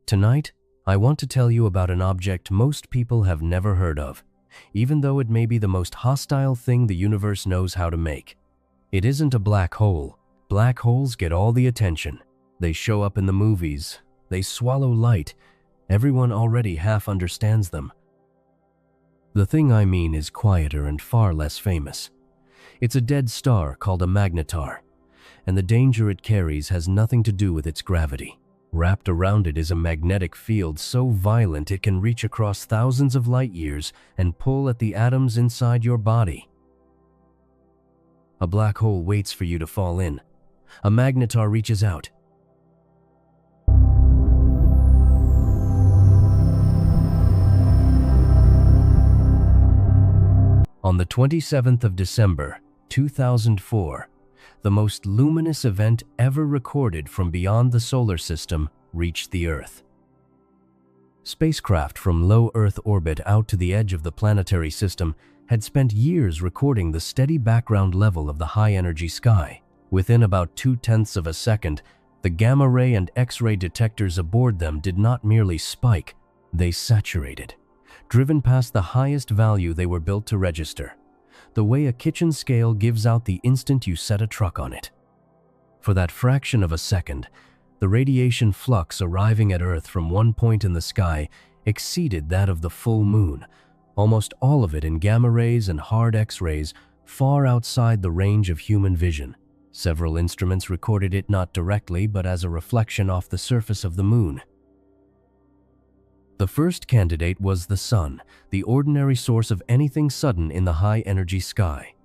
Tonight, I want to tell you about an object most people have never heard of, even though it may be the most hostile thing the universe knows how to make. It isn't a black hole. Black holes get all the attention. They show up in the movies. They swallow light. Everyone already half understands them. The thing I mean is quieter and far less famous. It's a dead star called a Magnetar, and the danger it carries has nothing to do with its gravity. Wrapped around it is a magnetic field so violent it can reach across thousands of light years and pull at the atoms inside your body. A black hole waits for you to fall in. A Magnetar reaches out. On the 27th of December, 2004, the most luminous event ever recorded from beyond the solar system reached the Earth. Spacecraft from low Earth orbit out to the edge of the planetary system had spent years recording the steady background level of the high-energy sky. Within about 0.2 of a second, the gamma-ray and X-ray detectors aboard them did not merely spike, they saturated, driven past the highest value they were built to register, the way a kitchen scale gives out the instant you set a truck on it. For that fraction of a second, the radiation flux arriving at Earth from one point in the sky exceeded that of the full moon, almost all of it in gamma rays and hard X-rays far outside the range of human vision. Several instruments recorded it not directly but as a reflection off the surface of the moon. The first candidate was the sun, the ordinary source of anything sudden in the high-energy sky.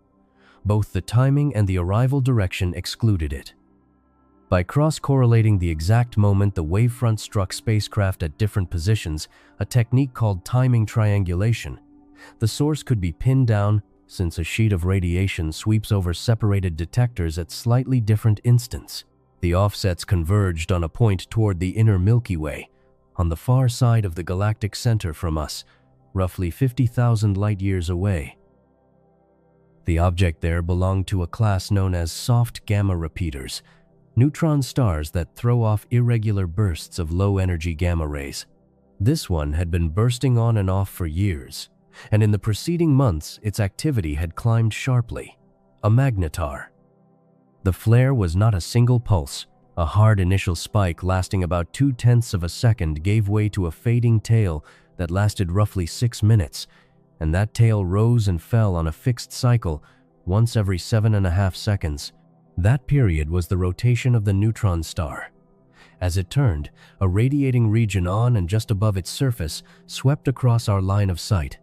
Both the timing and the arrival direction excluded it. By cross-correlating the exact moment the wavefront struck spacecraft at different positions, a technique called timing triangulation, the source could be pinned down since a sheet of radiation sweeps over separated detectors at slightly different instants. The offsets converged on a point toward the inner Milky Way, on the far side of the galactic center from us, roughly 50,000 light-years away. The object there belonged to a class known as soft gamma repeaters, neutron stars that throw off irregular bursts of low-energy gamma rays. This one had been bursting on and off for years, and in the preceding months its activity had climbed sharply. A Magnetar. The flare was not a single pulse. A hard initial spike lasting about 0.2 of a second gave way to a fading tail that lasted roughly 6 minutes, and that tail rose and fell on a fixed cycle once every 7.5 seconds. That period was the rotation of the neutron star. As it turned, a radiating region on and just above its surface swept across our line of sight,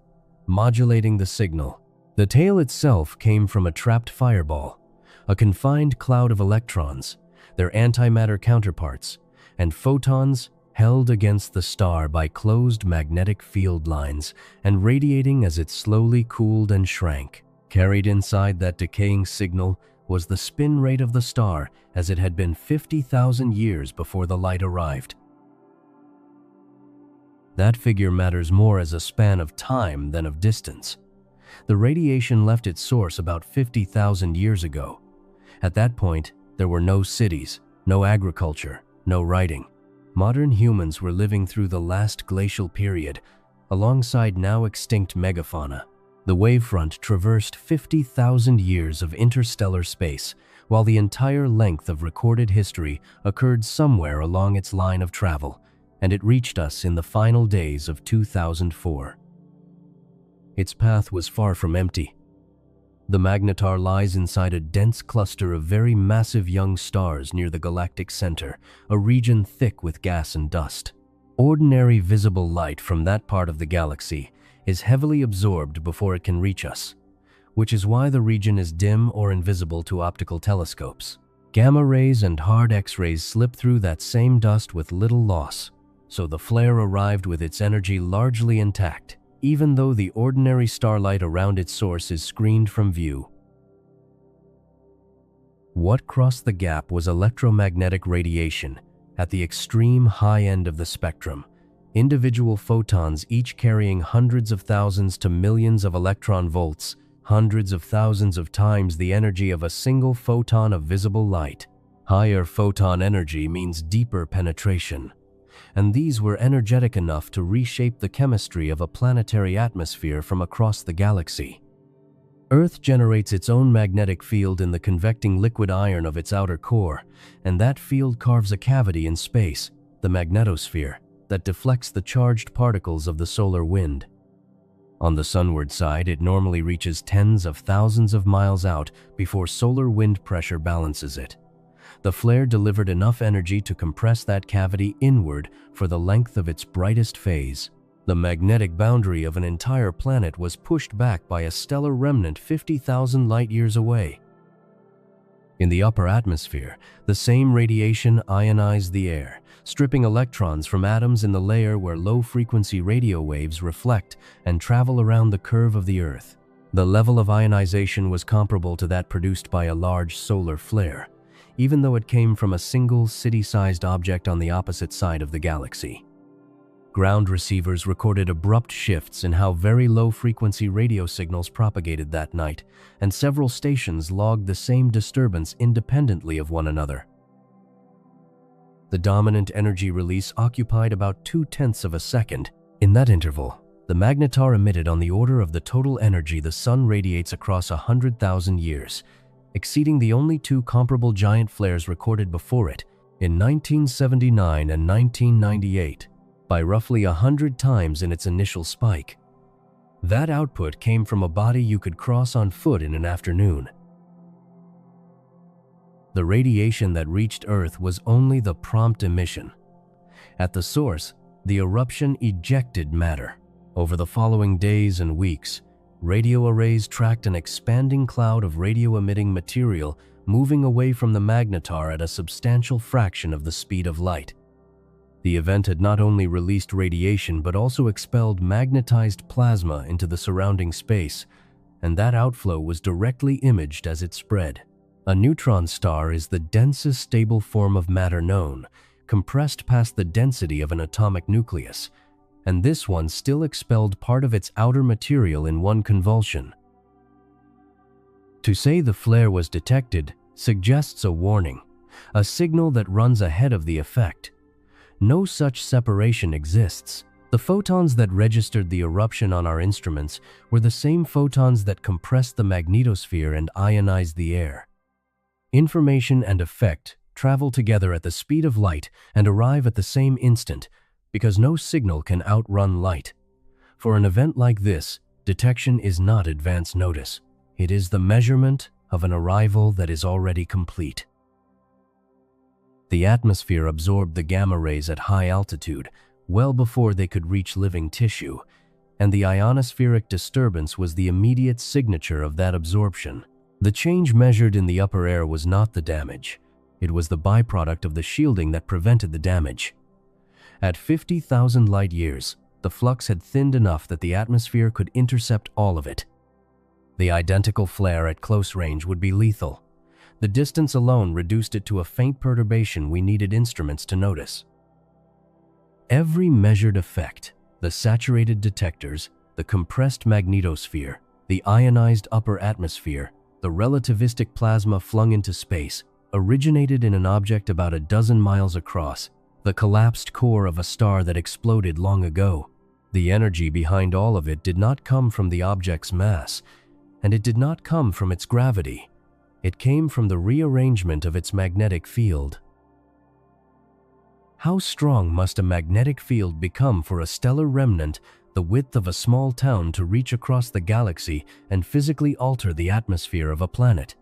modulating the signal. The tail itself came from a trapped fireball, a confined cloud of electrons, their antimatter counterparts, and photons held against the star by closed magnetic field lines and radiating as it slowly cooled and shrank. Carried inside that decaying signal was the spin rate of the star as it had been 50,000 years before the light arrived. That figure matters more as a span of time than of distance. The radiation left its source about 50,000 years ago. At that point, there were no cities, no agriculture, no writing. Modern humans were living through the last glacial period, alongside now extinct megafauna. The wavefront traversed 50,000 years of interstellar space, while the entire length of recorded history occurred somewhere along its line of travel, and it reached us in the final days of 2004. Its path was far from empty. The Magnetar lies inside a dense cluster of very massive young stars near the galactic center, a region thick with gas and dust. Ordinary visible light from that part of the galaxy is heavily absorbed before it can reach us, which is why the region is dim or invisible to optical telescopes. Gamma rays and hard X-rays slip through that same dust with little loss, so the flare arrived with its energy largely intact, even though the ordinary starlight around its source is screened from view. What crossed the gap was electromagnetic radiation at the extreme high end of the spectrum, individual photons each carrying hundreds of thousands to millions of electron volts, hundreds of thousands of times the energy of a single photon of visible light. Higher photon energy means deeper penetration. and these were energetic enough to reshape the chemistry of a planetary atmosphere from across the galaxy. Earth generates its own magnetic field in the convecting liquid iron of its outer core, and that field carves a cavity in space, the magnetosphere, that deflects the charged particles of the solar wind. On the sunward side, it normally reaches tens of thousands of miles out before solar wind pressure balances it. The flare delivered enough energy to compress that cavity inward for the length of its brightest phase. The magnetic boundary of an entire planet was pushed back by a stellar remnant 50,000 light-years away. In the upper atmosphere, the same radiation ionized the air, stripping electrons from atoms in the layer where low-frequency radio waves reflect and travel around the curve of the Earth. The level of ionization was comparable to that produced by a large solar flare, even though it came from a single city-sized object on the opposite side of the galaxy. Ground receivers recorded abrupt shifts in how very low-frequency radio signals propagated that night, and several stations logged the same disturbance independently of one another. The dominant energy release occupied about 0.2 of a second. In that interval, the Magnetar emitted on the order of the total energy the Sun radiates across 100,000 years, exceeding the only two comparable giant flares recorded before it in 1979 and 1998. By roughly 100 times in its initial spike. That output came from a body you could cross on foot in an afternoon. The radiation that reached Earth was only the prompt emission. At the source, the eruption ejected matter. Over the following days and weeks, radio arrays tracked an expanding cloud of radio-emitting material moving away from the Magnetar at a substantial fraction of the speed of light. The event had not only released radiation but also expelled magnetized plasma into the surrounding space, and that outflow was directly imaged as it spread. A neutron star is the densest stable form of matter known, compressed past the density of an atomic nucleus, and this one still expelled part of its outer material in one convulsion. To say the flare was detected suggests a warning, a signal that runs ahead of the effect. No such separation exists. The photons that registered the eruption on our instruments were the same photons that compressed the magnetosphere and ionized the air. Information and effect travel together at the speed of light and arrive at the same instant, because no signal can outrun light. For an event like this, detection is not advance notice. It is the measurement of an arrival that is already complete. The atmosphere absorbed the gamma rays at high altitude, well before they could reach living tissue, and the ionospheric disturbance was the immediate signature of that absorption. The change measured in the upper air was not the damage. It was the byproduct of the shielding that prevented the damage. At 50,000 light-years, the flux had thinned enough that the atmosphere could intercept all of it. The identical flare at close range would be lethal. The distance alone reduced it to a faint perturbation we needed instruments to notice. Every measured effect, the saturated detectors, the compressed magnetosphere, the ionized upper atmosphere, the relativistic plasma flung into space, originated in an object about a dozen miles across, the collapsed core of a star that exploded long ago. The energy behind all of it did not come from the object's mass, and it did not come from its gravity. It came from the rearrangement of its magnetic field. How strong must a magnetic field become for a stellar remnant the width of a small town to reach across the galaxy and physically alter the atmosphere of a planet?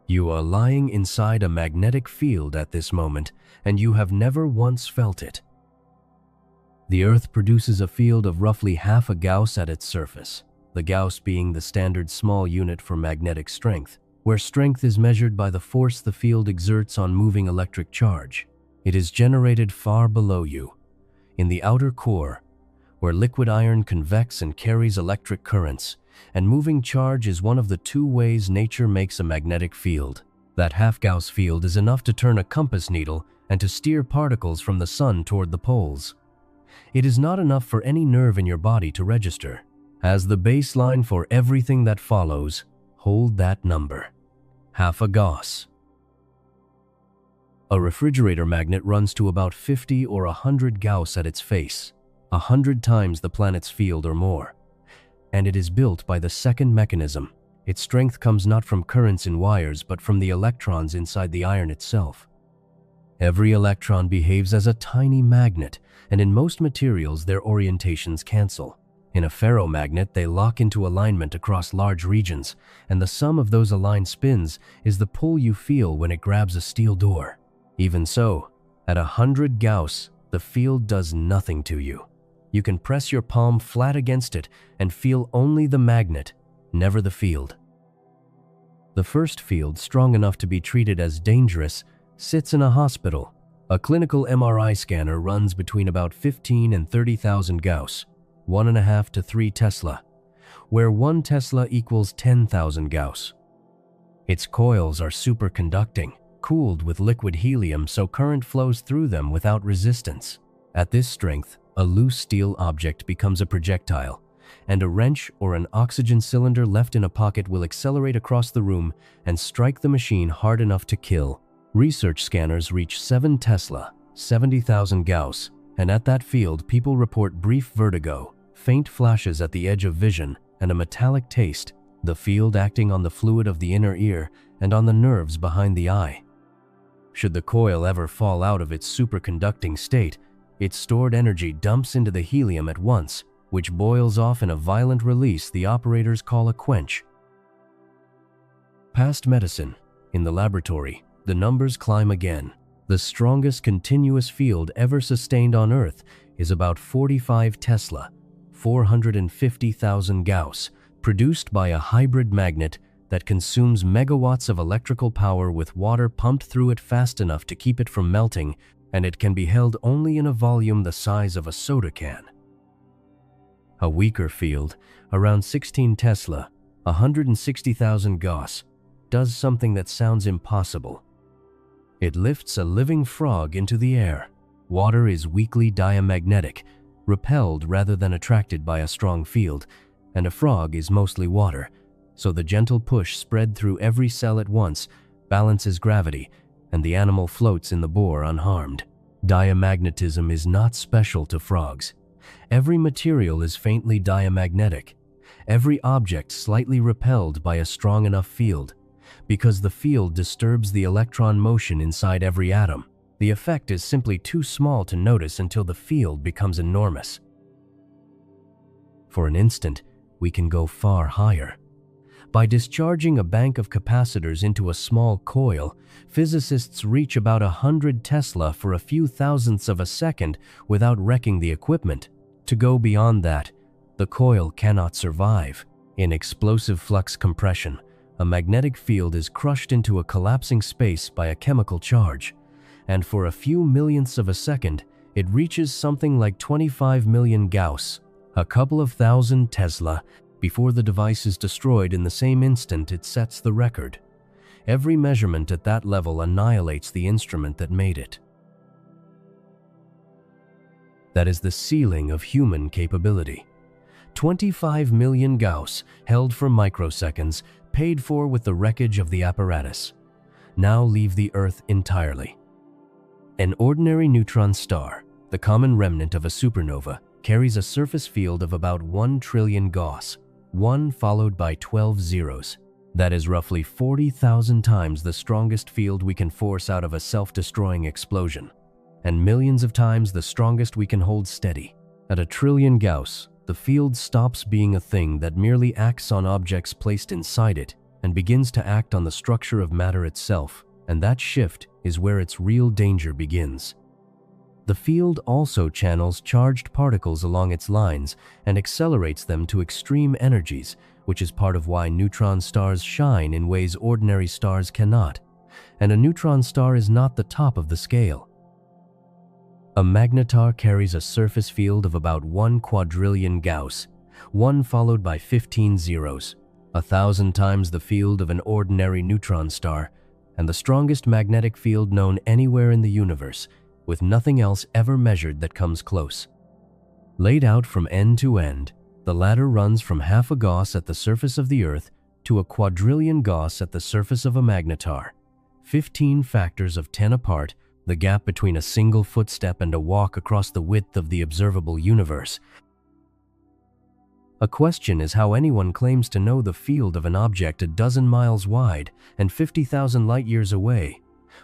You are lying inside a magnetic field at this moment, and you have never once felt it. The Earth produces a field of roughly half a Gauss at its surface, the Gauss being the standard small unit for magnetic strength, where strength is measured by the force the field exerts on moving electric charge. It is generated far below you, in the outer core, where liquid iron convects and carries electric currents, and moving charge is one of the two ways nature makes a magnetic field. That half-Gauss field is enough to turn a compass needle and to steer particles from the sun toward the poles. It is not enough for any nerve in your body to register. As the baseline for everything that follows, hold that number. Half a Gauss. A refrigerator magnet runs to about 50 or 100 Gauss at its face, 100 times the planet's field or more. And it is built by the second mechanism. Its strength comes not from currents in wires, but from the electrons inside the iron itself. Every electron behaves as a tiny magnet, and in most materials their orientations cancel. In a ferromagnet, they lock into alignment across large regions, and the sum of those aligned spins is the pull you feel when it grabs a steel door. Even so, at 100 Gauss, the field does nothing to you. You can press your palm flat against it and feel only the magnet, never the field. The first field, strong enough to be treated as dangerous, sits in a hospital. A clinical MRI scanner runs between about 15 and 30,000 Gauss, 1.5 to 3 Tesla, where 1 Tesla equals 10,000 Gauss. Its coils are superconducting, cooled with liquid helium so current flows through them without resistance. At this strength, a loose steel object becomes a projectile, and a wrench or an oxygen cylinder left in a pocket will accelerate across the room and strike the machine hard enough to kill. Research scanners reach 7 Tesla, 70,000 Gauss, and at that field people report brief vertigo, faint flashes at the edge of vision, and a metallic taste, the field acting on the fluid of the inner ear and on the nerves behind the eye. Should the coil ever fall out of its superconducting state, its stored energy dumps into the helium at once, which boils off in a violent release the operators call a quench. Past medicine. In the laboratory, the numbers climb again. The strongest continuous field ever sustained on Earth is about 45 Tesla, 450,000 Gauss, produced by a hybrid magnet that consumes megawatts of electrical power with water pumped through it fast enough to keep it from melting, and it can be held only in a volume the size of a soda can. A weaker field, around 16 Tesla, 160,000 Gauss, does something that sounds impossible. It lifts a living frog into the air. Water is weakly diamagnetic, repelled rather than attracted by a strong field, and a frog is mostly water, so the gentle push spread through every cell at once balances gravity, and the animal floats in the bore unharmed. Diamagnetism is not special to frogs. Every material is faintly diamagnetic, every object slightly repelled by a strong enough field. Because the field disturbs the electron motion inside every atom, the effect is simply too small to notice until the field becomes enormous. For an instant, we can go far higher. By discharging a bank of capacitors into a small coil, physicists reach about 100 Tesla for a few thousandths of a second without wrecking the equipment. To go beyond that, the coil cannot survive. In explosive flux compression, a magnetic field is crushed into a collapsing space by a chemical charge, and for a few millionths of a second, it reaches something like 25 million Gauss, a couple of thousand Tesla, before the device is destroyed in the same instant it sets the record. Every measurement at that level annihilates the instrument that made it. That is the ceiling of human capability. 25 million Gauss, held for microseconds, paid for with the wreckage of the apparatus, now leave the Earth entirely. An ordinary neutron star, the common remnant of a supernova, carries a surface field of about 1 trillion Gauss, 1 followed by 12 zeros. That is roughly 40,000 times the strongest field we can force out of a self-destroying explosion, and millions of times the strongest we can hold steady. At 1 trillion Gauss, the field stops being a thing that merely acts on objects placed inside it and begins to act on the structure of matter itself, and that shift is where its real danger begins. The field also channels charged particles along its lines and accelerates them to extreme energies, which is part of why neutron stars shine in ways ordinary stars cannot, and a neutron star is not the top of the scale. A magnetar carries a surface field of about 1 quadrillion Gauss, 1 followed by 15 zeros, 1,000 times the field of an ordinary neutron star, and the strongest magnetic field known anywhere in the universe, with nothing else ever measured that comes close. Laid out from end to end, the ladder runs from half a Gauss at the surface of the Earth to a quadrillion Gauss at the surface of a magnetar, 15 factors of 10 apart the gap between a single footstep and a walk across the width of the observable universe. A question is how anyone claims to know the field of an object a dozen miles wide and 50,000 light-years away,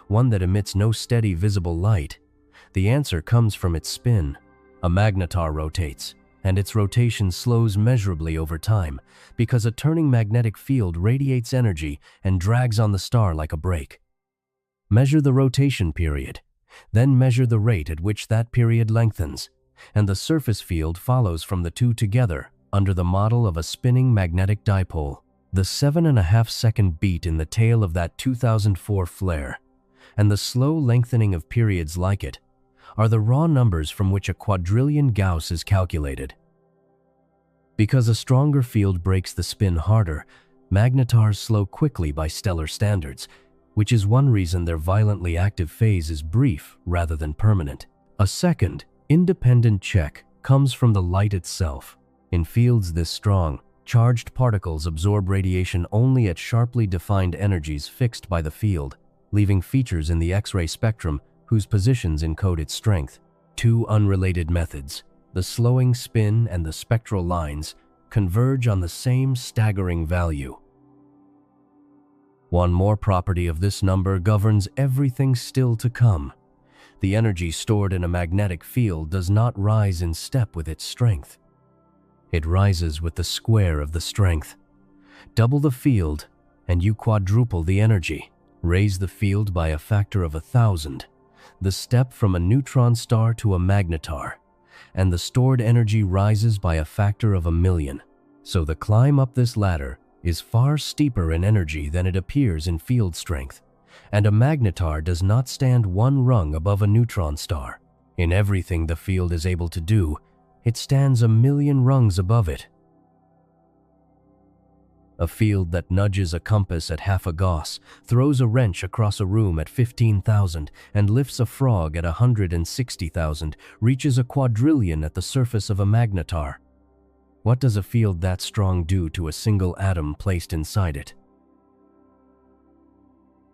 one that emits no steady visible light. The answer comes from its spin. A magnetar rotates, and its rotation slows measurably over time because a turning magnetic field radiates energy and drags on the star like a brake. Measure the rotation period, then measure the rate at which that period lengthens, and the surface field follows from the two together under the model of a spinning magnetic dipole. The 7.5-second beat in the tail of that 2004 flare, and the slow lengthening of periods like it, are the raw numbers from which a quadrillion Gaus is calculated. Because a stronger field breaks the spin harder, magnetars slow quickly by stellar standards, which is one reason their violently active phase is brief rather than permanent. A second, independent check comes from the light itself. In fields this strong, charged particles absorb radiation only at sharply defined energies fixed by the field, leaving features in the X-ray spectrum whose positions encode its strength. Two unrelated methods, the slowing spin and the spectral lines, converge on the same staggering value. One more property of this number governs everything still to come. The energy stored in a magnetic field does not rise in step with its strength. It rises with the square of the strength. Double the field, and you quadruple the energy. Raise the field by a factor of 1,000, the step from a neutron star to a magnetar, and the stored energy rises by a factor of 1,000,000. So the climb up this ladder is far steeper in energy than it appears in field strength, and a magnetar does not stand one rung above a neutron star. In everything the field is able to do, it stands 1,000,000 rungs above it. A field that nudges a compass at half a Gaus, throws a wrench across a room at 15,000, and lifts a frog at 160,000, reaches a quadrillion at the surface of a magnetar. What does a field that strong do to a single atom placed inside it?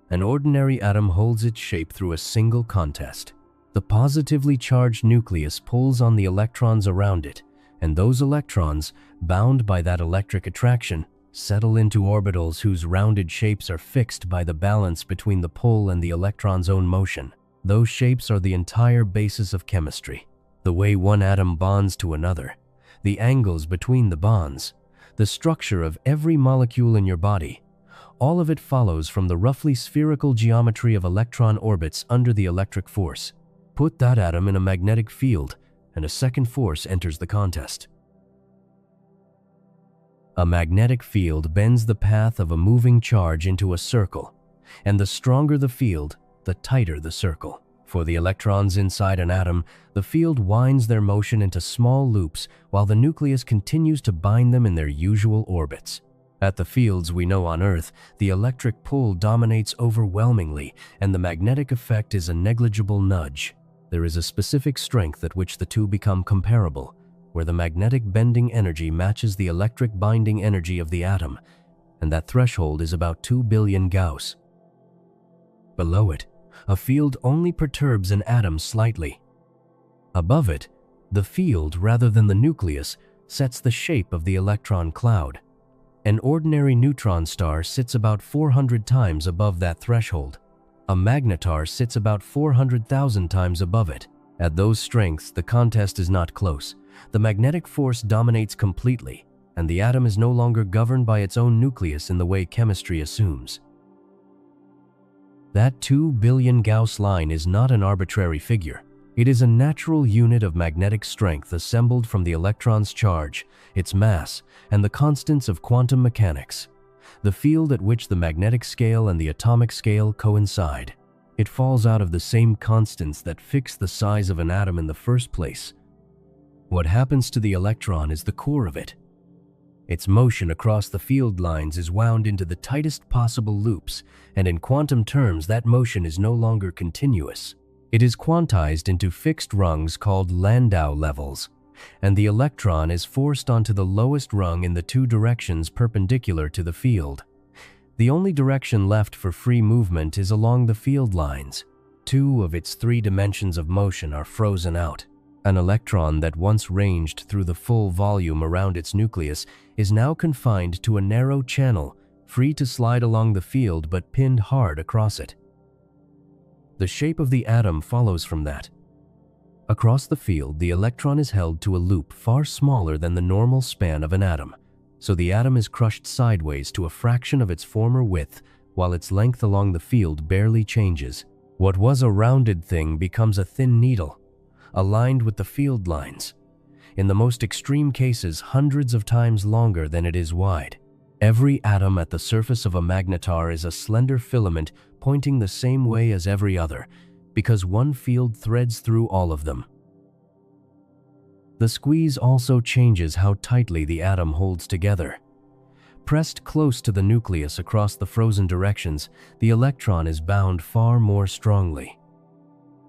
An ordinary atom holds its shape through a single contest. The positively charged nucleus pulls on the electrons around it, and those electrons, bound by that electric attraction, settle into orbitals whose rounded shapes are fixed by the balance between the pull and the electron's own motion. Those shapes are the entire basis of chemistry. The way one atom bonds to another, the angles between the bonds, the structure of every molecule in your body, all of it follows from the roughly spherical geometry of electron orbits under the electric force. Put that atom in a magnetic field, and a second force enters the contest. A magnetic field bends the path of a moving charge into a circle, and the stronger the field, the tighter the circle. For the electrons inside an atom, the field winds their motion into small loops while the nucleus continues to bind them in their usual orbits. At the fields we know on Earth, the electric pull dominates overwhelmingly, and the magnetic effect is a negligible nudge. There is a specific strength at which the two become comparable, where the magnetic bending energy matches the electric binding energy of the atom, and that threshold is about 2 billion Gauss. Below it, a field only perturbs an atom slightly. Above it, the field, rather than the nucleus, sets the shape of the electron cloud. An ordinary neutron star sits about 400 times above that threshold. A magnetar sits about 400,000 times above it. At those strengths, the contest is not close. The magnetic force dominates completely, and the atom is no longer governed by its own nucleus in the way chemistry assumes. That 2 billion Gauss line is not an arbitrary figure. It is a natural unit of magnetic strength assembled from the electron's charge, its mass, and the constants of quantum mechanics, the field at which the magnetic scale and the atomic scale coincide. It falls out of the same constants that fix the size of an atom in the first place. What happens to the electron is the core of it. Its motion across the field lines is wound into the tightest possible loops, and in quantum terms that motion is no longer continuous. It is quantized into fixed rungs called Landau levels, and the electron is forced onto the lowest rung in the two directions perpendicular to the field. The only direction left for free movement is along the field lines. Two of its 3 dimensions of motion are frozen out. An electron that once ranged through the full volume around its nucleus is now confined to a narrow channel, free to slide along the field but pinned hard across it. The shape of the atom follows from that. Across the field, the electron is held to a loop far smaller than the normal span of an atom, so the atom is crushed sideways to a fraction of its former width, while its length along the field barely changes. What was a rounded thing becomes a thin needle, aligned with the field lines. In the most extreme cases, hundreds of times longer than it is wide. Every atom at the surface of a magnetar is a slender filament pointing the same way as every other, because one field threads through all of them. The squeeze also changes how tightly the atom holds together. Pressed close to the nucleus across the frozen directions, the electron is bound far more strongly.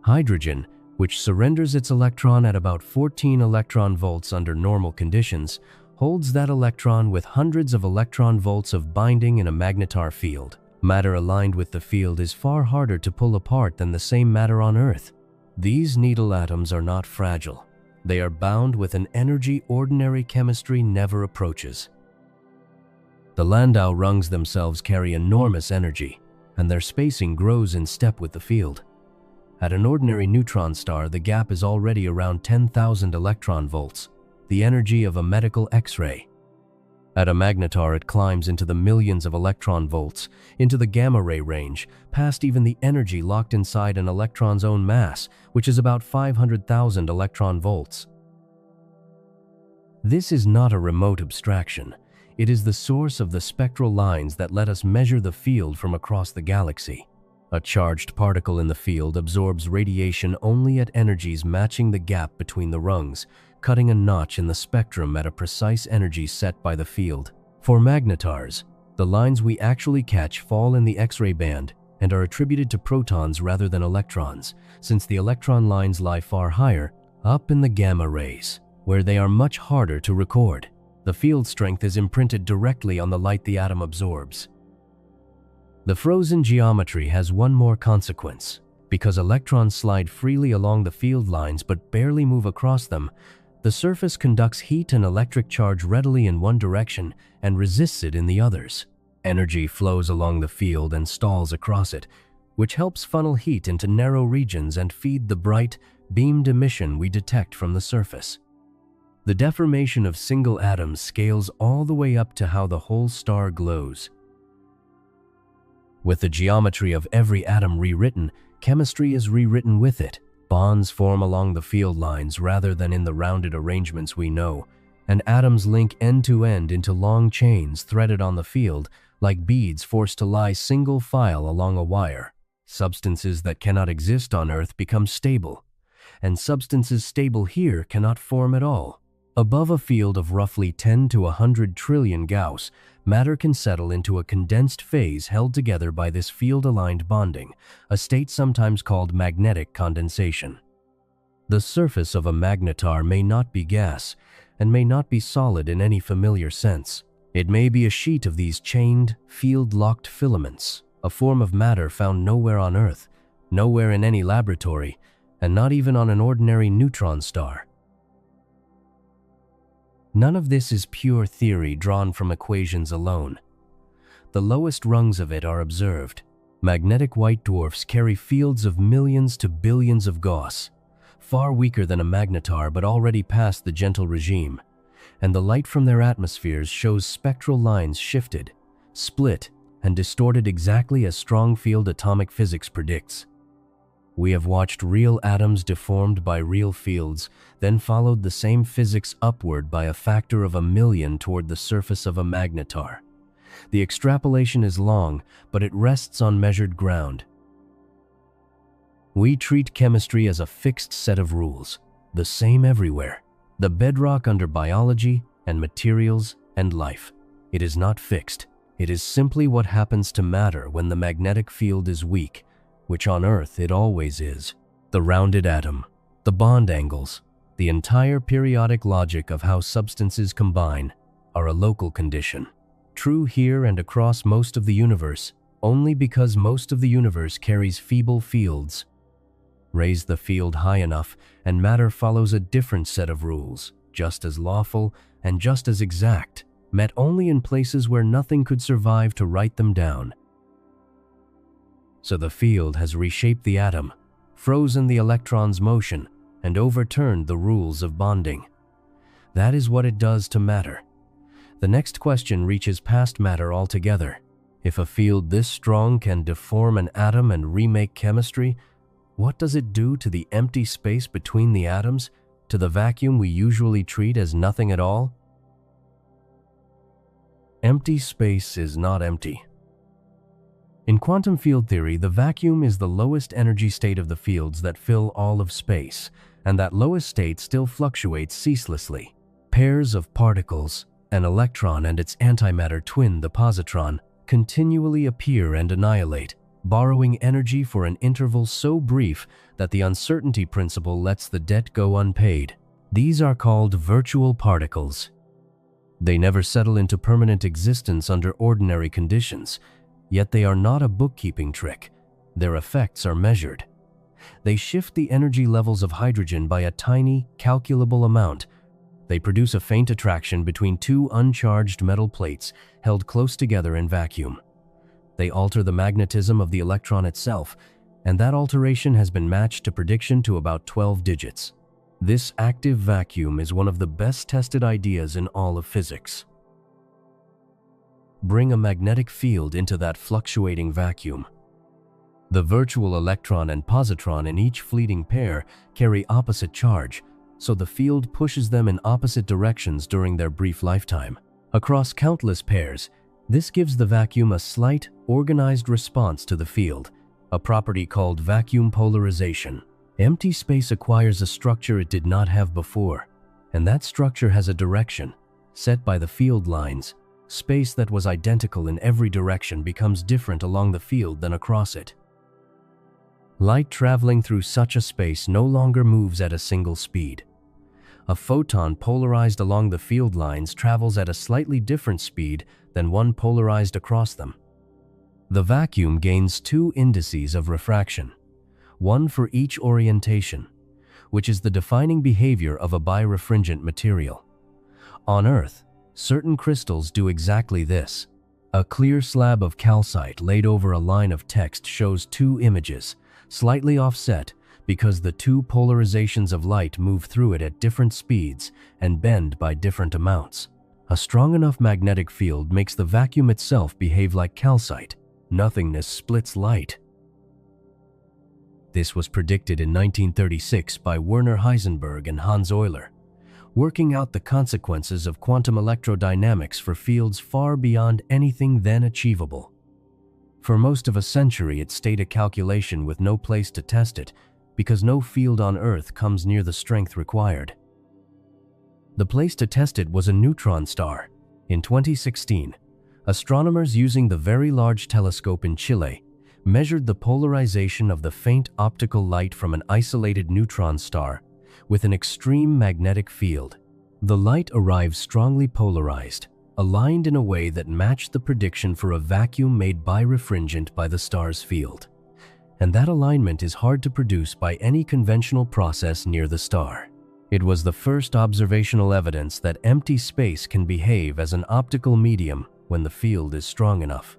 Hydrogen, which surrenders its electron at about 14 electron volts under normal conditions, holds that electron with hundreds of electron volts of binding in a magnetar field. Matter aligned with the field is far harder to pull apart than the same matter on Earth. These needle atoms are not fragile. They are bound with an energy ordinary chemistry never approaches. The Landau rungs themselves carry enormous energy, and their spacing grows in step with the field. At an ordinary neutron star, the gap is already around 10,000 electron volts, the energy of a medical X-ray. At a magnetar, it climbs into the millions of electron volts, into the gamma-ray range, past even the energy locked inside an electron's own mass, which is about 500,000 electron volts. This is not a remote abstraction. It is the source of the spectral lines that let us measure the field from across the galaxy. A charged particle in the field absorbs radiation only at energies matching the gap between the rungs, cutting a notch in the spectrum at a precise energy set by the field. For magnetars, the lines we actually catch fall in the X-ray band and are attributed to protons rather than electrons, since the electron lines lie far higher, up in the gamma rays, where they are much harder to record. The field strength is imprinted directly on the light the atom absorbs. The frozen geometry has one more consequence. Because electrons slide freely along the field lines but barely move across them, the surface conducts heat and electric charge readily in one direction and resists it in the others. Energy flows along the field and stalls across it, which helps funnel heat into narrow regions and feed the bright, beamed emission we detect from the surface. The deformation of single atoms scales all the way up to how the whole star glows. With the geometry of every atom rewritten, chemistry is rewritten with it. Bonds form along the field lines rather than in the rounded arrangements we know, and atoms link end to end into long chains threaded on the field, like beads forced to lie single file along a wire. Substances that cannot exist on Earth become stable, and substances stable here cannot form at all. Above a field of roughly 10 to 100 trillion Gaus, matter can settle into a condensed phase held together by this field-aligned bonding, a state sometimes called magnetic condensation. The surface of a magnetar may not be gas, and may not be solid in any familiar sense. It may be a sheet of these chained, field-locked filaments, a form of matter found nowhere on Earth, nowhere in any laboratory, and not even on an ordinary neutron star. None of this is pure theory drawn from equations alone. The lowest rungs of it are observed. Magnetic white dwarfs carry fields of millions to billions of Gaus, far weaker than a magnetar but already past the gentle regime, and the light from their atmospheres shows spectral lines shifted, split, and distorted exactly as strong field atomic physics predicts. We have watched real atoms deformed by real fields, then followed the same physics upward by a factor of 1,000,000 toward the surface of a magnetar. The extrapolation is long, but it rests on measured ground. We treat chemistry as a fixed set of rules, the same everywhere, the bedrock under biology and materials and life. It is not fixed. It is simply what happens to matter when the magnetic field is weak, which on Earth it always is. The rounded atom, the bond angles, the entire periodic logic of how substances combine are a local condition, true here and across most of the universe, only because most of the universe carries feeble fields, Raise the field high enough, and matter follows a different set of rules, just as lawful and just as exact, met only in places where nothing could survive to write them down. So the field has reshaped the atom, frozen the electron's motion, and overturned the rules of bonding. That is what it does to matter. The next question reaches past matter altogether. If a field this strong can deform an atom and remake chemistry, what does it do to the empty space between the atoms, to the vacuum we usually treat as nothing at all? Empty space is not empty. In quantum field theory, the vacuum is the lowest energy state of the fields that fill all of space, and that lowest state still fluctuates ceaselessly. Pairs of particles, an electron and its antimatter twin, the positron, continually appear and annihilate, borrowing energy for an interval so brief that the uncertainty principle lets the debt go unpaid. These are called virtual particles. They never settle into permanent existence under ordinary conditions, yet they are not a bookkeeping trick. Their effects are measured. They shift the energy levels of hydrogen by a tiny, calculable amount. They produce a faint attraction between two uncharged metal plates held close together in vacuum. They alter the magnetism of the electron itself, and that alteration has been matched to prediction to about 12 digits. This active vacuum is one of the best tested ideas in all of physics. Bring a magnetic field into that fluctuating vacuum. The virtual electron and positron in each fleeting pair carry opposite charge, so the field pushes them in opposite directions during their brief lifetime. Across countless pairs, this gives the vacuum a slight, organized response to the field, a property called vacuum polarization. Empty space acquires a structure it did not have before, and that structure has a direction, set by the field lines. Space that was identical in every direction becomes different along the field than across it. Light traveling through such a space no longer moves at a single speed. A photon polarized along the field lines travels at a slightly different speed than one polarized across them. The vacuum gains two indices of refraction, one for each orientation, which is the defining behavior of a birefringent material. On Earth, certain crystals do exactly this. A clear slab of calcite laid over a line of text shows two images, slightly offset because the two polarizations of light move through it at different speeds and bend by different amounts. A strong enough magnetic field makes the vacuum itself behave like calcite. Nothingness splits light. This was predicted in 1936 by Werner Heisenberg and Hans Euler, working out the consequences of quantum electrodynamics for fields far beyond anything then achievable. For most of a century, it stayed a calculation with no place to test it, because no field on Earth comes near the strength required. The place to test it was a neutron star. In 2016, astronomers using the Very Large Telescope in Chile measured the polarization of the faint optical light from an isolated neutron star with an extreme magnetic field. The light arrived strongly polarized, aligned in a way that matched the prediction for a vacuum made birefringent by the star's field. And that alignment is hard to produce by any conventional process near the star. It was the first observational evidence that empty space can behave as an optical medium when the field is strong enough.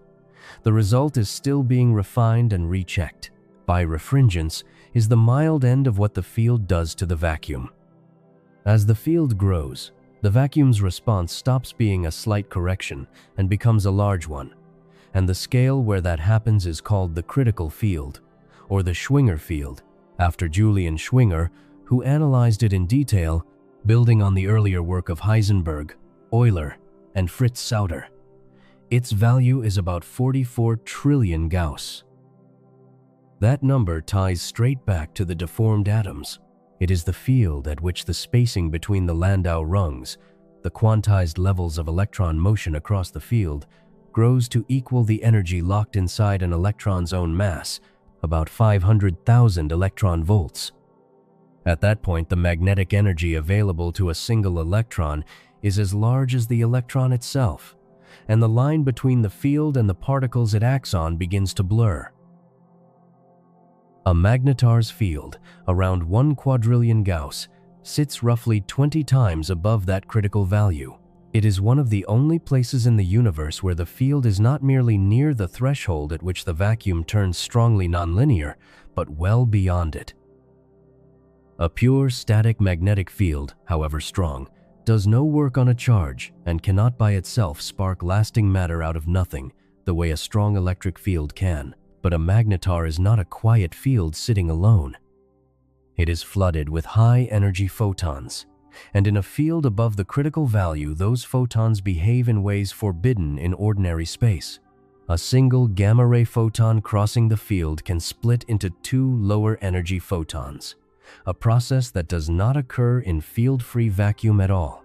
The result is still being refined and rechecked. Birefringence is the mild end of what the field does to the vacuum. As the field grows, the vacuum's response stops being a slight correction and becomes a large one, and the scale where that happens is called the critical field, or the Schwinger field, after Julian Schwinger, who analyzed it in detail, building on the earlier work of Heisenberg, Euler, and Fritz Sauter. Its value is about 44 trillion Gaus. That number ties straight back to the deformed atoms. It is the field at which the spacing between the Landau rungs, the quantized levels of electron motion across the field, grows to equal the energy locked inside an electron's own mass, about 500,000 electron volts. At that point, the magnetic energy available to a single electron is as large as the electron itself, and the line between the field and the particles it acts on begins to blur. A Magnetar's field, around 1 quadrillion Gaus, sits roughly 20 times above that critical value. It is one of the only places in the universe where the field is not merely near the threshold at which the vacuum turns strongly nonlinear, but well beyond it. A pure static magnetic field, however strong, does no work on a charge and cannot by itself spark lasting matter out of nothing, the way a strong electric field can. But a magnetar is not a quiet field sitting alone. It is flooded with high-energy photons, and in a field above the critical value, those photons behave in ways forbidden in ordinary space. A single gamma-ray photon crossing the field can split into 2 lower-energy photons, a process that does not occur in field-free vacuum at all.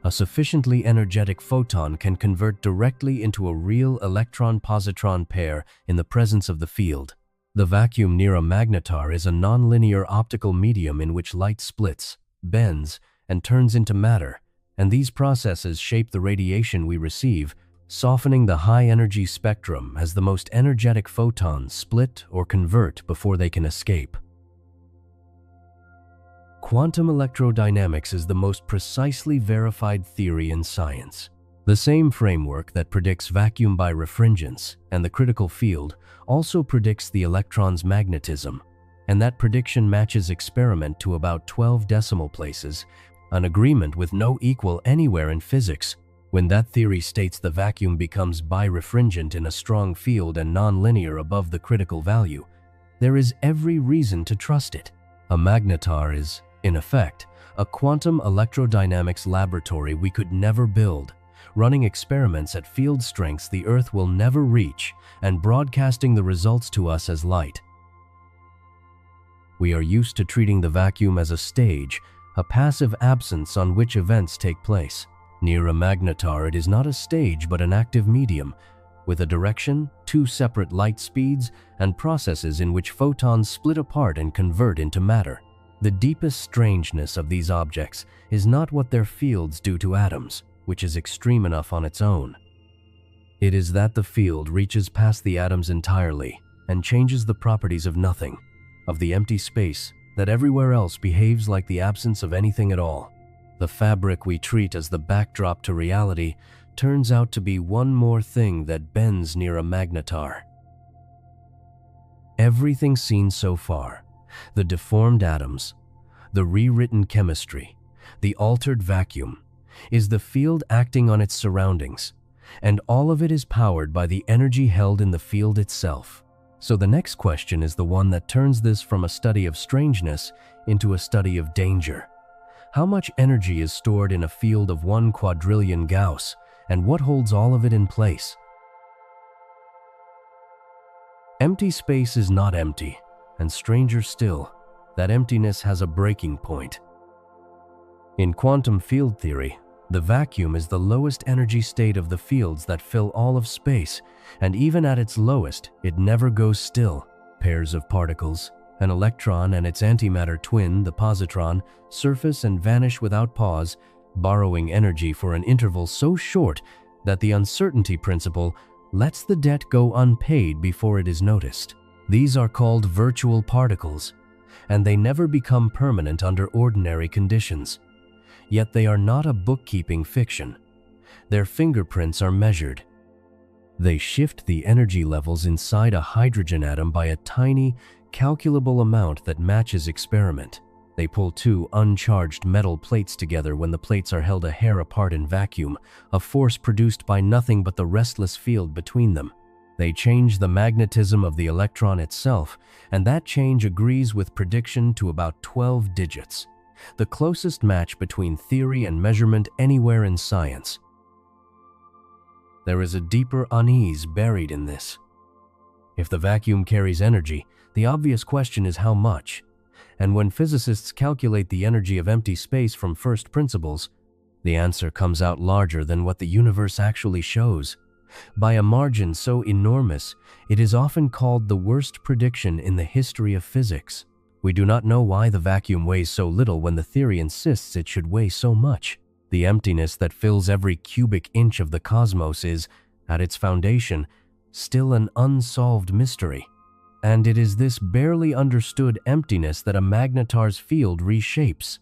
A sufficiently energetic photon can convert directly into a real electron-positron pair in the presence of the field. The vacuum near a magnetar is a nonlinear optical medium in which light splits, bends, and turns into matter, and these processes shape the radiation we receive, softening the high-energy spectrum as the most energetic photons split or convert before they can escape. Quantum electrodynamics is the most precisely verified theory in science. The same framework that predicts vacuum by refringence and the critical field also predicts the electron's magnetism, and that prediction matches experiment to about 12 decimal places, an agreement with no equal anywhere in physics. When that theory states the vacuum becomes birefringent in a strong field and nonlinear above the critical value, there is every reason to trust it. A magnetar is, in effect, a quantum electrodynamics laboratory we could never build, running experiments at field strengths the Earth will never reach and broadcasting the results to us as light. We are used to treating the vacuum as a stage, a passive absence on which events take place. Near a magnetar, it is not a stage but an active medium, with a direction, 2 separate light speeds, and processes in which photons split apart and convert into matter. The deepest strangeness of these objects is not what their fields do to atoms, which is extreme enough on its own. It is that the field reaches past the atoms entirely and changes the properties of nothing, of the empty space that everywhere else behaves like the absence of anything at all. The fabric we treat as the backdrop to reality turns out to be one more thing that bends near a magnetar. Everything seen so far, the deformed atoms, the rewritten chemistry, the altered vacuum, is the field acting on its surroundings, and all of it is powered by the energy held in the field itself. So the next question is the one that turns this from a study of strangeness into a study of danger. How much energy is stored in a field of 1 quadrillion Gaus, and what holds all of it in place? Empty space is not empty, and stranger still, that emptiness has a breaking point. In quantum field theory, the vacuum is the lowest energy state of the fields that fill all of space, and even at its lowest, it never goes still. Pairs of particles, an electron and its antimatter twin, the positron, surface and vanish without pause, borrowing energy for an interval so short that the uncertainty principle lets the debt go unpaid before it is noticed. These are called virtual particles, and they never become permanent under ordinary conditions. Yet they are not a bookkeeping fiction. Their fingerprints are measured. They shift the energy levels inside a hydrogen atom by a tiny, calculable amount that matches experiment. They pull 2 uncharged metal plates together when the plates are held a hair apart in vacuum, a force produced by nothing but the restless field between them. They change the magnetism of the electron itself, and that change agrees with prediction to about 12 digits, the closest match between theory and measurement anywhere in science. There is a deeper unease buried in this. If the vacuum carries energy, the obvious question is how much. And when physicists calculate the energy of empty space from first principles, the answer comes out larger than what the universe actually shows. By a margin so enormous, it is often called the worst prediction in the history of physics. We do not know why the vacuum weighs so little when the theory insists it should weigh so much. The emptiness that fills every cubic inch of the cosmos is, at its foundation, still an unsolved mystery. And it is this barely understood emptiness that a magnetar's field reshapes.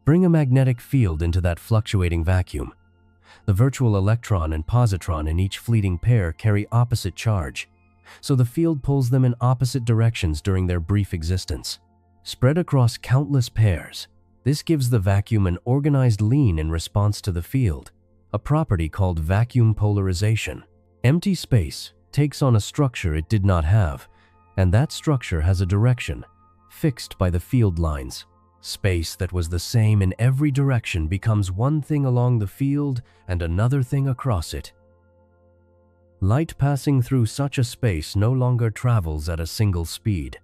Bring a magnetic field into that fluctuating vacuum. The virtual electron and positron in each fleeting pair carry opposite charge, so the field pulls them in opposite directions during their brief existence. Spread across countless pairs, this gives the vacuum an organized lean in response to the field, a property called vacuum polarization. Empty space takes on a structure it did not have, and that structure has a direction, fixed by the field lines. Space that was the same in every direction becomes one thing along the field and another thing across it. Light passing through such a space no longer travels at a single speed.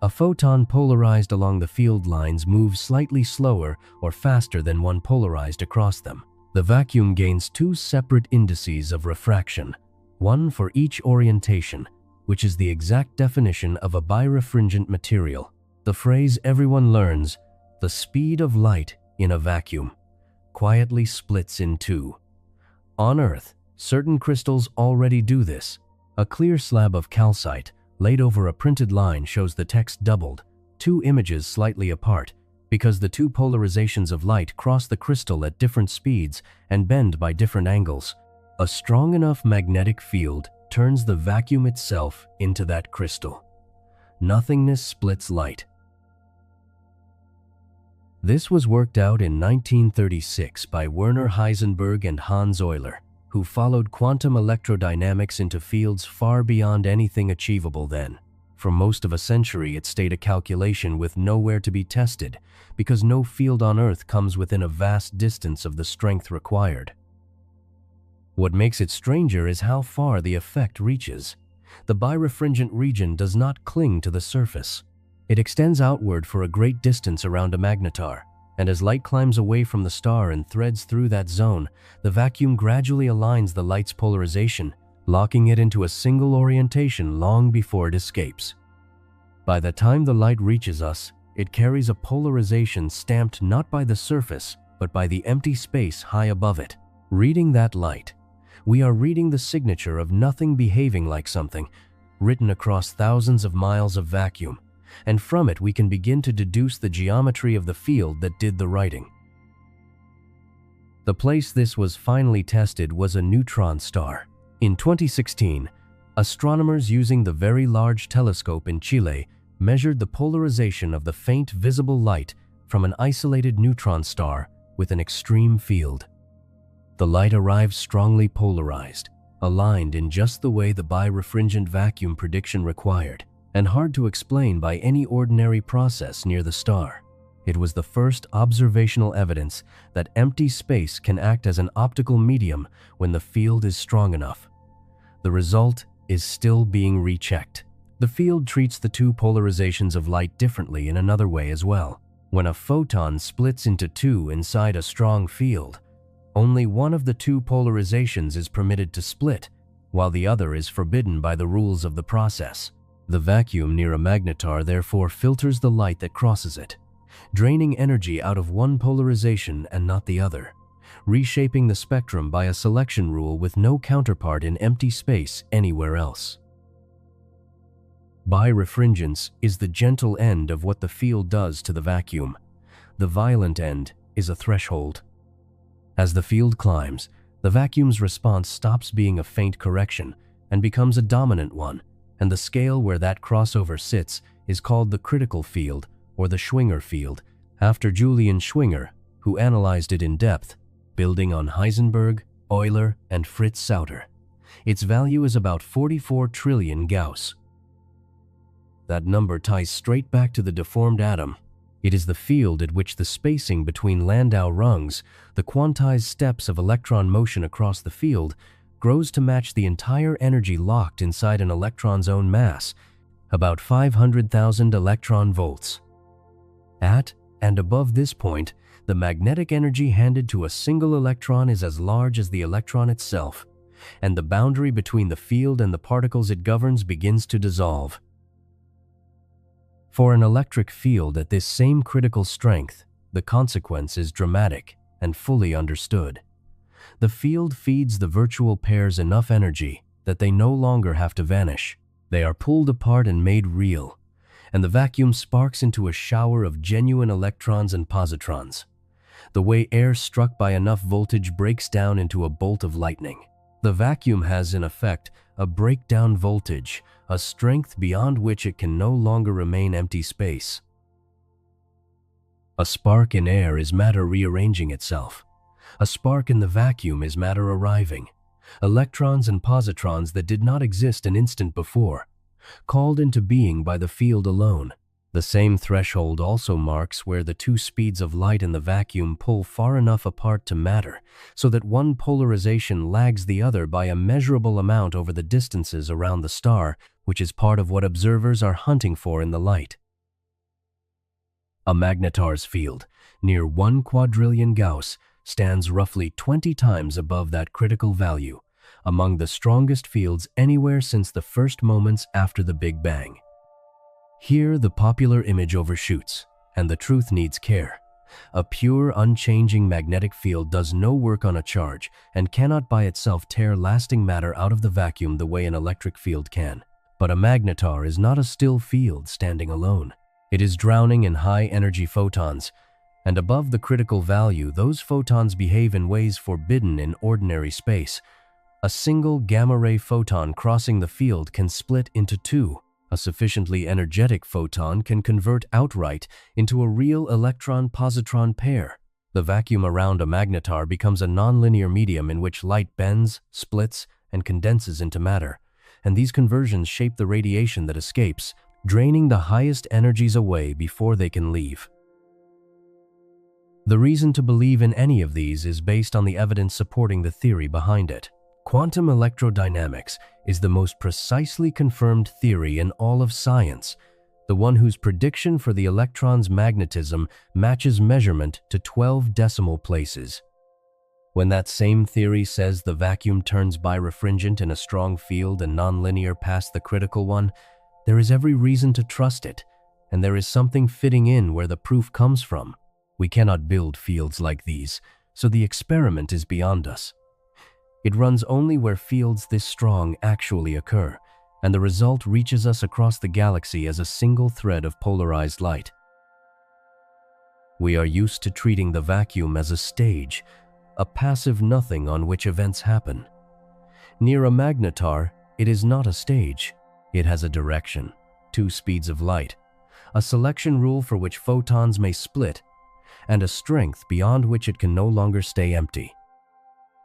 A photon polarized along the field lines moves slightly slower or faster than one polarized across them. The vacuum gains two separate indices of refraction, one for each orientation, which is the exact definition of a birefringent material. The phrase everyone learns, "the speed of light in a vacuum," quietly splits in two. On Earth, certain crystals already do this. A clear slab of calcite laid over a printed line shows the text doubled, two images slightly apart, because the two polarizations of light cross the crystal at different speeds and bend by different angles. A strong enough magnetic field turns the vacuum itself into that crystal. Nothingness splits light. This was worked out in 1936 by Werner Heisenberg and Hans Euler, who followed quantum electrodynamics into fields far beyond anything achievable then. For most of a century, it stayed a calculation with nowhere to be tested, because no field on Earth comes within a vast distance of the strength required. What makes it stranger is how far the effect reaches. The birefringent region does not cling to the surface. It extends outward for a great distance around a magnetar, and as light climbs away from the star and threads through that zone, the vacuum gradually aligns the light's polarization, locking it into a single orientation long before it escapes. By the time the light reaches us, it carries a polarization stamped not by the surface, but by the empty space high above it. Reading that light, we are reading the signature of nothing behaving like something, written across thousands of miles of vacuum, and from it we can begin to deduce the geometry of the field that did the writing. The place this was finally tested was a neutron star. In 2016, astronomers using the Very Large Telescope in Chile measured the polarization of the faint visible light from an isolated neutron star with an extreme field. The light arrived strongly polarized, aligned in just the way the birefringent vacuum prediction required, and hard to explain by any ordinary process near the star. It was the first observational evidence that empty space can act as an optical medium when the field is strong enough. The result is still being rechecked. The field treats the two polarizations of light differently in another way as well. When a photon splits into two inside a strong field, only one of the two polarizations is permitted to split, while the other is forbidden by the rules of the process. The vacuum near a magnetar therefore filters the light that crosses it, draining energy out of one polarization and not the other, reshaping the spectrum by a selection rule with no counterpart in empty space anywhere else. Birefringence is the gentle end of what the field does to the vacuum. The violent end is a threshold. As the field climbs, the vacuum's response stops being a faint correction and becomes a dominant one, and the scale where that crossover sits is called the critical field or the Schwinger field, after Julian Schwinger, who analyzed it in depth, building on Heisenberg, Euler, and Fritz Sauter. Its value is about 44 trillion Gaus. That number ties straight back to the deformed atom. It is the field at which the spacing between Landau rungs, the quantized steps of electron motion across the field, grows to match the entire energy locked inside an electron's own mass, about 500,000 electron volts. At and above this point, the magnetic energy handed to a single electron is as large as the electron itself, and the boundary between the field and the particles it governs begins to dissolve. For an electric field at this same critical strength, the consequence is dramatic and fully understood. The field feeds the virtual pairs enough energy, that they no longer have to vanish. They are pulled apart and made real, and the vacuum sparks into a shower of genuine electrons and positrons. The way air struck by enough voltage breaks down into a bolt of lightning. The vacuum has, in effect, a breakdown voltage, a strength beyond which it can no longer remain empty space. A spark in air is matter rearranging itself. A spark in the vacuum is matter arriving. Electrons and positrons that did not exist an instant before, called into being by the field alone. The same threshold also marks where the two speeds of light in the vacuum pull far enough apart to matter, so that one polarization lags the other by a measurable amount over the distances around the star, which is part of what observers are hunting for in the light. A Magnetar's field, near 1 quadrillion Gaus, stands roughly 20 times above that critical value, among the strongest fields anywhere since the first moments after the Big Bang. Here the popular image overshoots, and the truth needs care. A pure, unchanging magnetic field does no work on a charge and cannot by itself tear lasting matter out of the vacuum the way an electric field can. But a magnetar is not a still field standing alone. It is drowning in high-energy photons, and above the critical value, those photons behave in ways forbidden in ordinary space. A single gamma-ray photon crossing the field can split into two. A sufficiently energetic photon can convert outright into a real electron-positron pair. The vacuum around a magnetar becomes a nonlinear medium in which light bends, splits, and condenses into matter, and these conversions shape the radiation that escapes, draining the highest energies away before they can leave. The reason to believe in any of these is based on the evidence supporting the theory behind it. Quantum electrodynamics is the most precisely confirmed theory in all of science, the one whose prediction for the electron's magnetism matches measurement to 12 decimal places. When that same theory says the vacuum turns birefringent in a strong field and nonlinear past the critical one, there is every reason to trust it, and there is something fitting in where the proof comes from. We cannot build fields like these, so the experiment is beyond us. It runs only where fields this strong actually occur, and the result reaches us across the galaxy as a single thread of polarized light. We are used to treating the vacuum as a stage, a passive nothing on which events happen. Near a magnetar, it is not a stage. It has a direction, 2 speeds of light, a selection rule for which photons may split, and a strength beyond which it can no longer stay empty.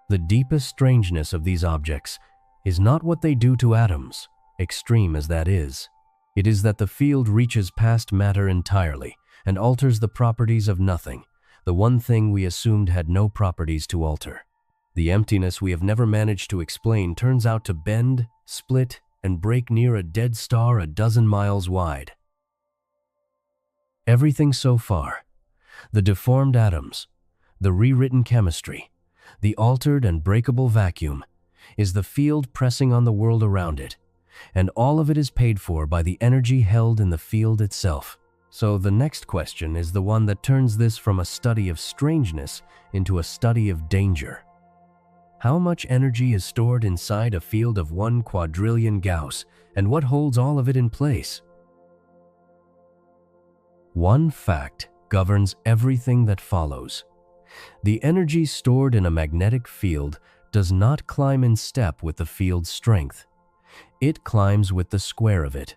The deepest strangeness of these objects is not what they do to atoms, extreme as that is. It is that the field reaches past matter entirely and alters the properties of nothing, the one thing we assumed had no properties to alter. The emptiness we have never managed to explain turns out to bend, split, and break near a dead star a dozen miles wide. Everything so far, the deformed atoms, the rewritten chemistry, the altered and breakable vacuum, is the field pressing on the world around it, and all of it is paid for by the energy held in the field itself. So the next question is the one that turns this from a study of strangeness into a study of danger. How much energy is stored inside a field of 1 quadrillion Gaus, and what holds all of it in place? One fact governs everything that follows. The energy stored in a magnetic field does not climb in step with the field's strength. It climbs with the square of it.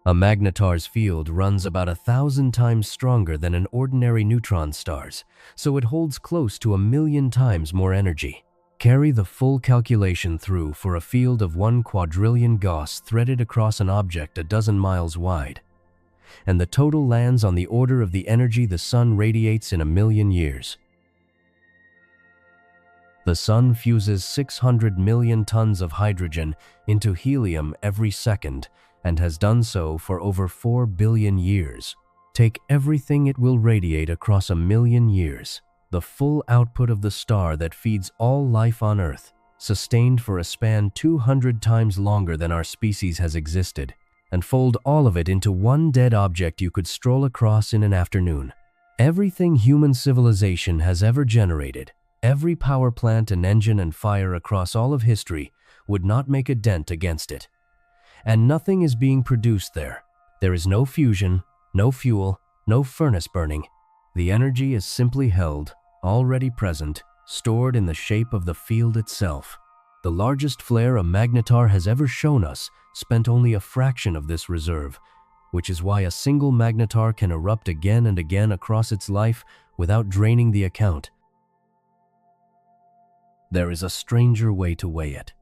A magnetar's field runs about 1,000 times stronger than an ordinary neutron star's, so it holds close to 1,000,000 times more energy. Carry the full calculation through for a field of 1 quadrillion Gaus threaded across an object a dozen miles wide, and the total lands on the order of the energy the sun radiates in 1,000,000 years. The sun fuses 600 million tons of hydrogen into helium every second, and has done so for over 4 billion years. Take everything it will radiate across 1,000,000 years, the full output of the star that feeds all life on Earth, sustained for a span 200 times longer than our species has existed, and fold all of it into one dead object you could stroll across in an afternoon. Everything human civilization has ever generated, every power plant and engine and fire across all of history, would not make a dent against it. And nothing is being produced there. There is no fusion, no fuel, no furnace burning. The energy is simply held, already present, stored in the shape of the field itself. The largest flare a Magnetar has ever shown us spent only a fraction of this reserve, which is why a single Magnetar can erupt again and again across its life without draining the account. There is a stranger way to weigh it.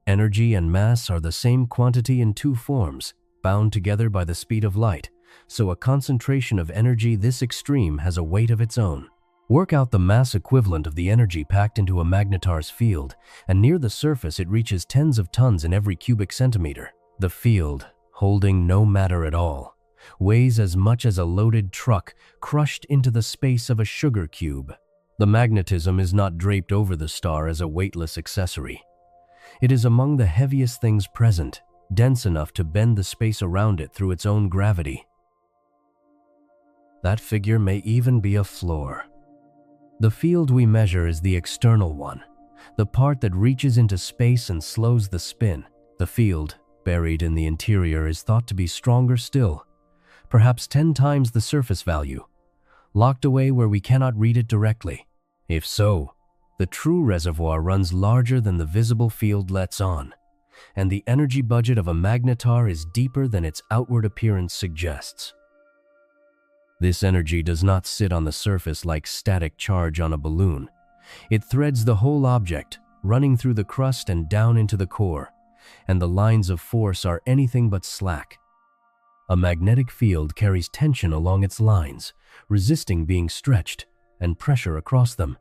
Energy and mass are the same quantity in two forms, bound together by the speed of light, so a concentration of energy this extreme has a weight of its own. Work out the mass equivalent of the energy packed into a Magnetar's field, and near the surface it reaches tens of tons in every cubic centimeter. The field, holding no matter at all, weighs as much as a loaded truck crushed into the space of a sugar cube. The magnetism is not draped over the star as a weightless accessory. It is among the heaviest things present, dense enough to bend the space around it through its own gravity. That figure may even be a floor. The field we measure is the external one, the part that reaches into space and slows the spin. The field, buried in the interior, is thought to be stronger still, perhaps 10 times the surface value, locked away where we cannot read it directly. If so, the true reservoir runs larger than the visible field lets on, and the energy budget of a Magnetar is deeper than its outward appearance suggests. This energy does not sit on the surface like static charge on a balloon. It threads the whole object, running through the crust and down into the core, and the lines of force are anything but slack. A magnetic field carries tension along its lines, resisting being stretched, and pressure across them,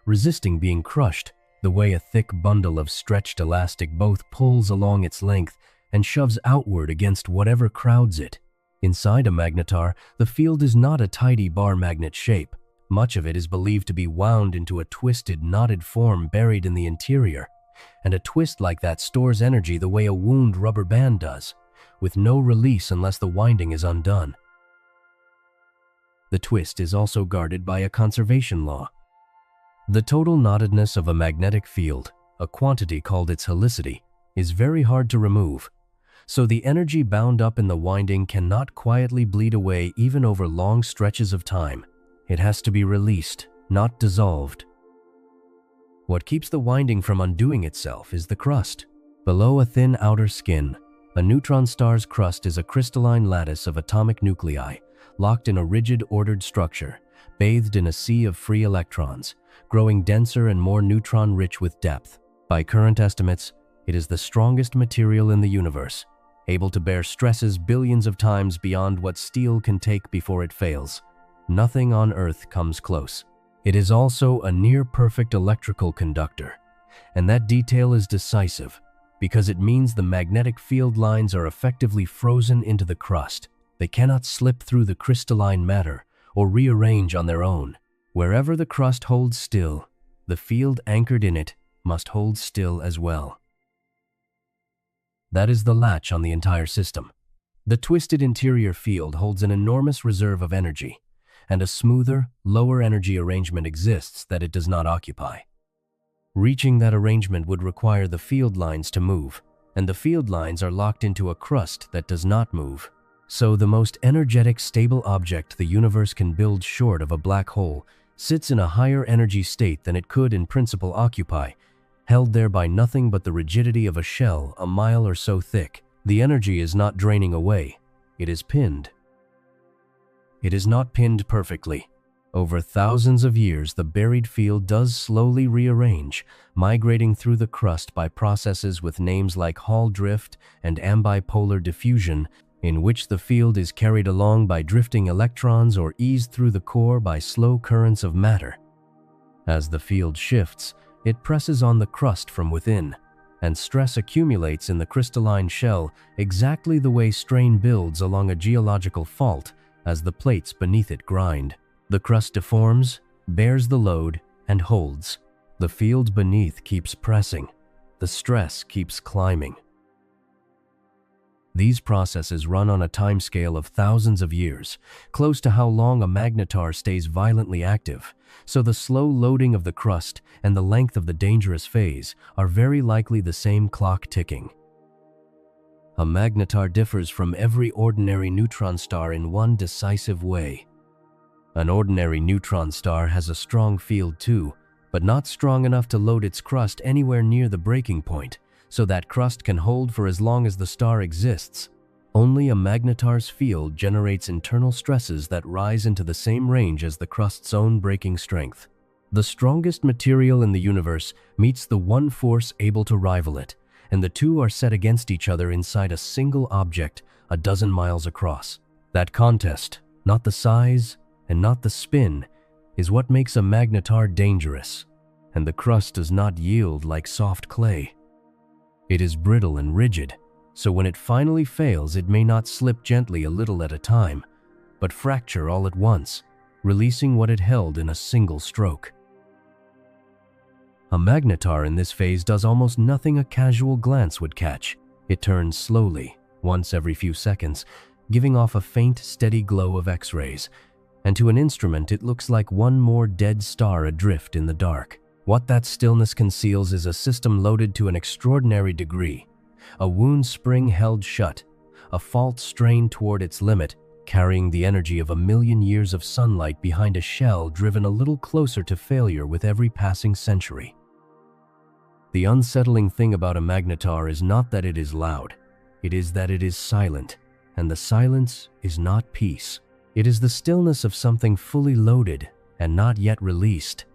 resisting being crushed, the way a thick bundle of stretched elastic both pulls along its length and shoves outward against whatever crowds it. Inside a Magnetar, the field is not a tidy bar magnet shape. Much of it is believed to be wound into a twisted, knotted form buried in the interior, and a twist like that stores energy the way a wound rubber band does, with no release unless the winding is undone. The twist is also guarded by a conservation law. The total knottedness of a magnetic field, a quantity called its helicity, is very hard to remove, so the energy bound up in the winding cannot quietly bleed away even over long stretches of time. It has to be released, not dissolved. What keeps the winding from undoing itself is the crust. Below a thin outer skin, a neutron star's crust is a crystalline lattice of atomic nuclei, locked in a rigid, ordered structure, bathed in a sea of free electrons, growing denser and more neutron-rich with depth. By current estimates, it is the strongest material in the universe, able to bear stresses billions of times beyond what steel can take before it fails. Nothing on Earth comes close. It is also a near-perfect electrical conductor, and that detail is decisive because it means the magnetic field lines are effectively frozen into the crust. They cannot slip through the crystalline matter or rearrange on their own. Wherever the crust holds still, the field anchored in it must hold still as well. That is the latch on the entire system. The twisted interior field holds an enormous reserve of energy, and a smoother, lower energy arrangement exists that it does not occupy. Reaching that arrangement would require the field lines to move, and the field lines are locked into a crust that does not move. So the most energetic, stable object the universe can build short of a black hole sits in a higher energy state than it could in principle occupy, held there by nothing but the rigidity of a shell a mile or so thick. The energy is not draining away, it is pinned. It is not pinned perfectly. Over thousands of years, the buried field does slowly rearrange, migrating through the crust by processes with names like Hall drift and ambipolar diffusion, in which the field is carried along by drifting electrons or eased through the core by slow currents of matter. As the field shifts, it presses on the crust from within, and stress accumulates in the crystalline shell exactly the way strain builds along a geological fault as the plates beneath it grind. The crust deforms, bears the load, and holds. The field beneath keeps pressing. The stress keeps climbing. These processes run on a timescale of thousands of years, close to how long a magnetar stays violently active, so the slow loading of the crust and the length of the dangerous phase are very likely the same clock ticking. A magnetar differs from every ordinary neutron star in one decisive way. An ordinary neutron star has a strong field too, but not strong enough to load its crust anywhere near the breaking point, so that crust can hold for as long as the star exists. Only a magnetar's field generates internal stresses that rise into the same range as the crust's own breaking strength. The strongest material in the universe meets the one force able to rival it, and the two are set against each other inside a single object a dozen miles across. That contest, not the size and not the spin, is what makes a magnetar dangerous, and the crust does not yield like soft clay. It is brittle and rigid, so when it finally fails, it may not slip gently a little at a time, but fracture all at once, releasing what it held in a single stroke. A magnetar in this phase does almost nothing a casual glance would catch. It turns slowly, once every few seconds, giving off a faint, steady glow of X-rays, and to an instrument it looks like one more dead star adrift in the dark. What that stillness conceals is a system loaded to an extraordinary degree, a wound spring held shut, a fault strained toward its limit, carrying the energy of 1,000,000 years of sunlight behind a shell driven a little closer to failure with every passing century. The unsettling thing about a magnetar is not that it is loud, it is that it is silent, and the silence is not peace. It is the stillness of something fully loaded and not yet released.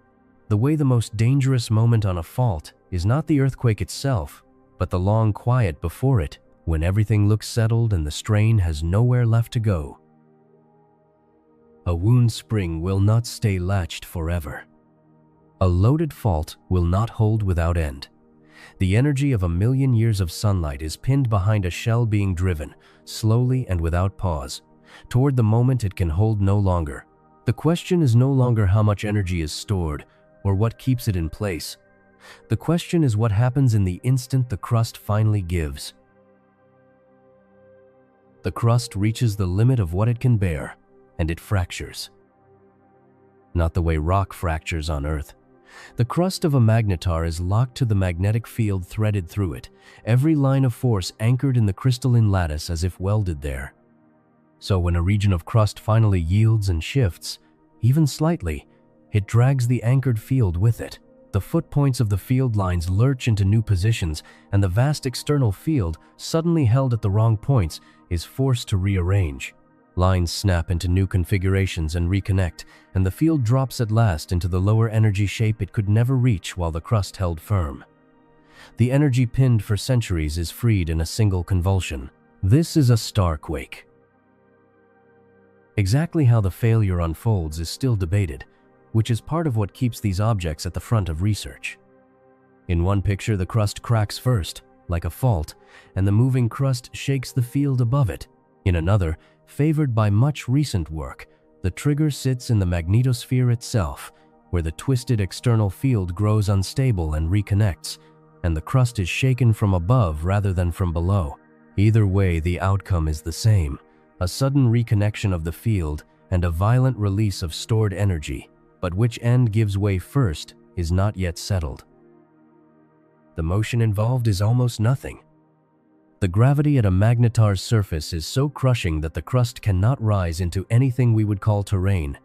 The way the most dangerous moment on a fault is not the earthquake itself, but the long quiet before it, when everything looks settled and the strain has nowhere left to go. A wound spring will not stay latched forever. A loaded fault will not hold without end. The energy of 1,000,000 years of sunlight is pinned behind a shell being driven, slowly and without pause, toward the moment it can hold no longer. The question is no longer how much energy is stored, or what keeps it in place. The question is what happens in the instant the crust finally gives. The crust reaches the limit of what it can bear, and it fractures. Not the way rock fractures on Earth. The crust of a magnetar is locked to the magnetic field threaded through it, every line of force anchored in the crystalline lattice as if welded there. So when a region of crust finally yields and shifts, even slightly, it drags the anchored field with it. The footpoints of the field lines lurch into new positions, and the vast external field, suddenly held at the wrong points, is forced to rearrange. Lines snap into new configurations and reconnect, and the field drops at last into the lower energy shape it could never reach while the crust held firm. The energy pinned for centuries is freed in a single convulsion. This is a starquake. Exactly how the failure unfolds is still debated, which is part of what keeps these objects at the front of research. In one picture, the crust cracks first, like a fault, and the moving crust shakes the field above it. In another, favored by much recent work, the trigger sits in the magnetosphere itself, where the twisted external field grows unstable and reconnects, and the crust is shaken from above rather than from below. Either way, the outcome is the same: a sudden reconnection of the field and a violent release of stored energy. But which end gives way first is not yet settled. The motion involved is almost nothing. The gravity at a magnetar's surface is so crushing that the crust cannot rise into anything we would call terrain,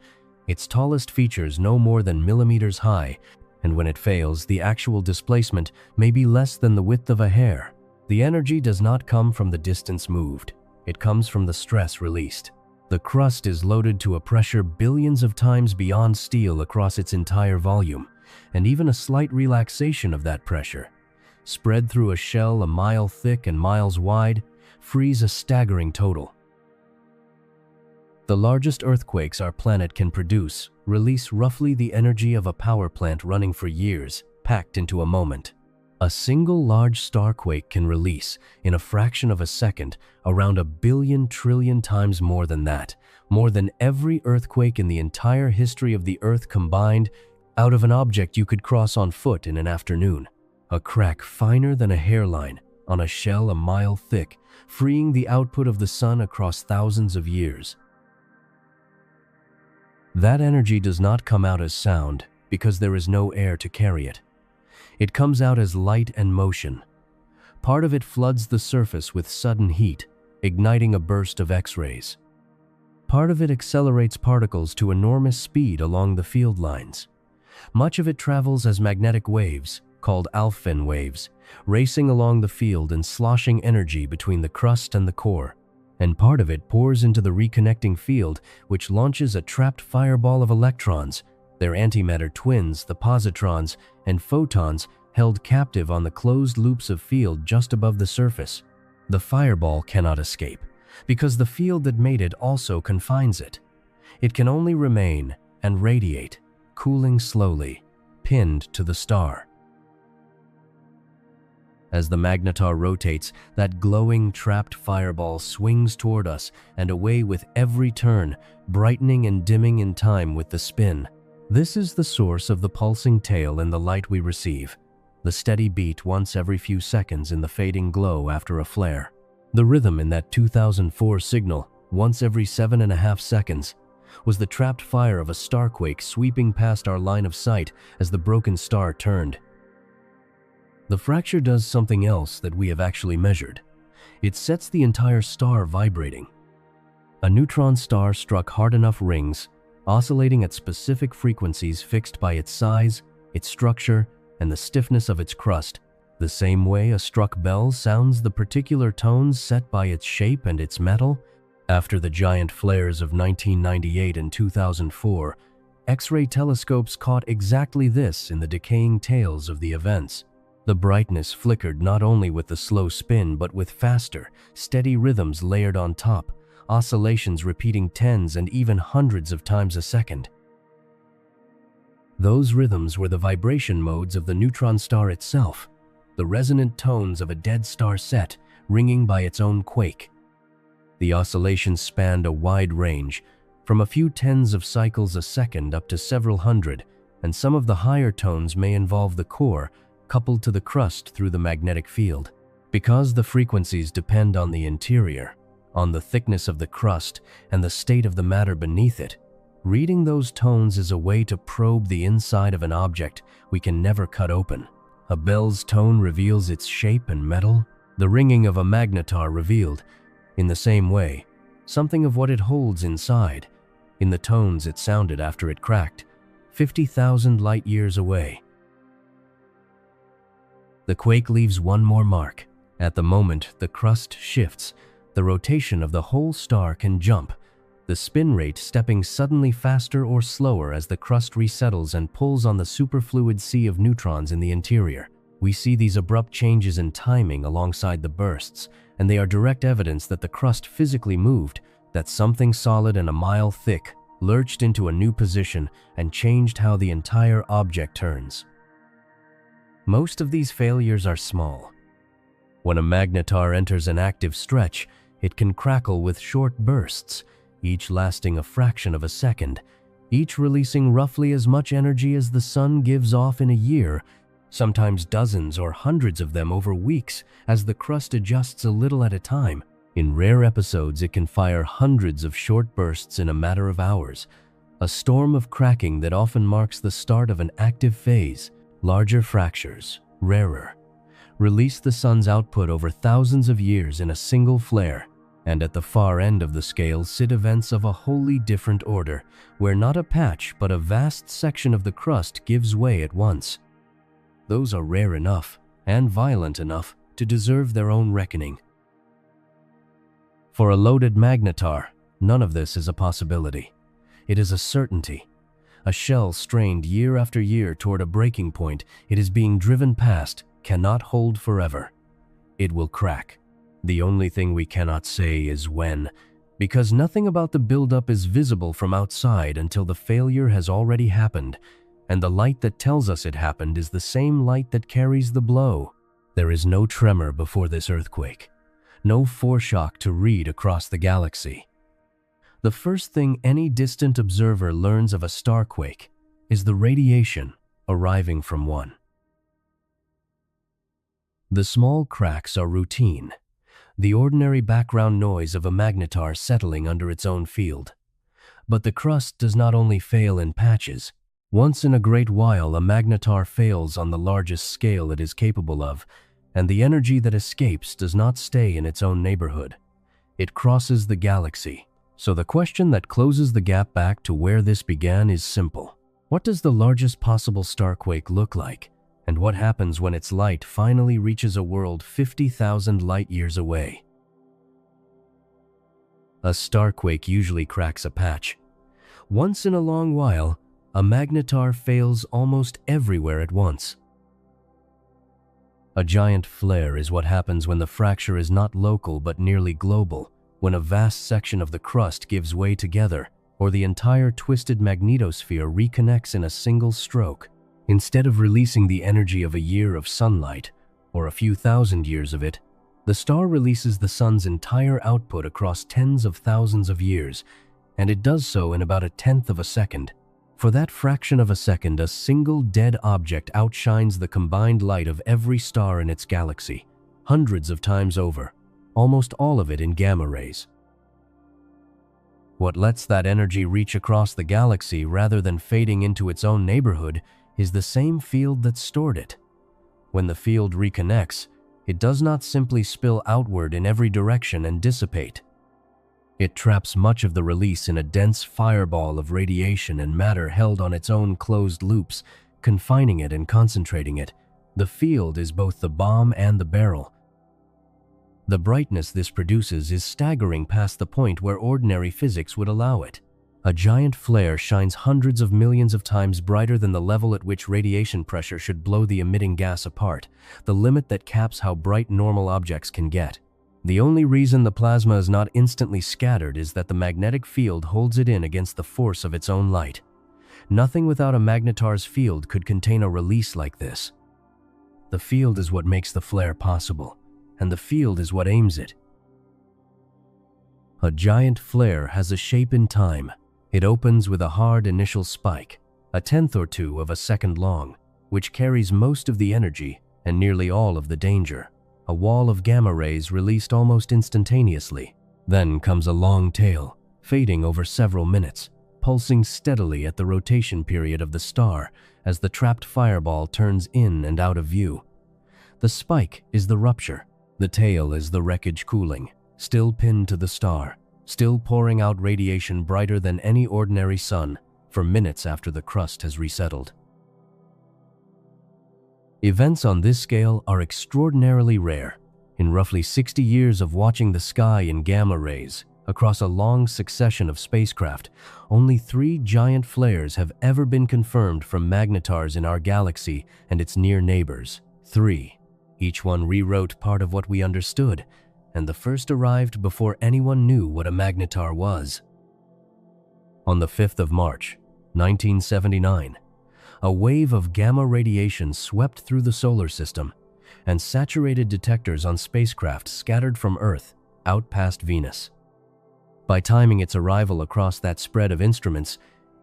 its tallest features no more than millimeters high, and when it fails, the actual displacement may be less than the width of a hair. The energy does not come from the distance moved, it comes from the stress released. The crust is loaded to a pressure billions of times beyond steel across its entire volume, and even a slight relaxation of that pressure, spread through a shell a mile thick and miles wide, frees a staggering total. The largest earthquakes our planet can produce release roughly the energy of a power plant running for years, packed into a moment. A single large starquake can release, in a fraction of a second, around 1 billion times more than that, more than every earthquake in the entire history of the Earth combined, out of an object you could cross on foot in an afternoon. A crack finer than a hairline, on a shell a mile thick, freeing the output of the sun across thousands of years. That energy does not come out as sound because there is no air to carry it. It comes out as light and motion. Part of it floods the surface with sudden heat, igniting a burst of X-rays. Part of it accelerates particles to enormous speed along the field lines. Much of it travels as magnetic waves, called Alfvén waves, racing along the field and sloshing energy between the crust and the core. And part of it pours into the reconnecting field, which launches a trapped fireball of electrons, their antimatter twins, the positrons, and photons held captive on the closed loops of field just above the surface. The fireball cannot escape, because the field that made it also confines it. It can only remain and radiate, cooling slowly, pinned to the star. As the Magnetar rotates, that glowing, trapped fireball swings toward us and away with every turn, brightening and dimming in time with the spin. This is the source of the pulsing tail and the light we receive, the steady beat once every few seconds in the fading glow after a flare. The rhythm in that 2004 signal, once every 7.5 seconds, was the trapped fire of a Starquake sweeping past our line of sight as the broken star turned. The fracture does something else that we have actually measured. It sets the entire star vibrating. A neutron star struck hard enough rings, oscillating at specific frequencies fixed by its size, its structure, and the stiffness of its crust, the same way a struck bell sounds the particular tones set by its shape and its metal. After the giant flares of 1998 and 2004, X-ray telescopes caught exactly this in the decaying tails of the events. The brightness flickered not only with the slow spin but with faster, steady rhythms layered on top, oscillations repeating tens and even hundreds of times a second. Those rhythms were the vibration modes of the neutron star itself, the resonant tones of a dead star set, ringing by its own quake. The oscillations spanned a wide range, from a few tens of cycles a second up to several hundred, and some of the higher tones may involve the core, coupled to the crust through the magnetic field. Because the frequencies depend on the interior, on the thickness of the crust and the state of the matter beneath it, reading those tones is a way to probe the inside of an object we can never cut open. A bell's tone reveals its shape and metal. The ringing of a Magnetar revealed, in the same way, something of what it holds inside, in the tones it sounded after it cracked, 50,000 light-years away. The quake leaves one more mark. At the moment the crust shifts, the rotation of the whole star can jump, the spin rate stepping suddenly faster or slower as the crust resettles and pulls on the superfluid sea of neutrons in the interior. We see these abrupt changes in timing alongside the bursts, and they are direct evidence that the crust physically moved, that something solid and a mile thick lurched into a new position and changed how the entire object turns. Most of these failures are small. When a Magnetar enters an active stretch, it can crackle with short bursts, each lasting a fraction of a second, each releasing roughly as much energy as the sun gives off in a year, sometimes dozens or hundreds of them over weeks as the crust adjusts a little at a time. In rare episodes, it can fire hundreds of short bursts in a matter of hours, a storm of cracking that often marks the start of an active phase. Larger fractures, rarer, release the sun's output over thousands of years in a single flare, and at the far end of the scale sit events of a wholly different order, where not a patch but a vast section of the crust gives way at once. Those are rare enough and violent enough to deserve their own reckoning. For a loaded Magnetar, none of this is a possibility. It is a certainty. A shell strained year after year toward a breaking point it is being driven past cannot hold forever. It will crack. The only thing we cannot say is when, because nothing about the buildup is visible from outside until the failure has already happened, and the light that tells us it happened is the same light that carries the blow. There is no tremor before this earthquake, no foreshock to read across the galaxy. The first thing any distant observer learns of a starquake is the radiation arriving from one. The small cracks are routine, the ordinary background noise of a magnetar settling under its own field. But the crust does not only fail in patches. Once in a great while, a magnetar fails on the largest scale it is capable of, and the energy that escapes does not stay in its own neighborhood. It crosses the galaxy. So the question that closes the gap back to where this began is simple. What does the largest possible starquake look like? And what happens when its light finally reaches a world 50,000 light-years away? A starquake usually cracks a patch. Once in a long while, a magnetar fails almost everywhere at once. A giant flare is what happens when the fracture is not local but nearly global, when a vast section of the crust gives way together, or the entire twisted magnetosphere reconnects in a single stroke. Instead of releasing the energy of a year of sunlight, or a few thousand years of it, the star releases the sun's entire output across tens of thousands of years, and it does so in about a tenth of a second. For that fraction of a second, a single dead object outshines the combined light of every star in its galaxy, hundreds of times over, almost all of it in gamma rays. What lets that energy reach across the galaxy rather than fading into its own neighborhood is the same field that stored it. When the field reconnects, it does not simply spill outward in every direction and dissipate. It traps much of the release in a dense fireball of radiation and matter held on its own closed loops, confining it and concentrating it. The field is both the bomb and the barrel. The brightness this produces is staggering past the point where ordinary physics would allow it. A giant flare shines hundreds of millions of times brighter than the level at which radiation pressure should blow the emitting gas apart, the limit that caps how bright normal objects can get. The only reason the plasma is not instantly scattered is that the magnetic field holds it in against the force of its own light. Nothing without a magnetar's field could contain a release like this. The field is what makes the flare possible, and the field is what aims it. A giant flare has a shape in time. It opens with a hard initial spike, a tenth or two of a second long, which carries most of the energy and nearly all of the danger. A wall of gamma rays released almost instantaneously. Then comes a long tail, fading over several minutes, pulsing steadily at the rotation period of the star as the trapped fireball turns in and out of view. The spike is the rupture. The tail is the wreckage cooling, still pinned to the star, still pouring out radiation brighter than any ordinary sun for minutes after the crust has resettled. Events on this scale are extraordinarily rare. In roughly 60 years of watching the sky in gamma rays across a long succession of spacecraft, only 3 giant flares have ever been confirmed from magnetars in our galaxy and its near neighbors. 3. Each one rewrote part of what we understood, and the first arrived before anyone knew what a magnetar was. On the 5th of March, 1979, a wave of gamma radiation swept through the solar system, and saturated detectors on spacecraft scattered from Earth out past Venus. By timing its arrival across that spread of instruments,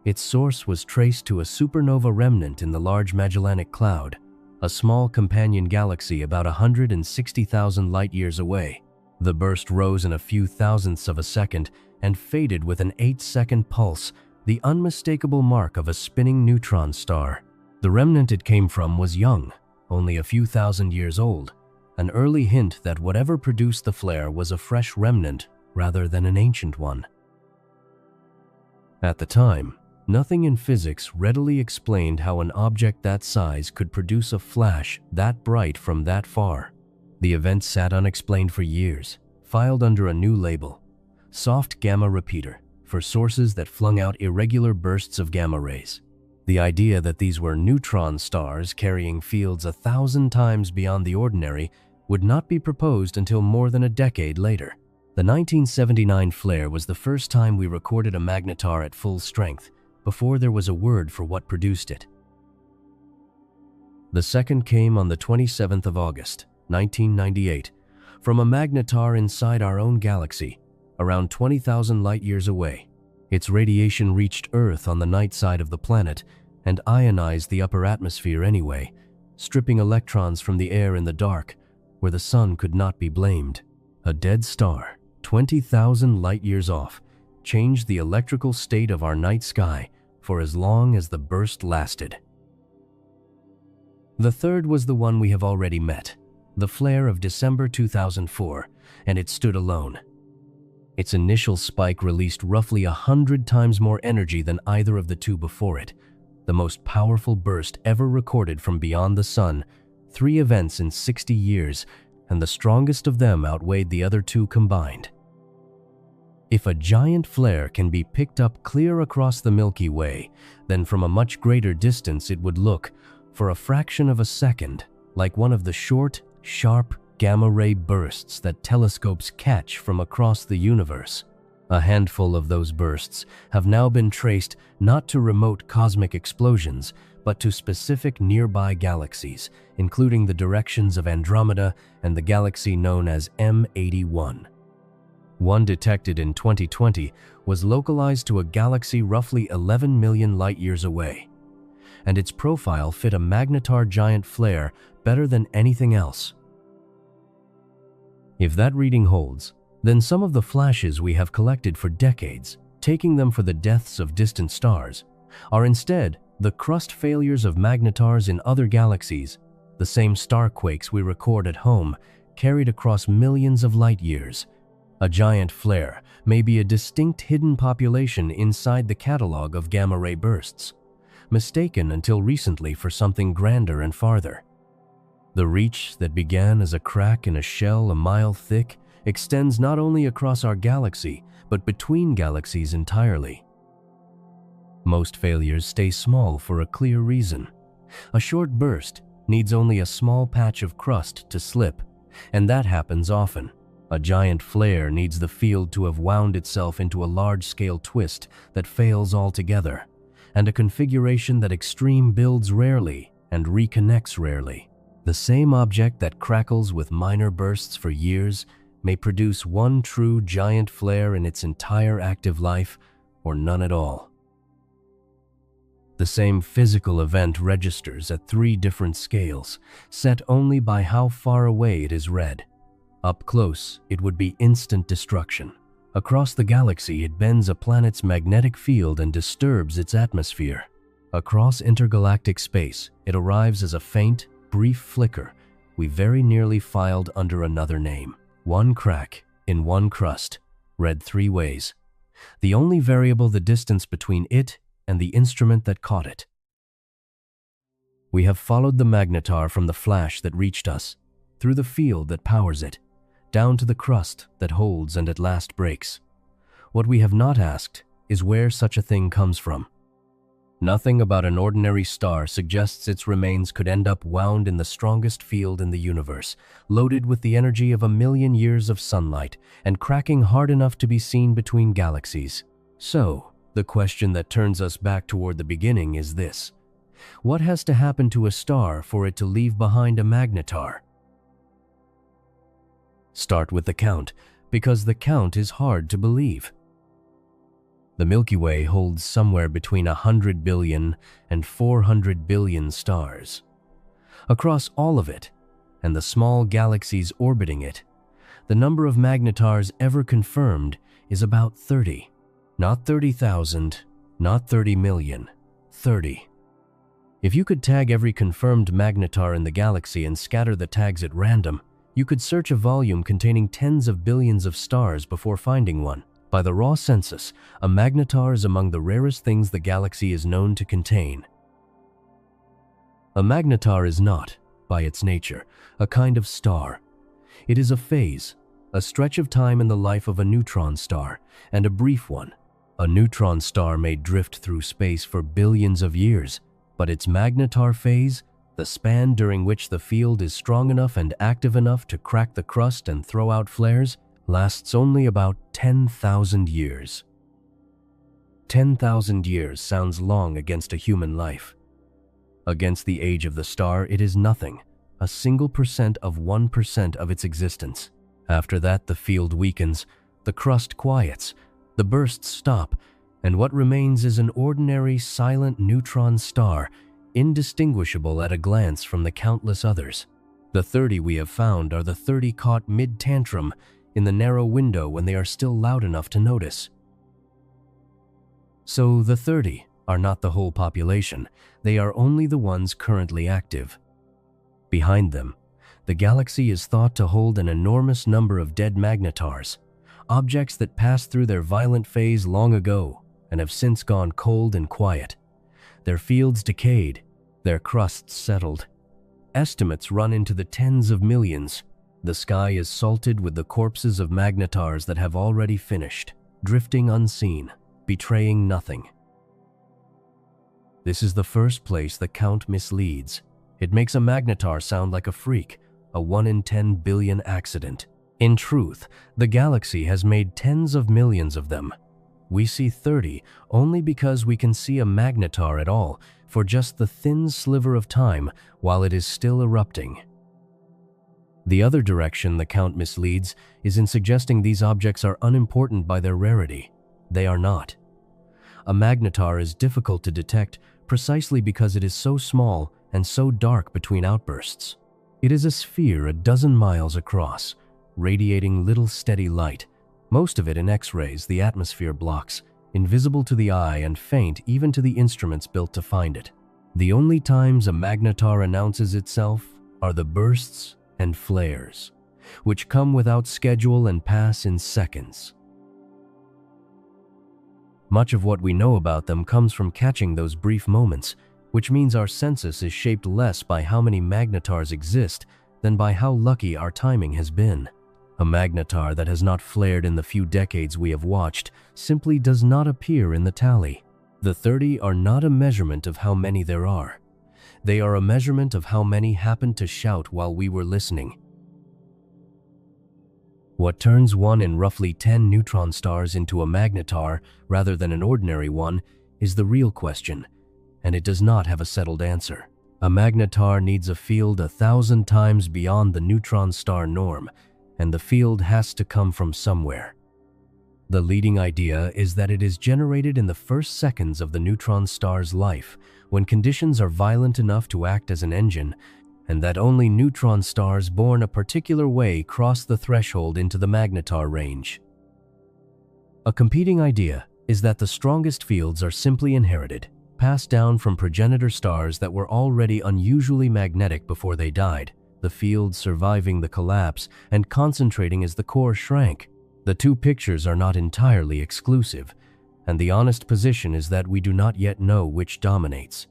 its source was traced to a supernova remnant in the Large Magellanic Cloud, a small companion galaxy about 160,000 light-years away. The burst rose in a few thousandths of a second and faded with an 8-second pulse, the unmistakable mark of a spinning neutron star. The remnant it came from was young, only a few thousand years old, an early hint that whatever produced the flare was a fresh remnant rather than an ancient one. At the time, nothing in physics readily explained how an object that size could produce a flash that bright from that far. The event sat unexplained for years, filed under a new label, soft gamma repeater, for sources that flung out irregular bursts of gamma rays. The idea that these were neutron stars carrying fields 1,000 times beyond the ordinary would not be proposed until more than a decade later. The 1979 flare was the first time we recorded a magnetar at full strength, before there was a word for what produced it. The second came on the 27th of August, 1998, from a magnetar inside our own galaxy, around 20,000 light-years away. Its radiation reached Earth on the night side of the planet and ionized the upper atmosphere anyway, stripping electrons from the air in the dark, where the sun could not be blamed. A dead star, 20,000 light-years off, changed the electrical state of our night sky for as long as the burst lasted. The third was the one we have already met, the flare of December 2004, and it stood alone. Its initial spike released roughly 100 times more energy than either of the two before it, the most powerful burst ever recorded from beyond the sun, 3 events in 60 years, and the strongest of them outweighed the other two combined. If a giant flare can be picked up clear across the Milky Way, then from a much greater distance it would look, for a fraction of a second, like one of the short, sharp gamma-ray bursts that telescopes catch from across the universe. A handful of those bursts have now been traced not to remote cosmic explosions, but to specific nearby galaxies, including the directions of Andromeda and the galaxy known as M81. One detected in 2020 was localized to a galaxy roughly 11 million light-years away, and its profile fit a Magnetar giant flare better than anything else. If that reading holds, then some of the flashes we have collected for decades, taking them for the deaths of distant stars, are instead the crust failures of Magnetars in other galaxies, the same Starquakes we record at home, carried across millions of light-years. A giant flare may be a distinct hidden population inside the catalog of gamma-ray bursts, mistaken until recently for something grander and farther. The reach that began as a crack in a shell a mile thick extends not only across our galaxy, but between galaxies entirely. Most failures stay small for a clear reason. A short burst needs only a small patch of crust to slip, and that happens often. A giant flare needs the field to have wound itself into a large-scale twist that fails altogether, and a configuration that extreme builds rarely and reconnects rarely. The same object that crackles with minor bursts for years may produce one true giant flare in its entire active life, or none at all. The same physical event registers at 3 different scales, set only by how far away it is read. Up close, it would be instant destruction. Across the galaxy, it bends a planet's magnetic field and disturbs its atmosphere. Across intergalactic space, it arrives as a faint, brief flicker we very nearly filed under another name. One crack in one crust, read 3 ways. The only variable the distance between it and the instrument that caught it. We have followed the Magnetar from the flash that reached us, through the field that powers it, down to the crust that holds and at last breaks. What we have not asked is where such a thing comes from. Nothing about an ordinary star suggests its remains could end up wound in the strongest field in the universe, loaded with the energy of 1,000,000 years of sunlight, and cracking hard enough to be seen between galaxies. So, the question that turns us back toward the beginning is this: what has to happen to a star for it to leave behind a Magnetar? Start with the count, because the count is hard to believe. The Milky Way holds somewhere between 100 billion and 400 billion stars. Across all of it, and the small galaxies orbiting it, the number of Magnetars ever confirmed is about 30. Not 30,000, not 30 million, 30. If you could tag every confirmed Magnetar in the galaxy and scatter the tags at random, you could search a volume containing tens of billions of stars before finding one. By the raw census, a Magnetar is among the rarest things the galaxy is known to contain. A Magnetar is not, by its nature, a kind of star. It is a phase, a stretch of time in the life of a neutron star, and a brief one. A neutron star may drift through space for billions of years, but its Magnetar phase, the span during which the field is strong enough and active enough to crack the crust and throw out flares, lasts only about 10,000 years. 10,000 years sounds long against a human life. Against the age of the star, it is nothing, a single percent of 1% of its existence. After that, the field weakens, the crust quiets, the bursts stop, and what remains is an ordinary silent neutron star, indistinguishable at a glance from the countless others. The 30 we have found are the 30 caught mid-tantrum in the narrow window when they are still loud enough to notice. So the 30 are not the whole population, they are only the ones currently active. Behind them, the galaxy is thought to hold an enormous number of dead Magnetars, objects that passed through their violent phase long ago and have since gone cold and quiet. Their fields decayed, their crusts settled. Estimates run into the tens of millions. The sky is salted with the corpses of Magnetars that have already finished, drifting unseen, betraying nothing. This is the first place the count misleads. It makes a Magnetar sound like a freak, a 1 in 10 billion accident. In truth, the galaxy has made tens of millions of them. We see 30 only because we can see a Magnetar at all for just the thin sliver of time while it is still erupting. The other direction the count misleads is in suggesting these objects are unimportant by their rarity. They are not. A Magnetar is difficult to detect precisely because it is so small and so dark between outbursts. It is a sphere a dozen miles across, radiating little steady light, most of it in X-rays the atmosphere blocks, invisible to the eye and faint even to the instruments built to find it. The only times a Magnetar announces itself are the bursts and flares, which come without schedule and pass in seconds. Much of what we know about them comes from catching those brief moments, which means our census is shaped less by how many Magnetars exist than by how lucky our timing has been. A Magnetar that has not flared in the few decades we have watched simply does not appear in the tally. The 30 are not a measurement of how many there are. They are a measurement of how many happened to shout while we were listening. What turns one in roughly 10 neutron stars into a Magnetar rather than an ordinary one is the real question, and it does not have a settled answer. A Magnetar needs a field 1,000 times beyond the neutron star norm, and the field has to come from somewhere. The leading idea is that it is generated in the first seconds of the neutron star's life, when conditions are violent enough to act as an engine, and that only neutron stars born a particular way cross the threshold into the Magnetar range. A competing idea is that the strongest fields are simply inherited, passed down from progenitor stars that were already unusually magnetic before they died, the fields surviving the collapse and concentrating as the core shrank. The two pictures are not entirely exclusive, and the honest position is that we do not yet know which dominates.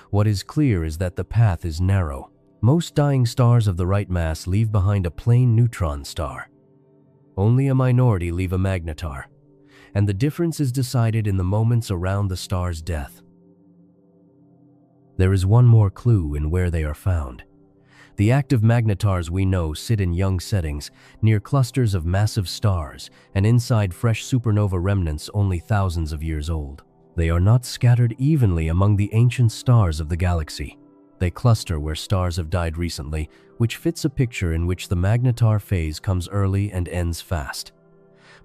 What is clear is that the path is narrow. Most dying stars of the right mass leave behind a plain neutron star. Only a minority leave a Magnetar, and the difference is decided in the moments around the star's death. There is one more clue in where they are found. The active Magnetars we know sit in young settings, near clusters of massive stars, and inside fresh supernova remnants only thousands of years old. They are not scattered evenly among the ancient stars of the galaxy. They cluster where stars have died recently, which fits a picture in which the Magnetar phase comes early and ends fast.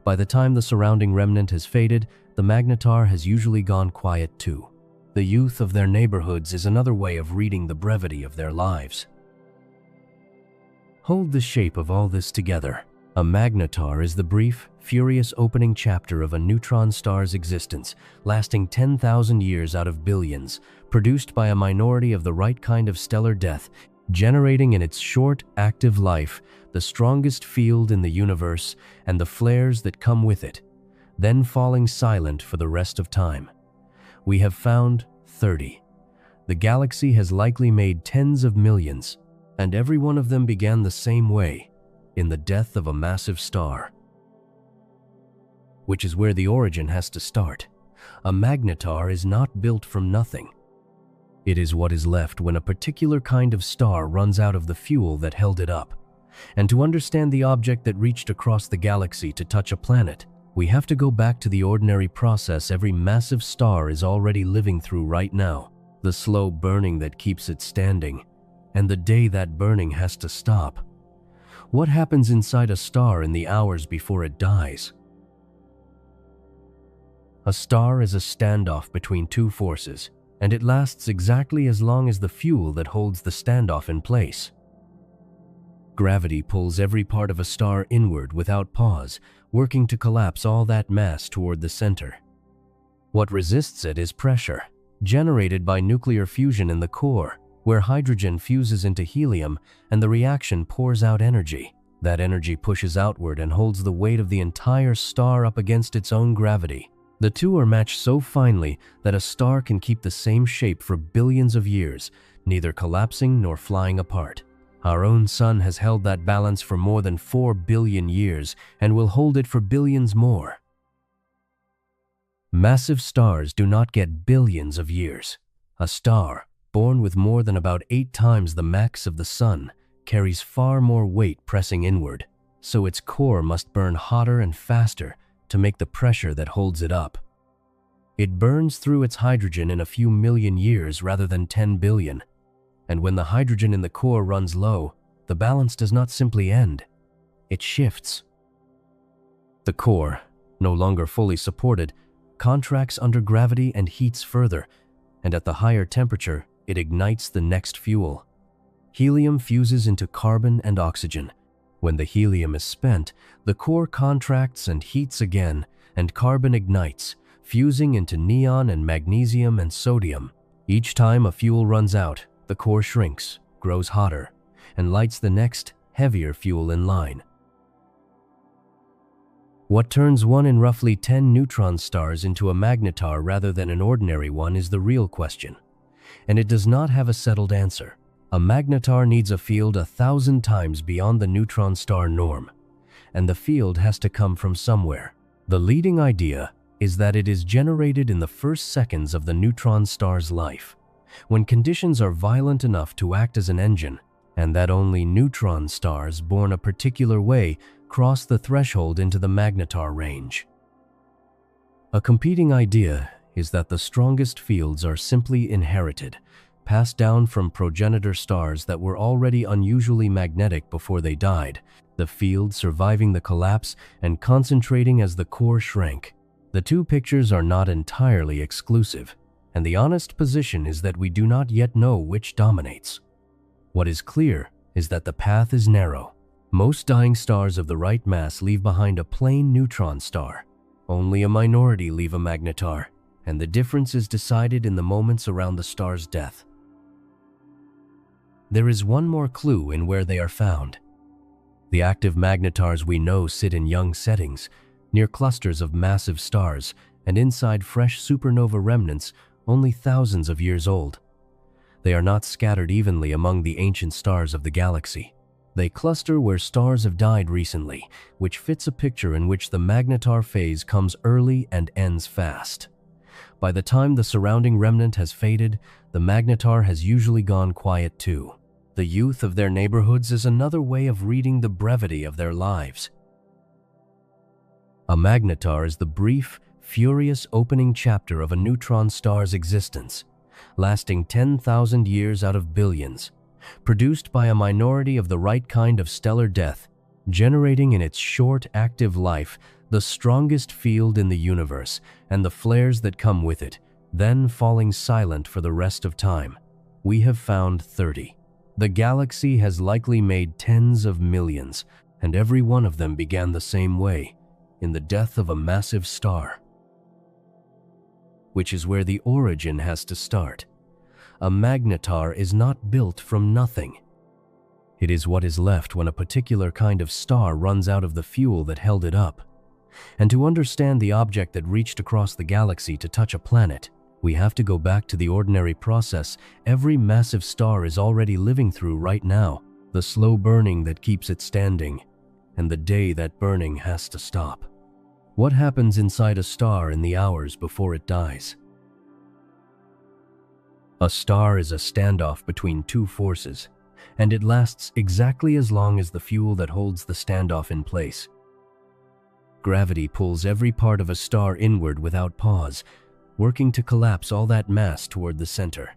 By the time the surrounding remnant has faded, the Magnetar has usually gone quiet too. The youth of their neighborhoods is another way of reading the brevity of their lives. Hold the shape of all this together. A Magnetar is the brief, furious opening chapter of a neutron star's existence, lasting 10,000 years out of billions, produced by a minority of the right kind of stellar death, generating in its short, active life the strongest field in the universe and the flares that come with it, then falling silent for the rest of time. We have found 30. The galaxy has likely made tens of millions, and every one of them began the same way, in the death of a massive star. Which is where the origin has to start. A Magnetar is not built from nothing. It is what is left when a particular kind of star runs out of the fuel that held it up. And to understand the object that reached across the galaxy to touch a planet, we have to go back to the ordinary process every massive star is already living through right now, the slow burning that keeps it standing, and the day that burning has to stop. What happens inside a star in the hours before it dies? A star is a standoff between two forces, and it lasts exactly as long as the fuel that holds the standoff in place. Gravity pulls every part of a star inward without pause, working to collapse all that mass toward the center. What resists it is pressure, generated by nuclear fusion in the core, where hydrogen fuses into helium and the reaction pours out energy. That energy pushes outward and holds the weight of the entire star up against its own gravity. The two are matched so finely that a star can keep the same shape for billions of years, neither collapsing nor flying apart. Our own sun has held that balance for more than 4 billion years and will hold it for billions more. Massive stars do not get billions of years. A star, born with more than about 8 times the mass of the sun, carries far more weight pressing inward, so its core must burn hotter and faster to make the pressure that holds it up. It burns through its hydrogen in a few million years rather than 10 billion. And when the hydrogen in the core runs low, the balance does not simply end, it shifts. The core, no longer fully supported, contracts under gravity and heats further, and at the higher temperature, it ignites the next fuel. Helium fuses into carbon and oxygen. When the helium is spent, the core contracts and heats again, and carbon ignites, fusing into neon and magnesium and sodium. Each time a fuel runs out, the core shrinks, grows hotter, and lights the next, heavier fuel in line. What turns one in roughly 10 neutron stars into a magnetar rather than an ordinary one is the real question, and it does not have a settled answer. A magnetar needs a field 1,000 times beyond the neutron star norm, and the field has to come from somewhere. The leading idea is that it is generated in the first seconds of the neutron star's life, when conditions are violent enough to act as an engine, and that only neutron stars born a particular way cross the threshold into the magnetar range. A competing idea is that the strongest fields are simply inherited, passed down from progenitor stars that were already unusually magnetic before they died, the field surviving the collapse and concentrating as the core shrank. The two pictures are not entirely exclusive, and the honest position is that we do not yet know which dominates. What is clear is that the path is narrow. Most dying stars of the right mass leave behind a plain neutron star. Only a minority leave a magnetar, and the difference is decided in the moments around the star's death. There is one more clue in where they are found. The active magnetars we know sit in young settings, near clusters of massive stars, and inside fresh supernova remnants only thousands of years old. They are not scattered evenly among the ancient stars of the galaxy. They cluster where stars have died recently, which fits a picture in which the magnetar phase comes early and ends fast. By the time the surrounding remnant has faded, the magnetar has usually gone quiet too. The youth of their neighborhoods is another way of reading the brevity of their lives. A magnetar is the brief, furious opening chapter of a neutron star's existence, lasting 10,000 years out of billions, produced by a minority of the right kind of stellar death, generating in its short, active life the strongest field in the universe and the flares that come with it, then falling silent for the rest of time. We have found 30. The galaxy has likely made tens of millions, and every one of them began the same way, in the death of a massive star. Which is where the origin has to start. A magnetar is not built from nothing. It is what is left when a particular kind of star runs out of the fuel that held it up. And to understand the object that reached across the galaxy to touch a planet, we have to go back to the ordinary process every massive star is already living through right now, the slow burning that keeps it standing, and the day that burning has to stop. What happens inside a star in the hours before it dies? A star is a standoff between two forces, and it lasts exactly as long as the fuel that holds the standoff in place. Gravity pulls every part of a star inward without pause, working to collapse all that mass toward the center.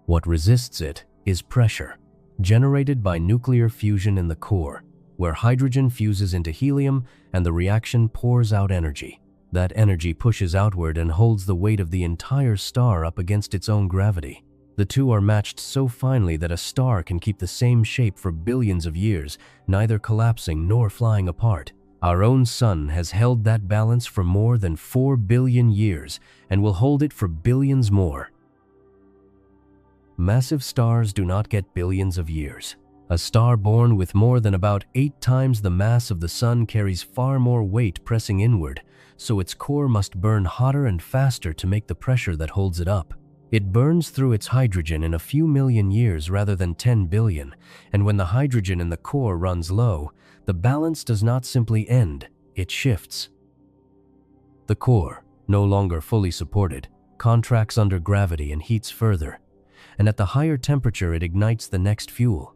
What resists it is pressure, generated by nuclear fusion in the core, where hydrogen fuses into helium and the reaction pours out energy. That energy pushes outward and holds the weight of the entire star up against its own gravity. The two are matched so finely that a star can keep the same shape for billions of years, neither collapsing nor flying apart. Our own sun has held that balance for more than 4 billion years and will hold it for billions more. Massive stars do not get billions of years. A star born with more than about 8 times the mass of the sun carries far more weight pressing inward, so its core must burn hotter and faster to make the pressure that holds it up. It burns through its hydrogen in a few million years rather than 10 billion, and when the hydrogen in the core runs low, the balance does not simply end, it shifts. The core, no longer fully supported, contracts under gravity and heats further, and at the higher temperature it ignites the next fuel.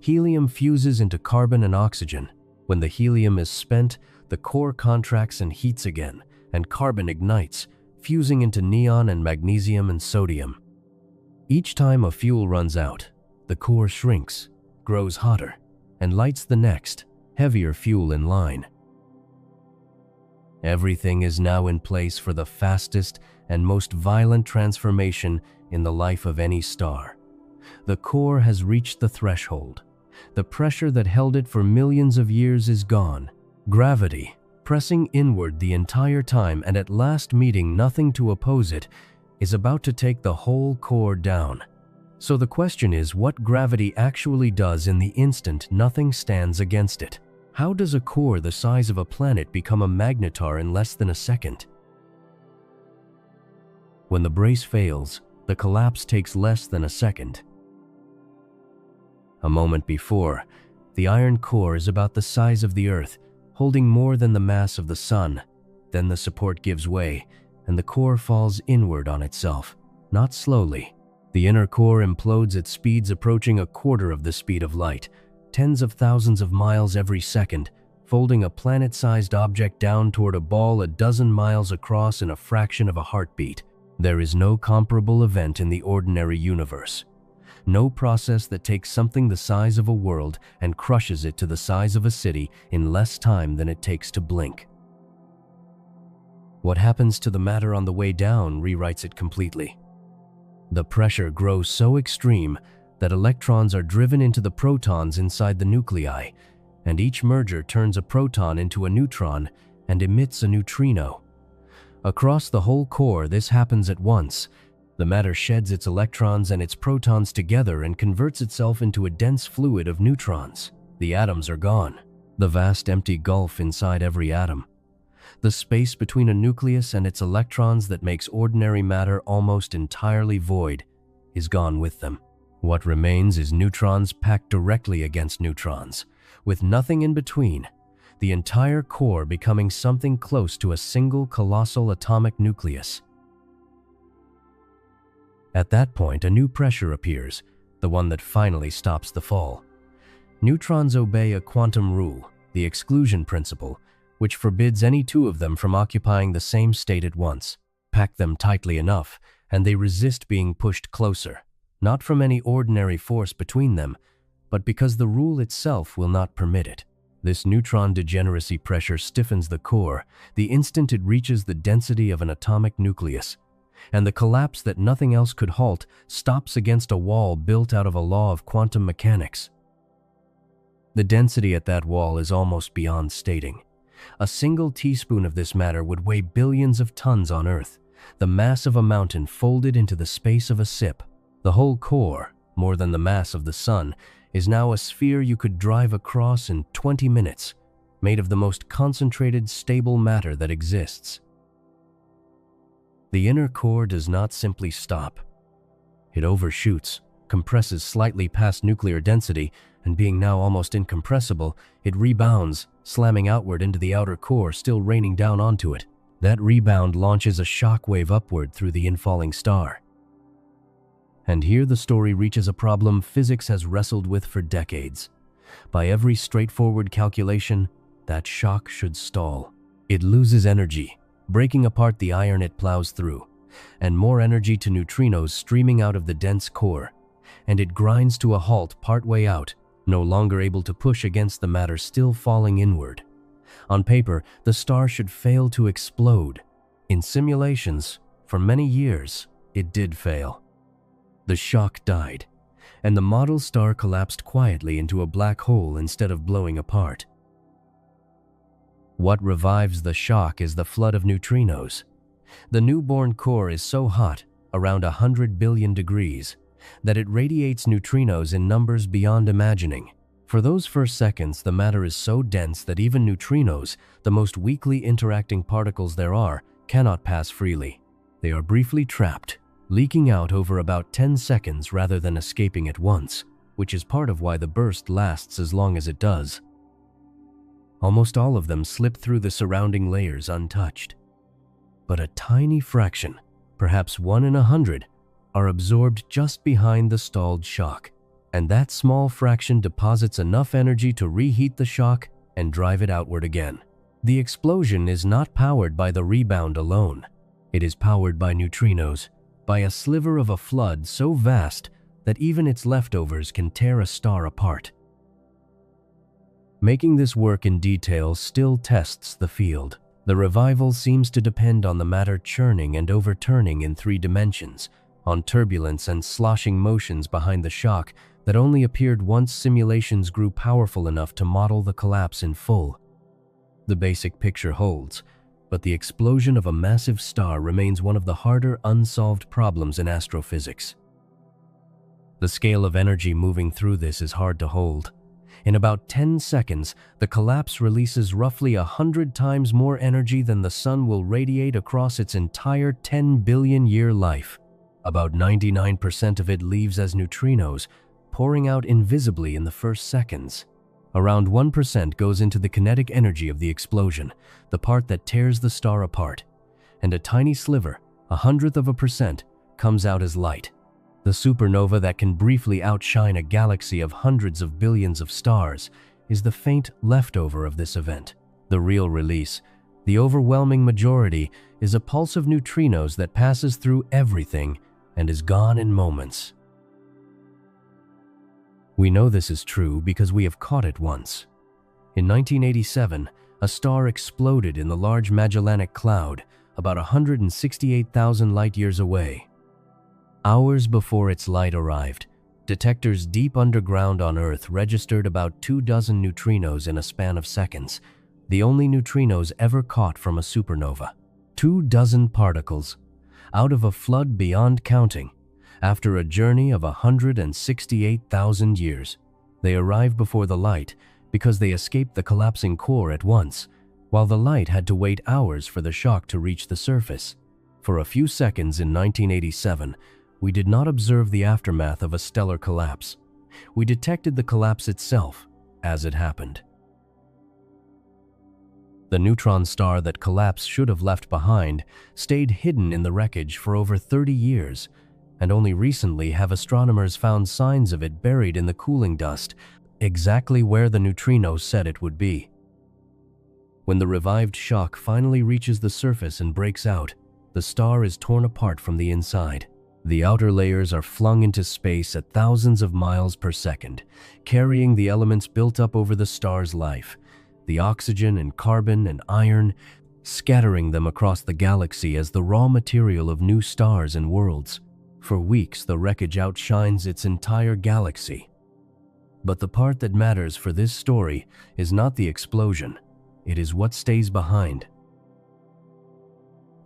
Helium fuses into carbon and oxygen. When the helium is spent, the core contracts and heats again, and carbon ignites, fusing into neon and magnesium and sodium. Each time a fuel runs out, the core shrinks, grows hotter, and lights the next, heavier fuel in line. Everything is now in place for the fastest and most violent transformation in the life of any star. The core has reached the threshold. The pressure that held it for millions of years is gone. Gravity, pressing inward the entire time and at last meeting nothing to oppose it, is about to take the whole core down. So the question is what gravity actually does in the instant nothing stands against it. How does a core the size of a planet become a magnetar in less than a second? When the brace fails, the collapse takes less than a second. A moment before, the iron core is about the size of the Earth, holding more than the mass of the sun. Then the support gives way, and the core falls inward on itself, not slowly. The inner core implodes at speeds approaching a quarter of the speed of light, tens of thousands of miles every second, folding a planet-sized object down toward a ball a dozen miles across in a fraction of a heartbeat. There is no comparable event in the ordinary universe. No process that takes something the size of a world and crushes it to the size of a city in less time than it takes to blink. What happens to the matter on the way down rewrites it completely. The pressure grows so extreme that electrons are driven into the protons inside the nuclei, and each merger turns a proton into a neutron and emits a neutrino. Across the whole core, this happens at once. The matter sheds its electrons and its protons together and converts itself into a dense fluid of neutrons. The atoms are gone. The vast empty gulf inside every atom. The space between a nucleus and its electrons that makes ordinary matter almost entirely void is gone with them. What remains is neutrons packed directly against neutrons, with nothing in between, the entire core becoming something close to a single colossal atomic nucleus. At that point, a new pressure appears, the one that finally stops the fall. Neutrons obey a quantum rule, the exclusion principle, which forbids any two of them from occupying the same state at once. Pack them tightly enough, and they resist being pushed closer, not from any ordinary force between them, but because the rule itself will not permit it. This neutron degeneracy pressure stiffens the core the instant it reaches the density of an atomic nucleus, and the collapse that nothing else could halt stops against a wall built out of a law of quantum mechanics. The density at that wall is almost beyond stating. A single teaspoon of this matter would weigh billions of tons on Earth, the mass of a mountain folded into the space of a sip. The whole core, more than the mass of the sun, is now a sphere you could drive across in 20 minutes, made of the most concentrated, stable matter that exists. The inner core does not simply stop. It overshoots, compresses slightly past nuclear density, and being now almost incompressible, it rebounds, slamming outward into the outer core, still raining down onto it. That rebound launches a shockwave upward through the infalling star. And here the story reaches a problem physics has wrestled with for decades. By every straightforward calculation, that shock should stall. It loses energy, breaking apart the iron it plows through, and more energy to neutrinos streaming out of the dense core, and it grinds to a halt partway out, no longer able to push against the matter still falling inward. On paper, the star should fail to explode. In simulations, for many years, it did fail. The shock died, and the model star collapsed quietly into a black hole instead of blowing apart. What revives the shock is the flood of neutrinos. The newborn core is so hot, around 100 billion degrees, that it radiates neutrinos in numbers beyond imagining. For those first seconds, the matter is so dense that even neutrinos, the most weakly interacting particles there are, cannot pass freely. They are briefly trapped, leaking out over about 10 seconds rather than escaping at once, which is part of why the burst lasts as long as it does. Almost all of them slip through the surrounding layers untouched. But a tiny fraction, perhaps 1 in 100, are absorbed just behind the stalled shock, and that small fraction deposits enough energy to reheat the shock and drive it outward again. The explosion is not powered by the rebound alone. It is powered by neutrinos, by a sliver of a flood so vast that even its leftovers can tear a star apart. Making this work in detail still tests the field. The revival seems to depend on the matter churning and overturning in 3 dimensions, on turbulence and sloshing motions behind the shock that only appeared once simulations grew powerful enough to model the collapse in full. The basic picture holds, but the explosion of a massive star remains one of the harder unsolved problems in astrophysics. The scale of energy moving through this is hard to hold. In about 10 seconds, the collapse releases roughly 100 times more energy than the sun will radiate across its entire 10 billion-year life. About 99% of it leaves as neutrinos, pouring out invisibly in the first seconds. Around 1% goes into the kinetic energy of the explosion, the part that tears the star apart, and a tiny sliver, 0.01%, comes out as light. The supernova that can briefly outshine a galaxy of hundreds of billions of stars is the faint leftover of this event. The real release, the overwhelming majority, is a pulse of neutrinos that passes through everything and is gone in moments. We know this is true because we have caught it once. In 1987, a star exploded in the Large Magellanic Cloud, about 168,000 light-years away. Hours before its light arrived, detectors deep underground on Earth registered about 24 neutrinos in a span of seconds, the only neutrinos ever caught from a supernova. 24 particles, out of a flood beyond counting. After a journey of 168,000 years, they arrived before the light because they escaped the collapsing core at once, while the light had to wait hours for the shock to reach the surface. For a few seconds in 1987, we did not observe the aftermath of a stellar collapse. We detected the collapse itself as it happened. The neutron star that collapse should have left behind stayed hidden in the wreckage for over 30 years, and only recently have astronomers found signs of it buried in the cooling dust, exactly where the neutrinos said it would be. When the revived shock finally reaches the surface and breaks out, the star is torn apart from the inside. The outer layers are flung into space at thousands of miles per second, carrying the elements built up over the star's life, the oxygen and carbon and iron, scattering them across the galaxy as the raw material of new stars and worlds. For weeks, the wreckage outshines its entire galaxy. But the part that matters for this story is not the explosion, it is what stays behind.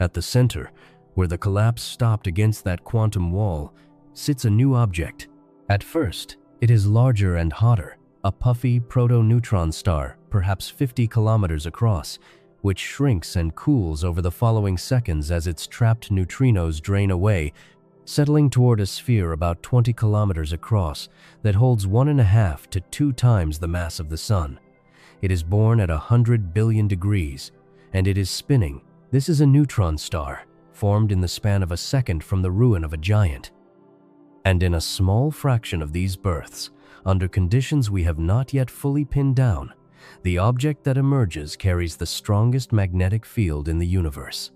At the center, where the collapse stopped against that quantum wall, sits a new object. At first, it is larger and hotter, a puffy proto-neutron star, perhaps 50 kilometers across, which shrinks and cools over the following seconds as its trapped neutrinos drain away, settling toward a sphere about 20 kilometers across that holds 1.5 to 2 times the mass of the Sun. It is born at 100 billion degrees, and it is spinning. This is a neutron star, formed in the span of a second from the ruin of a giant. And in a small fraction of these births, under conditions we have not yet fully pinned down, the object that emerges carries the strongest magnetic field in the universe.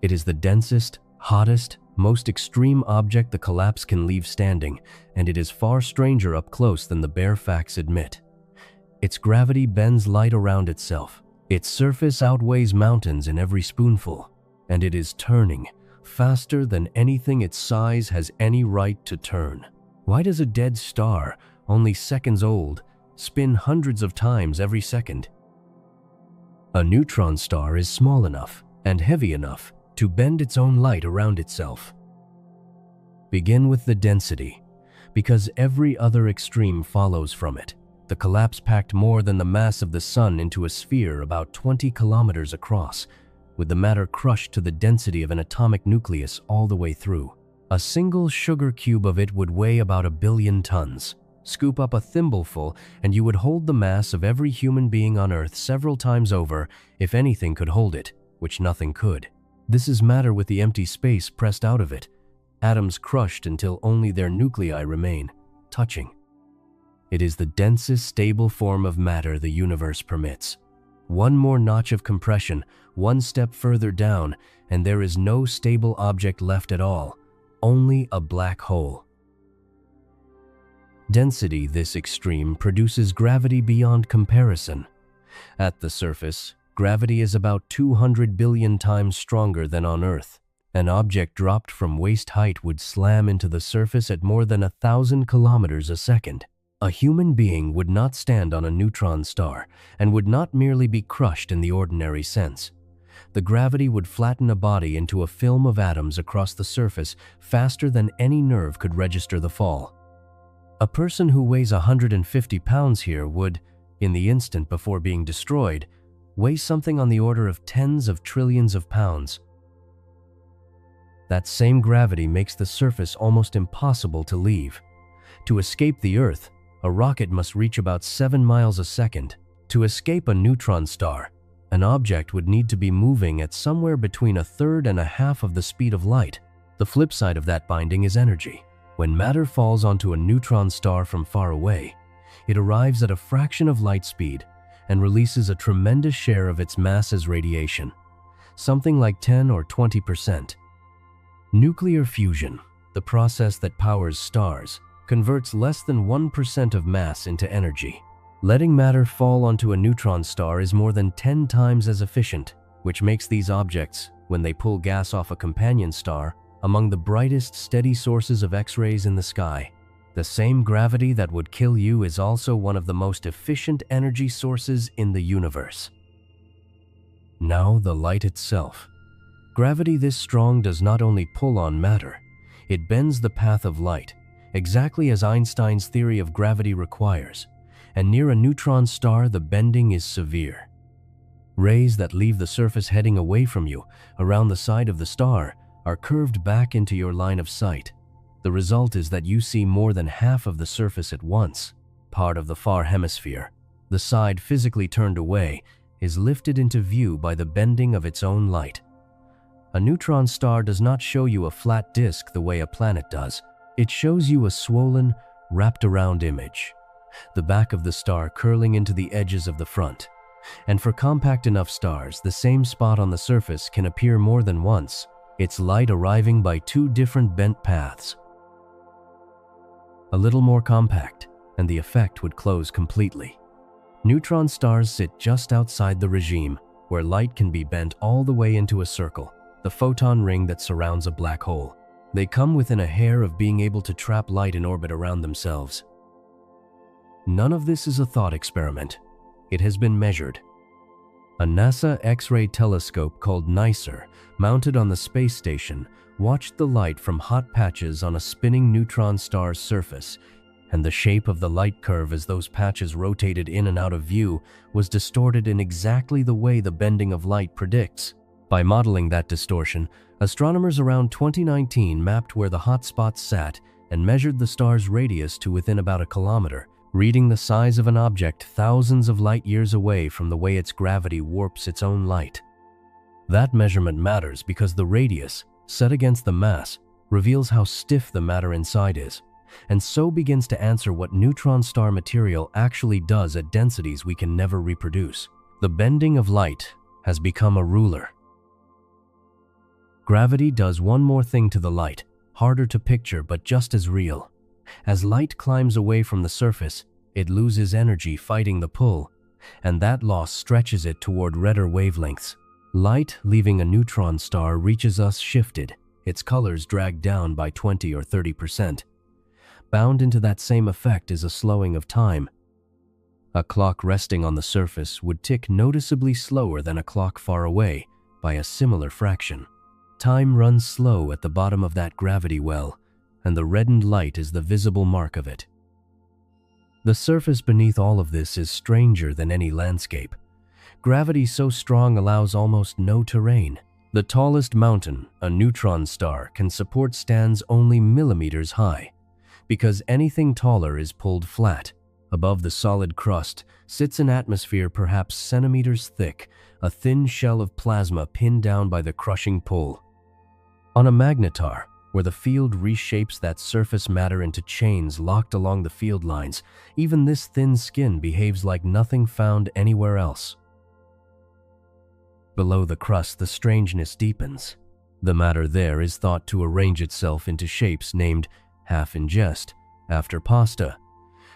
It is the densest, hottest, most extreme object the collapse can leave standing, and it is far stranger up close than the bare facts admit. Its gravity bends light around itself. Its surface outweighs mountains in every spoonful, and it is turning, faster than anything its size has any right to turn. Why does a dead star, only seconds old, spin hundreds of times every second? A neutron star is small enough and heavy enough to bend its own light around itself. Begin with the density, because every other extreme follows from it. The collapse packed more than the mass of the sun into a sphere about 20 kilometers across, with the matter crushed to the density of an atomic nucleus all the way through. A single sugar cube of it would weigh about 1 billion tons. Scoop up a thimbleful and you would hold the mass of every human being on Earth several times over if anything could hold it, which nothing could. This is matter with the empty space pressed out of it, atoms crushed until only their nuclei remain, touching. It is the densest, stable form of matter the universe permits. One more notch of compression, one step further down, and there is no stable object left at all, only a black hole. Density this extreme produces gravity beyond comparison. At the surface, gravity is about 200 billion times stronger than on Earth. An object dropped from waist height would slam into the surface at more than 1,000 kilometers a second. A human being would not stand on a neutron star and would not merely be crushed in the ordinary sense. The gravity would flatten a body into a film of atoms across the surface faster than any nerve could register the fall. A person who weighs 150 pounds here would, in the instant before being destroyed, weigh something on the order of tens of trillions of pounds. That same gravity makes the surface almost impossible to leave. To escape the Earth, a rocket must reach about 7 miles a second. To escape a neutron star, an object would need to be moving at somewhere between 1/3 and 1/2 of the speed of light. The flip side of that binding is energy. When matter falls onto a neutron star from far away, it arrives at a fraction of light speed and releases a tremendous share of its mass as radiation, something like 10 or 20%. Nuclear fusion, the process that powers stars, converts less than 1% of mass into energy. Letting matter fall onto a neutron star is more than 10 times as efficient, which makes these objects, when they pull gas off a companion star, among the brightest steady sources of X-rays in the sky. The same gravity that would kill you is also one of the most efficient energy sources in the universe. Now the light itself. Gravity this strong does not only pull on matter, it bends the path of light, exactly as Einstein's theory of gravity requires, and near a neutron star the bending is severe. Rays that leave the surface heading away from you, around the side of the star, are curved back into your line of sight. The result is that you see more than half of the surface at once. Part of the far hemisphere, the side physically turned away, is lifted into view by the bending of its own light. A neutron star does not show you a flat disk the way a planet does. It shows you a swollen, wrapped-around image, the back of the star curling into the edges of the front. And for compact enough stars, the same spot on the surface can appear more than once, its light arriving by 2 different bent paths. A little more compact, and the effect would close completely. Neutron stars sit just outside the regime, where light can be bent all the way into a circle, the photon ring that surrounds a black hole. They come within a hair of being able to trap light in orbit around themselves. None of this is a thought experiment. It has been measured. A NASA X-ray telescope called NICER, mounted on the space station, watched the light from hot patches on a spinning neutron star's surface, and the shape of the light curve as those patches rotated in and out of view was distorted in exactly the way the bending of light predicts. By modeling that distortion, astronomers around 2019 mapped where the hot spots sat and measured the star's radius to within about 1 kilometer, reading the size of an object thousands of light years away from the way its gravity warps its own light. That measurement matters because the radius, set against the mass, reveals how stiff the matter inside is, and so begins to answer what neutron star material actually does at densities we can never reproduce. The bending of light has become a ruler. Gravity does one more thing to the light, harder to picture but just as real. As light climbs away from the surface, it loses energy fighting the pull, and that loss stretches it toward redder wavelengths. Light leaving a neutron star reaches us shifted, its colors dragged down by 20 or 30%. Bound into that same effect is a slowing of time. A clock resting on the surface would tick noticeably slower than a clock far away by a similar fraction. Time runs slow at the bottom of that gravity well, and the reddened light is the visible mark of it. The surface beneath all of this is stranger than any landscape. Gravity so strong allows almost no terrain. The tallest mountain, a neutron star, can support stands only millimeters high, because anything taller is pulled flat. Above the solid crust sits an atmosphere perhaps centimeters thick, a thin shell of plasma pinned down by the crushing pull. On a magnetar, where the field reshapes that surface matter into chains locked along the field lines, even this thin skin behaves like nothing found anywhere else. Below the crust, the strangeness deepens. The matter there is thought to arrange itself into shapes named half in jest, after pasta.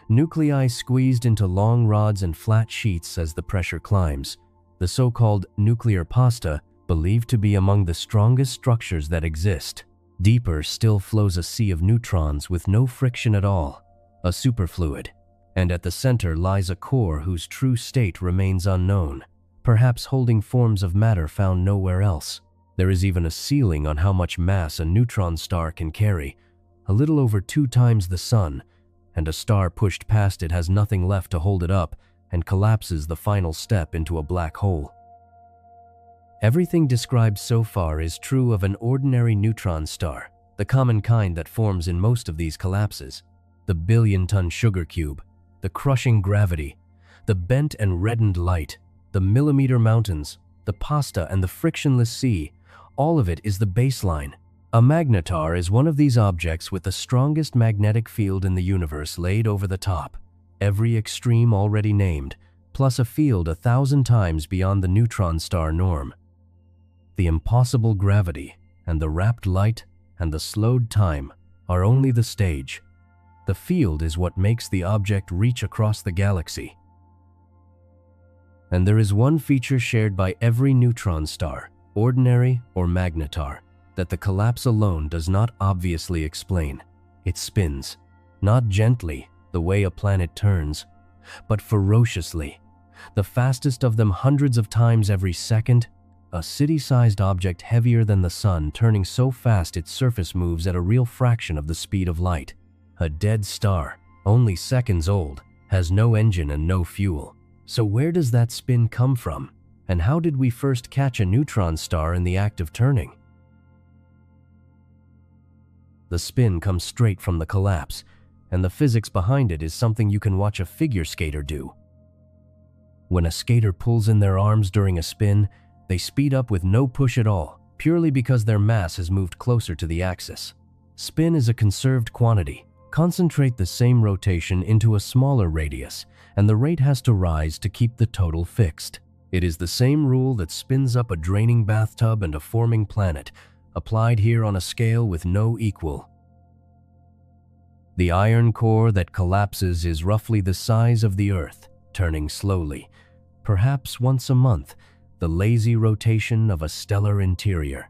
Nuclei squeezed into long rods and flat sheets as the pressure climbs. The so-called nuclear pasta, believed to be among the strongest structures that exist. Deeper still flows a sea of neutrons with no friction at all, a superfluid, and at the center lies a core whose true state remains unknown, perhaps holding forms of matter found nowhere else. There is even a ceiling on how much mass a neutron star can carry, a little over 2 times the sun, and a star pushed past it has nothing left to hold it up and collapses the final step into a black hole. Everything described so far is true of an ordinary neutron star, the common kind that forms in most of these collapses. The billion-ton sugar cube, the crushing gravity, the bent and reddened light, the millimeter mountains, the pasta and the frictionless sea, all of it is the baseline. A magnetar is one of these objects with the strongest magnetic field in the universe laid over the top, every extreme already named, plus a field 1,000 times beyond the neutron star norm. The impossible gravity and the rapt light and the slowed time are only the stage. The field is what makes the object reach across the galaxy. And there is one feature shared by every neutron star, ordinary or magnetar, that the collapse alone does not obviously explain. It spins, not gently, the way a planet turns, but ferociously, the fastest of them hundreds of times every second, a city-sized object heavier than the sun turning so fast its surface moves at a real fraction of the speed of light. A dead star, only seconds old, has no engine and no fuel. So where does that spin come from? And how did we first catch a neutron star in the act of turning? The spin comes straight from the collapse, and the physics behind it is something you can watch a figure skater do. When a skater pulls in their arms during a spin, they speed up with no push at all, purely because their mass has moved closer to the axis. Spin is a conserved quantity. Concentrate the same rotation into a smaller radius, and the rate has to rise to keep the total fixed. It is the same rule that spins up a draining bathtub and a forming planet, applied here on a scale with no equal. The iron core that collapses is roughly the size of the Earth, turning slowly, perhaps once a month, the lazy rotation of a stellar interior.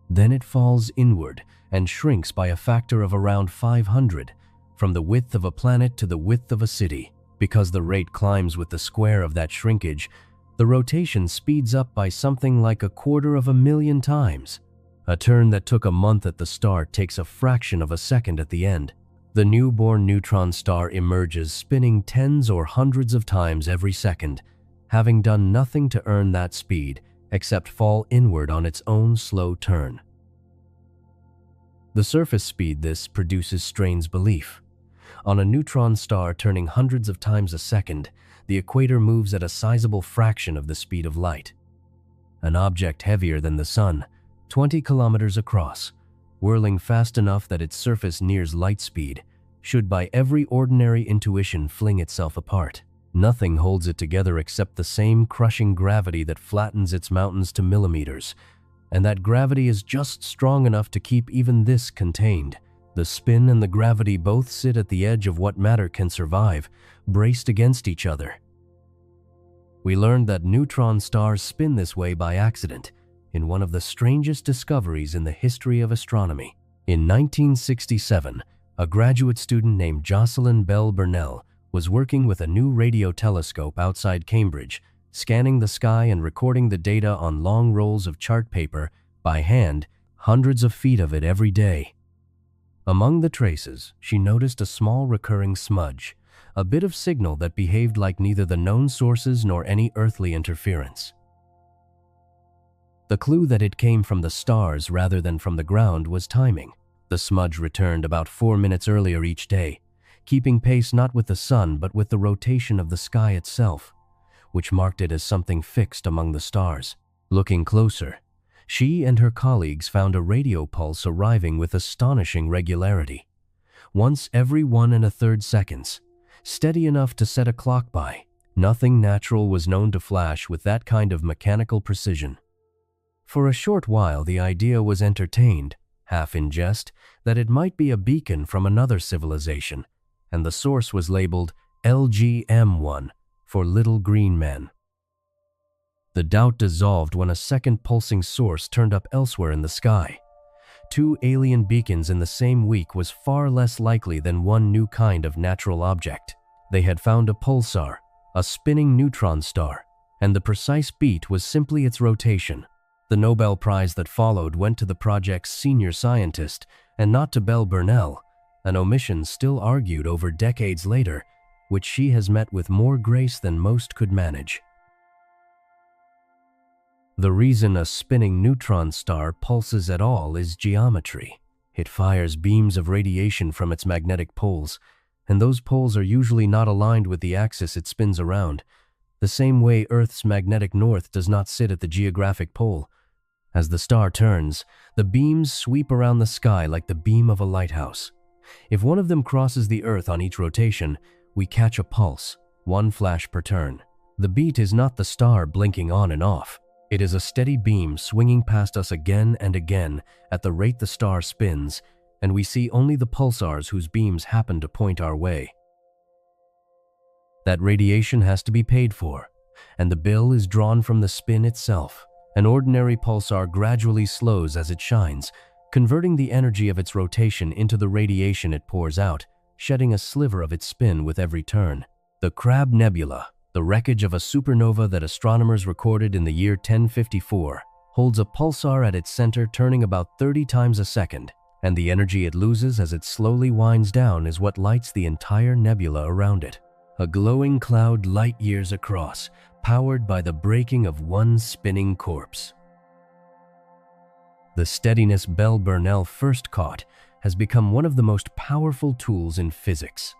Then it falls inward and shrinks by a factor of around 500, from the width of a planet to the width of a city. Because the rate climbs with the square of that shrinkage, the rotation speeds up by something like 250,000 times. A turn that took a month at the start takes a fraction of a second at the end. The newborn neutron star emerges spinning tens or hundreds of times every second, having done nothing to earn that speed except fall inward on its own slow turn. The surface speed this produces strains belief. On a neutron star turning hundreds of times a second, the equator moves at a sizable fraction of the speed of light. An object heavier than the sun, 20 kilometers across, whirling fast enough that its surface nears light speed, should by every ordinary intuition fling itself apart. Nothing holds it together except the same crushing gravity that flattens its mountains to millimeters, and that gravity is just strong enough to keep even this contained. The spin and the gravity both sit at the edge of what matter can survive, braced against each other. We learned that neutron stars spin this way by accident, in one of the strangest discoveries in the history of astronomy. In 1967, a graduate student named Jocelyn Bell Burnell was working with a new radio telescope outside Cambridge, scanning the sky and recording the data on long rolls of chart paper by hand, hundreds of feet of it every day. Among the traces, she noticed a small recurring smudge, a bit of signal that behaved like neither the known sources nor any earthly interference. The clue that it came from the stars rather than from the ground was timing. The smudge returned about 4 minutes earlier each day, keeping pace not with the sun but with the rotation of the sky itself, which marked it as something fixed among the stars. Looking closer, she and her colleagues found a radio pulse arriving with astonishing regularity. Once every 1 1/3 seconds, steady enough to set a clock by. Nothing natural was known to flash with that kind of mechanical precision. For a short while, the idea was entertained, half in jest, that it might be a beacon from another civilization, and the source was labeled LGM-1 for Little Green Men. The doubt dissolved when a second pulsing source turned up elsewhere in the sky. 2 alien beacons in the same week was far less likely than one new kind of natural object. They had found a pulsar, a spinning neutron star, and the precise beat was simply its rotation. The Nobel Prize that followed went to the project's senior scientist and not to Bell Burnell, an omission still argued over decades later, which she has met with more grace than most could manage. The reason a spinning neutron star pulses at all is geometry. It fires beams of radiation from its magnetic poles, and those poles are usually not aligned with the axis it spins around, the same way Earth's magnetic north does not sit at the geographic pole. As the star turns, the beams sweep around the sky like the beam of a lighthouse. If one of them crosses the Earth on each rotation, we catch a pulse, 1 flash per turn. The beat is not the star blinking on and off. It is a steady beam swinging past us again and again at the rate the star spins, and we see only the pulsars whose beams happen to point our way. That radiation has to be paid for, and the bill is drawn from the spin itself. An ordinary pulsar gradually slows as it shines, converting the energy of its rotation into the radiation it pours out, shedding a sliver of its spin with every turn. The Crab Nebula, the wreckage of a supernova that astronomers recorded in the year 1054, holds a pulsar at its center turning about 30 times a second, and the energy it loses as it slowly winds down is what lights the entire nebula around it. A glowing cloud light years across, powered by the breaking of one spinning corpse. The steadiness Bell Burnell first caught has become one of the most powerful tools in physics.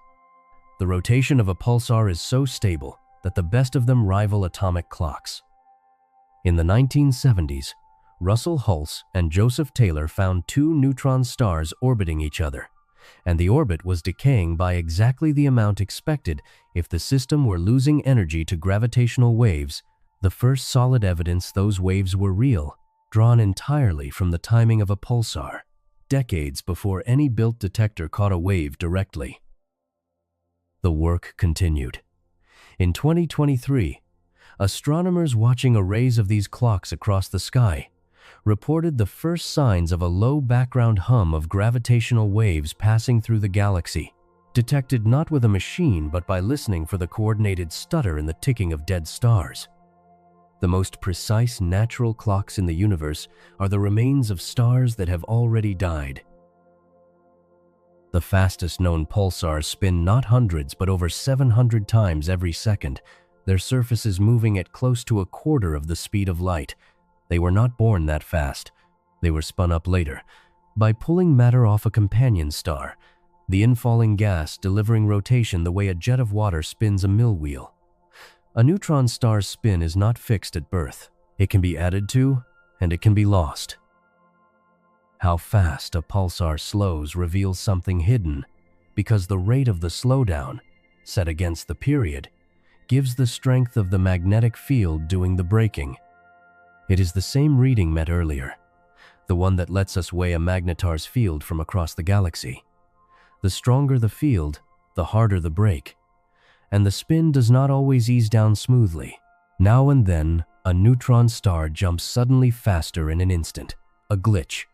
The rotation of a pulsar is so stable that the best of them rival atomic clocks. In the 1970s, Russell Hulse and Joseph Taylor found 2 neutron stars orbiting each other, and the orbit was decaying by exactly the amount expected if the system were losing energy to gravitational waves, the first solid evidence those waves were real, drawn entirely from the timing of a pulsar, decades before any built detector caught a wave directly. The work continued. In 2023, astronomers watching arrays of these clocks across the sky reported the first signs of a low background hum of gravitational waves passing through the galaxy, detected not with a machine but by listening for the coordinated stutter in the ticking of dead stars. The most precise natural clocks in the universe are the remains of stars that have already died. The fastest known pulsars spin not hundreds but over 700 times every second, their surfaces moving at close to a quarter of the speed of light. They were not born that fast. They were spun up later, by pulling matter off a companion star, the infalling gas delivering rotation the way a jet of water spins a mill wheel. A neutron star's spin is not fixed at birth. It can be added to, and it can be lost. How fast a pulsar slows reveals something hidden, because the rate of the slowdown, set against the period, gives the strength of the magnetic field doing the braking. It is the same reading met earlier, the one that lets us weigh a Magnetar's field from across the galaxy. The stronger the field, the harder the brake, and the spin does not always ease down smoothly. Now and then, a neutron star jumps suddenly faster in an instant, a glitch,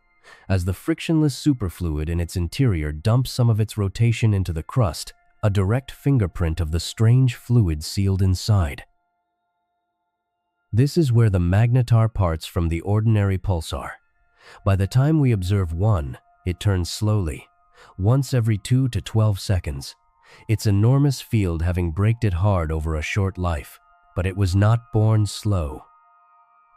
as the frictionless superfluid in its interior dumps some of its rotation into the crust, a direct fingerprint of the strange fluid sealed inside. This is where the Magnetar parts from the ordinary pulsar. By the time we observe one, it turns slowly, once every 2 to 12 seconds, its enormous field having braked it hard over a short life. But it was not born slow.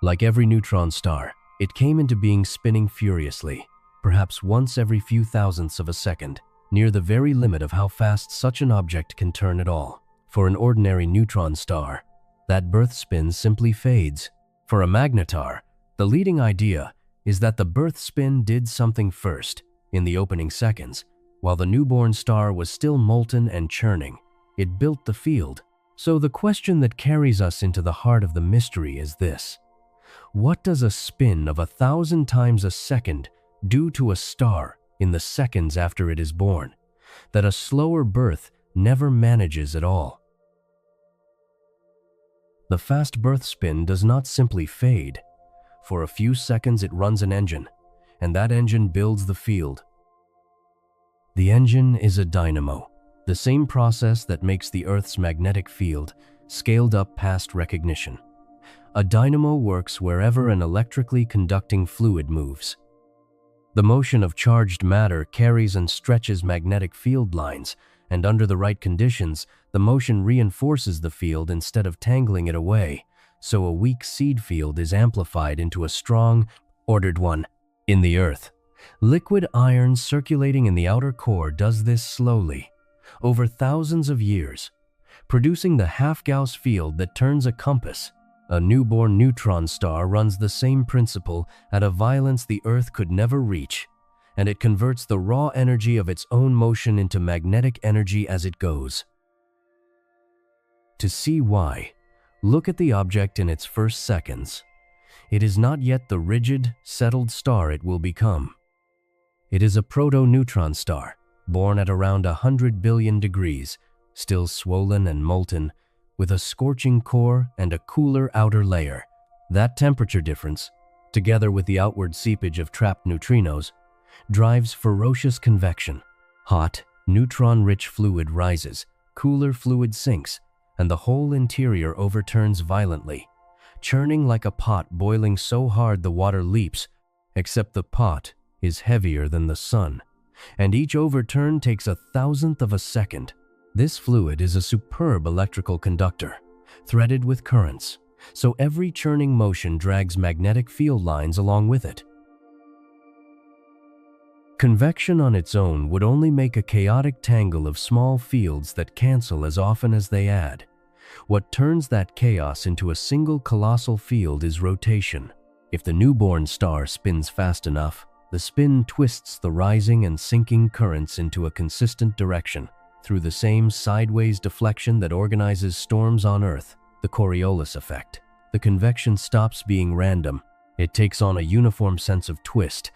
Like every neutron star, it came into being spinning furiously, perhaps once every few thousandths of a second, near the very limit of how fast such an object can turn at all. For an ordinary neutron star, that birth spin simply fades. For a magnetar, the leading idea is that the birth spin did something first, in the opening seconds. While the newborn star was still molten and churning, it built the field. So the question that carries us into the heart of the mystery is this: what does a spin of 1,000 times a second do to a star in the seconds after it is born, that a slower birth never manages at all? The fast birth spin does not simply fade. For a few seconds it runs an engine, and that engine builds the field. The engine is a dynamo, the same process that makes the Earth's magnetic field scaled up past recognition. A dynamo works wherever an electrically conducting fluid moves. The motion of charged matter carries and stretches magnetic field lines, and under the right conditions, the motion reinforces the field instead of tangling it away, so a weak seed field is amplified into a strong, ordered one. In the Earth, liquid iron circulating in the outer core does this slowly, over thousands of years, producing the half-Gauss field that turns a compass. A newborn neutron star runs the same principle at a violence the Earth could never reach, and it converts the raw energy of its own motion into magnetic energy as it goes. To see why, look at the object in its first seconds. It is not yet the rigid, settled star it will become. It is a proto-neutron star, born at around 100 billion degrees, still swollen and molten, with a scorching core and a cooler outer layer. That temperature difference, together with the outward seepage of trapped neutrinos, drives ferocious convection. Hot, neutron-rich fluid rises, cooler fluid sinks, and the whole interior overturns violently, churning like a pot boiling so hard the water leaps, except the pot is heavier than the sun, and each overturn takes 1,000th of a second. This fluid is a superb electrical conductor, threaded with currents, so every churning motion drags magnetic field lines along with it. Convection on its own would only make a chaotic tangle of small fields that cancel as often as they add. What turns that chaos into a single colossal field is rotation. If the newborn star spins fast enough, the spin twists the rising and sinking currents into a consistent direction, through the same sideways deflection that organizes storms on Earth, the Coriolis effect. The convection stops being random. It takes on a uniform sense of twist,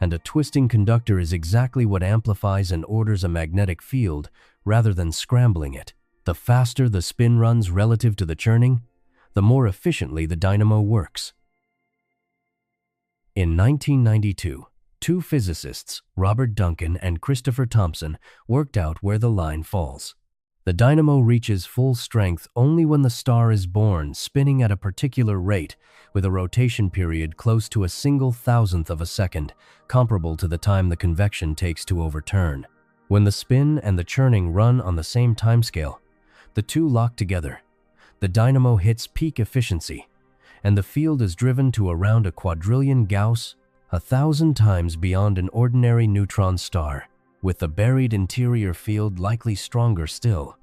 and a twisting conductor is exactly what amplifies and orders a magnetic field rather than scrambling it. The faster the spin runs relative to the churning, the more efficiently the dynamo works. In 1992, two physicists, Robert Duncan and Christopher Thompson, worked out where the line falls. The dynamo reaches full strength only when the star is born, spinning at a particular rate, with a rotation period close to a single thousandth of a second, comparable to the time the convection takes to overturn. When the spin and the churning run on the same timescale, the two lock together. The dynamo hits peak efficiency, and the field is driven to around a quadrillion Gaus, 1,000 times beyond an ordinary neutron star, with the buried interior field likely stronger still.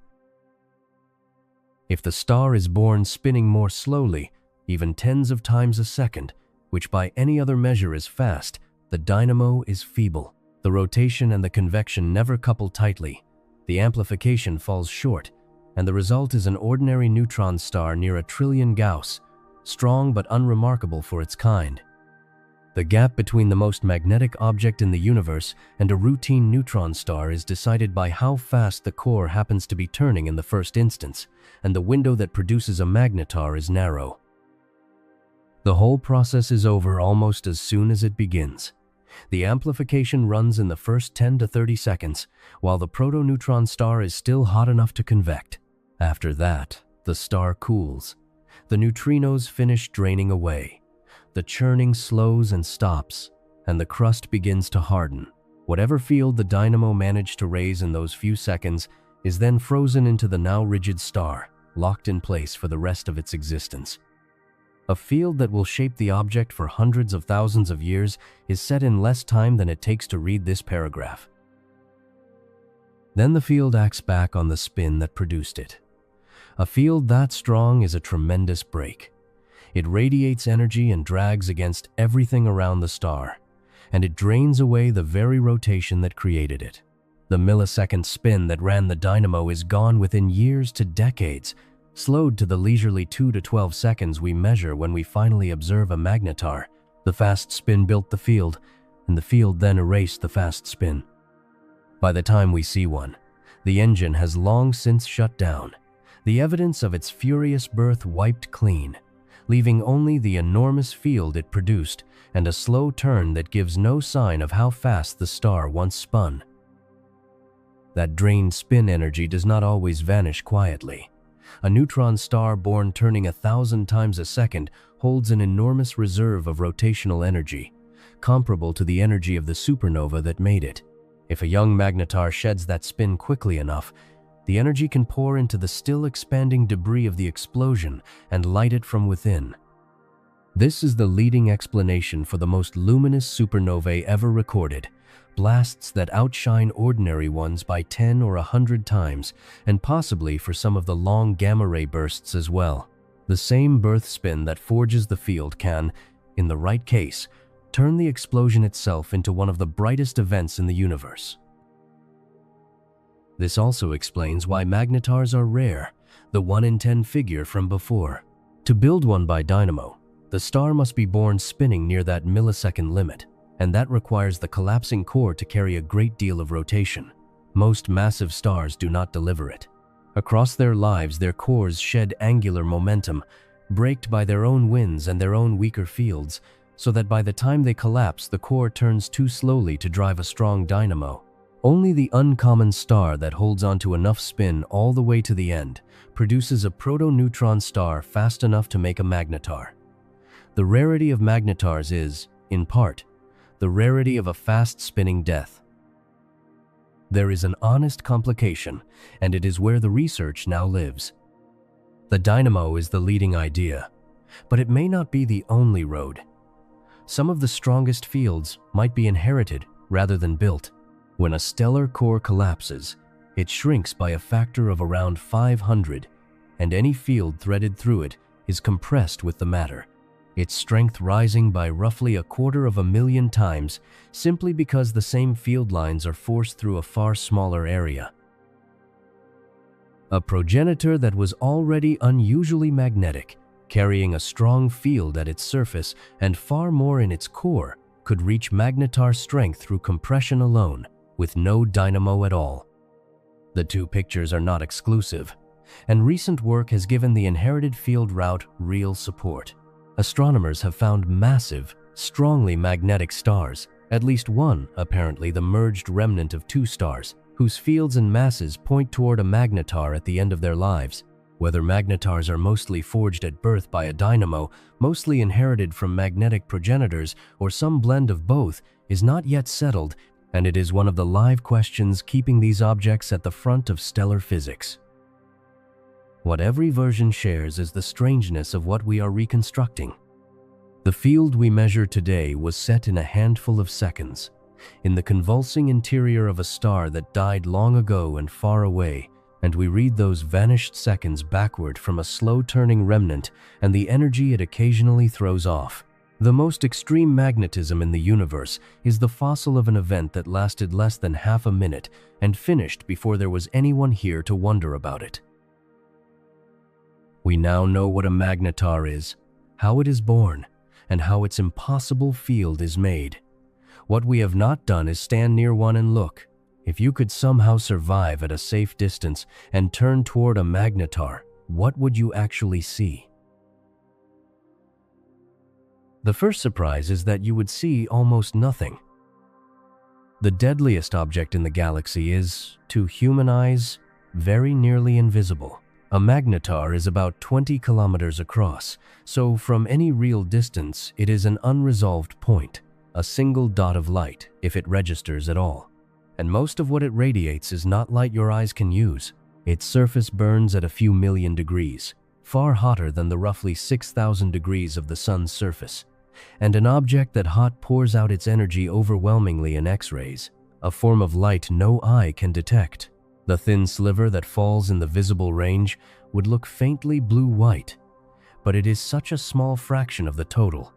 If the star is born spinning more slowly, even tens of times a second, which by any other measure is fast, the dynamo is feeble. The rotation and the convection never couple tightly. The amplification falls short, and the result is an ordinary neutron star near a trillion Gauss, strong but unremarkable for its kind. The gap between the most magnetic object in the universe and a routine neutron star is decided by how fast the core happens to be turning in the first instance, and the window that produces a magnetar is narrow. The whole process is over almost as soon as it begins. The amplification runs in the first 10 to 30 seconds, while the protoneutron star is still hot enough to convect. After that, the star cools. The neutrinos finish draining away. The churning slows and stops, and the crust begins to harden. Whatever field the dynamo managed to raise in those few seconds is then frozen into the now rigid star, locked in place for the rest of its existence. A field that will shape the object for hundreds of thousands of years is set in less time than it takes to read this paragraph. Then the field acts back on the spin that produced it. A field that strong is a tremendous brake. It radiates energy and drags against everything around the star, and it drains away the very rotation that created it. The millisecond spin that ran the dynamo is gone within years to decades, slowed to the leisurely 2 to 12 seconds we measure when we finally observe a magnetar. The fast spin built the field, and the field then erased the fast spin. By the time we see one, the engine has long since shut down, the evidence of its furious birth wiped clean, leaving only the enormous field it produced and a slow turn that gives no sign of how fast the star once spun. That drained spin energy does not always vanish quietly. A neutron star born turning 1,000 times a second holds an enormous reserve of rotational energy, comparable to the energy of the supernova that made it. If a young magnetar sheds that spin quickly enough, the energy can pour into the still expanding debris of the explosion and light it from within. This is the leading explanation for the most luminous supernovae ever recorded, blasts that outshine ordinary ones by 10 or 100 times, and possibly for some of the long gamma-ray bursts as well. The same birth spin that forges the field can, in the right case, turn the explosion itself into one of the brightest events in the universe. This also explains why magnetars are rare, the 1 in 10 figure from before. To build one by Dynamo, the star must be born spinning near that millisecond limit, and that requires the collapsing core to carry a great deal of rotation. Most massive stars do not deliver it. Across their lives, their cores shed angular momentum, braked by their own winds and their own weaker fields, so that by the time they collapse, the core turns too slowly to drive a strong dynamo. Only the uncommon star that holds onto enough spin all the way to the end produces a protoneutron star fast enough to make a magnetar. The rarity of magnetars is, in part, the rarity of a fast-spinning death. There is an honest complication, and it is where the research now lives. The dynamo is the leading idea, but it may not be the only road. Some of the strongest fields might be inherited rather than built. When a stellar core collapses, it shrinks by a factor of around 500, and any field threaded through it is compressed with the matter, its strength rising by roughly 250,000 times simply because the same field lines are forced through a far smaller area. A progenitor that was already unusually magnetic, carrying a strong field at its surface and far more in its core, could reach magnetar strength through compression alone, with no dynamo at all. The two pictures are not exclusive, and recent work has given the inherited field route real support. Astronomers have found massive, strongly magnetic stars, at least one, apparently the merged remnant of 2 stars, whose fields and masses point toward a magnetar at the end of their lives. Whether magnetars are mostly forged at birth by a dynamo, mostly inherited from magnetic progenitors, or some blend of both, is not yet settled, and it is one of the live questions keeping these objects at the front of stellar physics. What every version shares is the strangeness of what we are reconstructing. The field we measure today was set in a handful of seconds, in the convulsing interior of a star that died long ago and far away, and we read those vanished seconds backward from a slow-turning remnant and the energy it occasionally throws off. The most extreme magnetism in the universe is the fossil of an event that lasted less than half a minute and finished before there was anyone here to wonder about it. We now know what a magnetar is, how it is born, and how its impossible field is made. What we have not done is stand near one and look. If you could somehow survive at a safe distance and turn toward a magnetar, what would you actually see? The first surprise is that you would see almost nothing. The deadliest object in the galaxy is, to human eyes, very nearly invisible. A magnetar is about 20 kilometers across, so from any real distance, it is an unresolved point, a single dot of light, if it registers at all. And most of what it radiates is not light your eyes can use. Its surface burns at a few million degrees, far hotter than the roughly 6,000 degrees of the sun's surface. And an object that hot pours out its energy overwhelmingly in X-rays, a form of light no eye can detect. The thin sliver that falls in the visible range would look faintly blue-white, but it is such a small fraction of the total,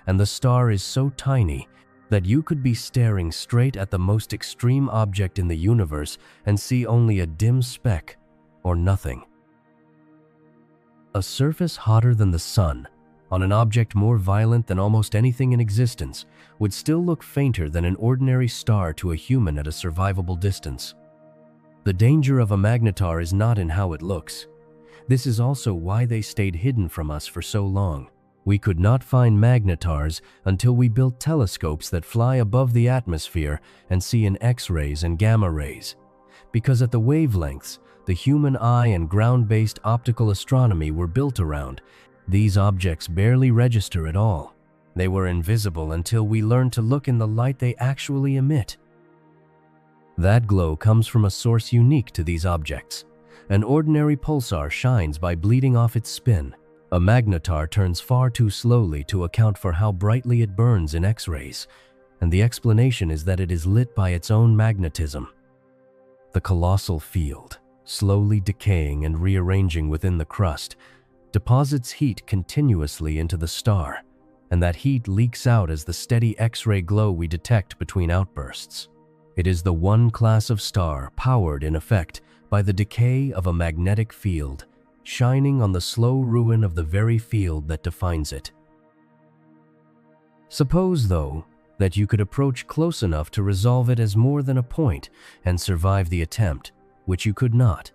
and the star is so tiny that you could be staring straight at the most extreme object in the universe and see only a dim speck or nothing. A surface hotter than the sun, on an object more violent than almost anything in existence, would still look fainter than an ordinary star to a human at a survivable distance. The danger of a magnetar is not in how it looks. This is also why they stayed hidden from us for so long. We could not find magnetars until we built telescopes that fly above the atmosphere and see in X-rays and gamma rays. Because at the wavelengths the human eye and ground-based optical astronomy were built around, these objects barely register at all. They were invisible until we learned to look in the light they actually emit. That glow comes from a source unique to these objects. An ordinary pulsar shines by bleeding off its spin. A magnetar turns far too slowly to account for how brightly it burns in X-rays, and the explanation is that it is lit by its own magnetism. The colossal field, slowly decaying and rearranging within the crust, deposits heat continuously into the star, and that heat leaks out as the steady X-ray glow we detect between outbursts. It is the one class of star powered, in effect, by the decay of a magnetic field, shining on the slow ruin of the very field that defines it. Suppose, though, that you could approach close enough to resolve it as more than a point and survive the attempt, which you could not.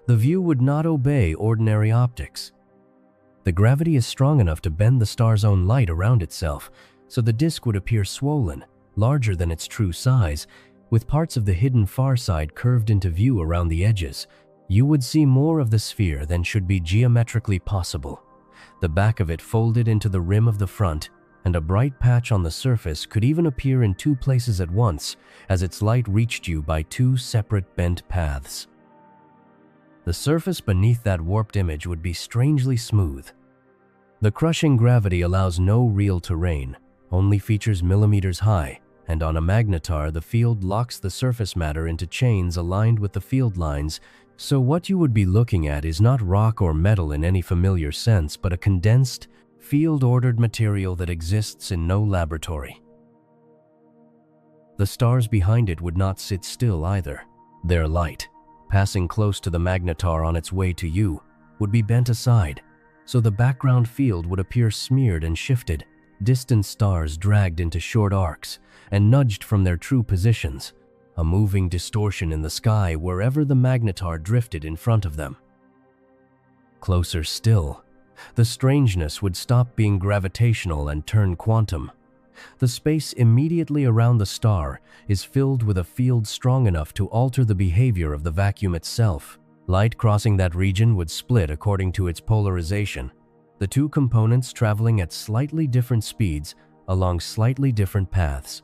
The view would not obey ordinary optics. The gravity is strong enough to bend the star's own light around itself, so the disk would appear swollen, larger than its true size, with parts of the hidden far side curved into view around the edges. You would see more of the sphere than should be geometrically possible. The back of it folded into the rim of the front, and a bright patch on the surface could even appear in two places at once, as its light reached you by two separate bent paths. The surface beneath that warped image would be strangely smooth. The crushing gravity allows no real terrain, only features millimeters high, and on a magnetar the field locks the surface matter into chains aligned with the field lines, so what you would be looking at is not rock or metal in any familiar sense, but a condensed, field-ordered material that exists in no laboratory. The stars behind it would not sit still either. Their light, passing close to the magnetar on its way to you, would be bent aside, so the background field would appear smeared and shifted, distant stars dragged into short arcs and nudged from their true positions, a moving distortion in the sky wherever the magnetar drifted in front of them. Closer still, the strangeness would stop being gravitational and turn quantum. The space immediately around the star is filled with a field strong enough to alter the behavior of the vacuum itself. Light crossing that region would split according to its polarization, the two components traveling at slightly different speeds along slightly different paths.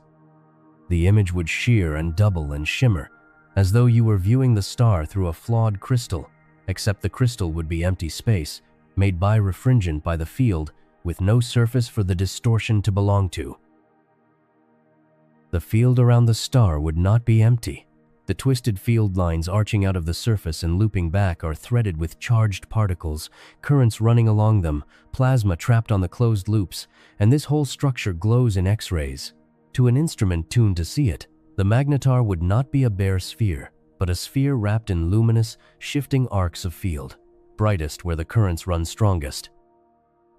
The image would shear and double and shimmer, as though you were viewing the star through a flawed crystal, except the crystal would be empty space, made birefringent by the field, with no surface for the distortion to belong to. The field around the star would not be empty. The twisted field lines arching out of the surface and looping back are threaded with charged particles, currents running along them, plasma trapped on the closed loops, and this whole structure glows in X-rays. To an instrument tuned to see it, the magnetar would not be a bare sphere, but a sphere wrapped in luminous, shifting arcs of field, brightest where the currents run strongest.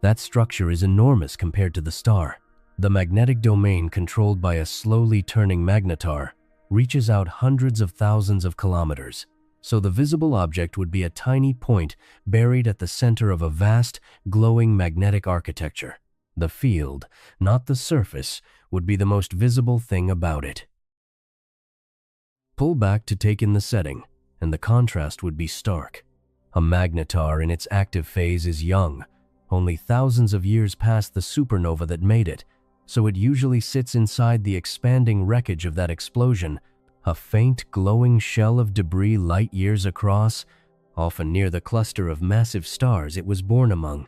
That structure is enormous compared to the star. The magnetic domain controlled by a slowly turning magnetar reaches out hundreds of thousands of kilometers, so the visible object would be a tiny point buried at the center of a vast, glowing magnetic architecture. The field, not the surface, would be the most visible thing about it. Pull back to take in the setting, and the contrast would be stark. A magnetar in its active phase is young, only thousands of years past the supernova that made it, so it usually sits inside the expanding wreckage of that explosion, a faint glowing shell of debris light years across, often near the cluster of massive stars it was born among.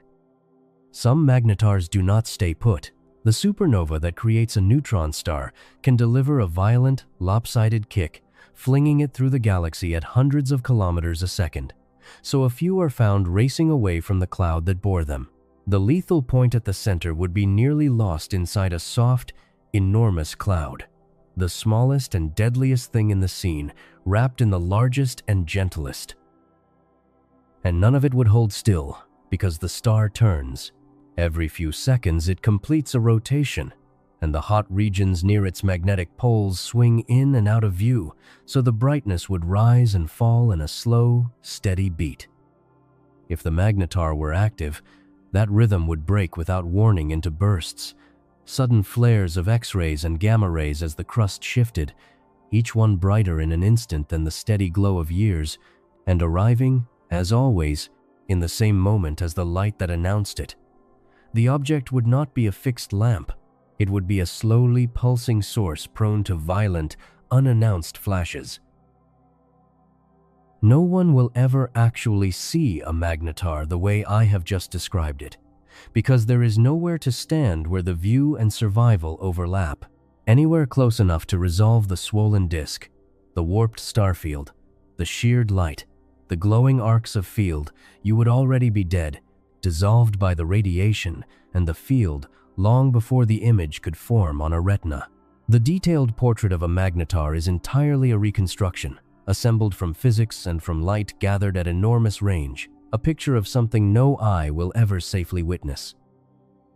Some magnetars do not stay put. The supernova that creates a neutron star can deliver a violent, lopsided kick, flinging it through the galaxy at hundreds of kilometers a second. So a few are found racing away from the cloud that bore them. The lethal point at the center would be nearly lost inside a soft, enormous cloud, the smallest and deadliest thing in the scene, wrapped in the largest and gentlest. And none of it would hold still, because the star turns. Every few seconds it completes a rotation, and the hot regions near its magnetic poles swing in and out of view, so the brightness would rise and fall in a slow, steady beat. If the magnetar were active, that rhythm would break without warning into bursts, sudden flares of X-rays and gamma rays as the crust shifted, each one brighter in an instant than the steady glow of years, and arriving, as always, in the same moment as the light that announced it. The object would not be a fixed lamp. It would be a slowly pulsing source prone to violent, unannounced flashes. No one will ever actually see a magnetar the way I have just described it, because there is nowhere to stand where the view and survival overlap. Anywhere close enough to resolve the swollen disk, the warped starfield, the sheared light, the glowing arcs of field, you would already be dead, dissolved by the radiation and the field long before the image could form on a retina. The detailed portrait of a magnetar is entirely a reconstruction, assembled from physics and from light gathered at enormous range, a picture of something no eye will ever safely witness.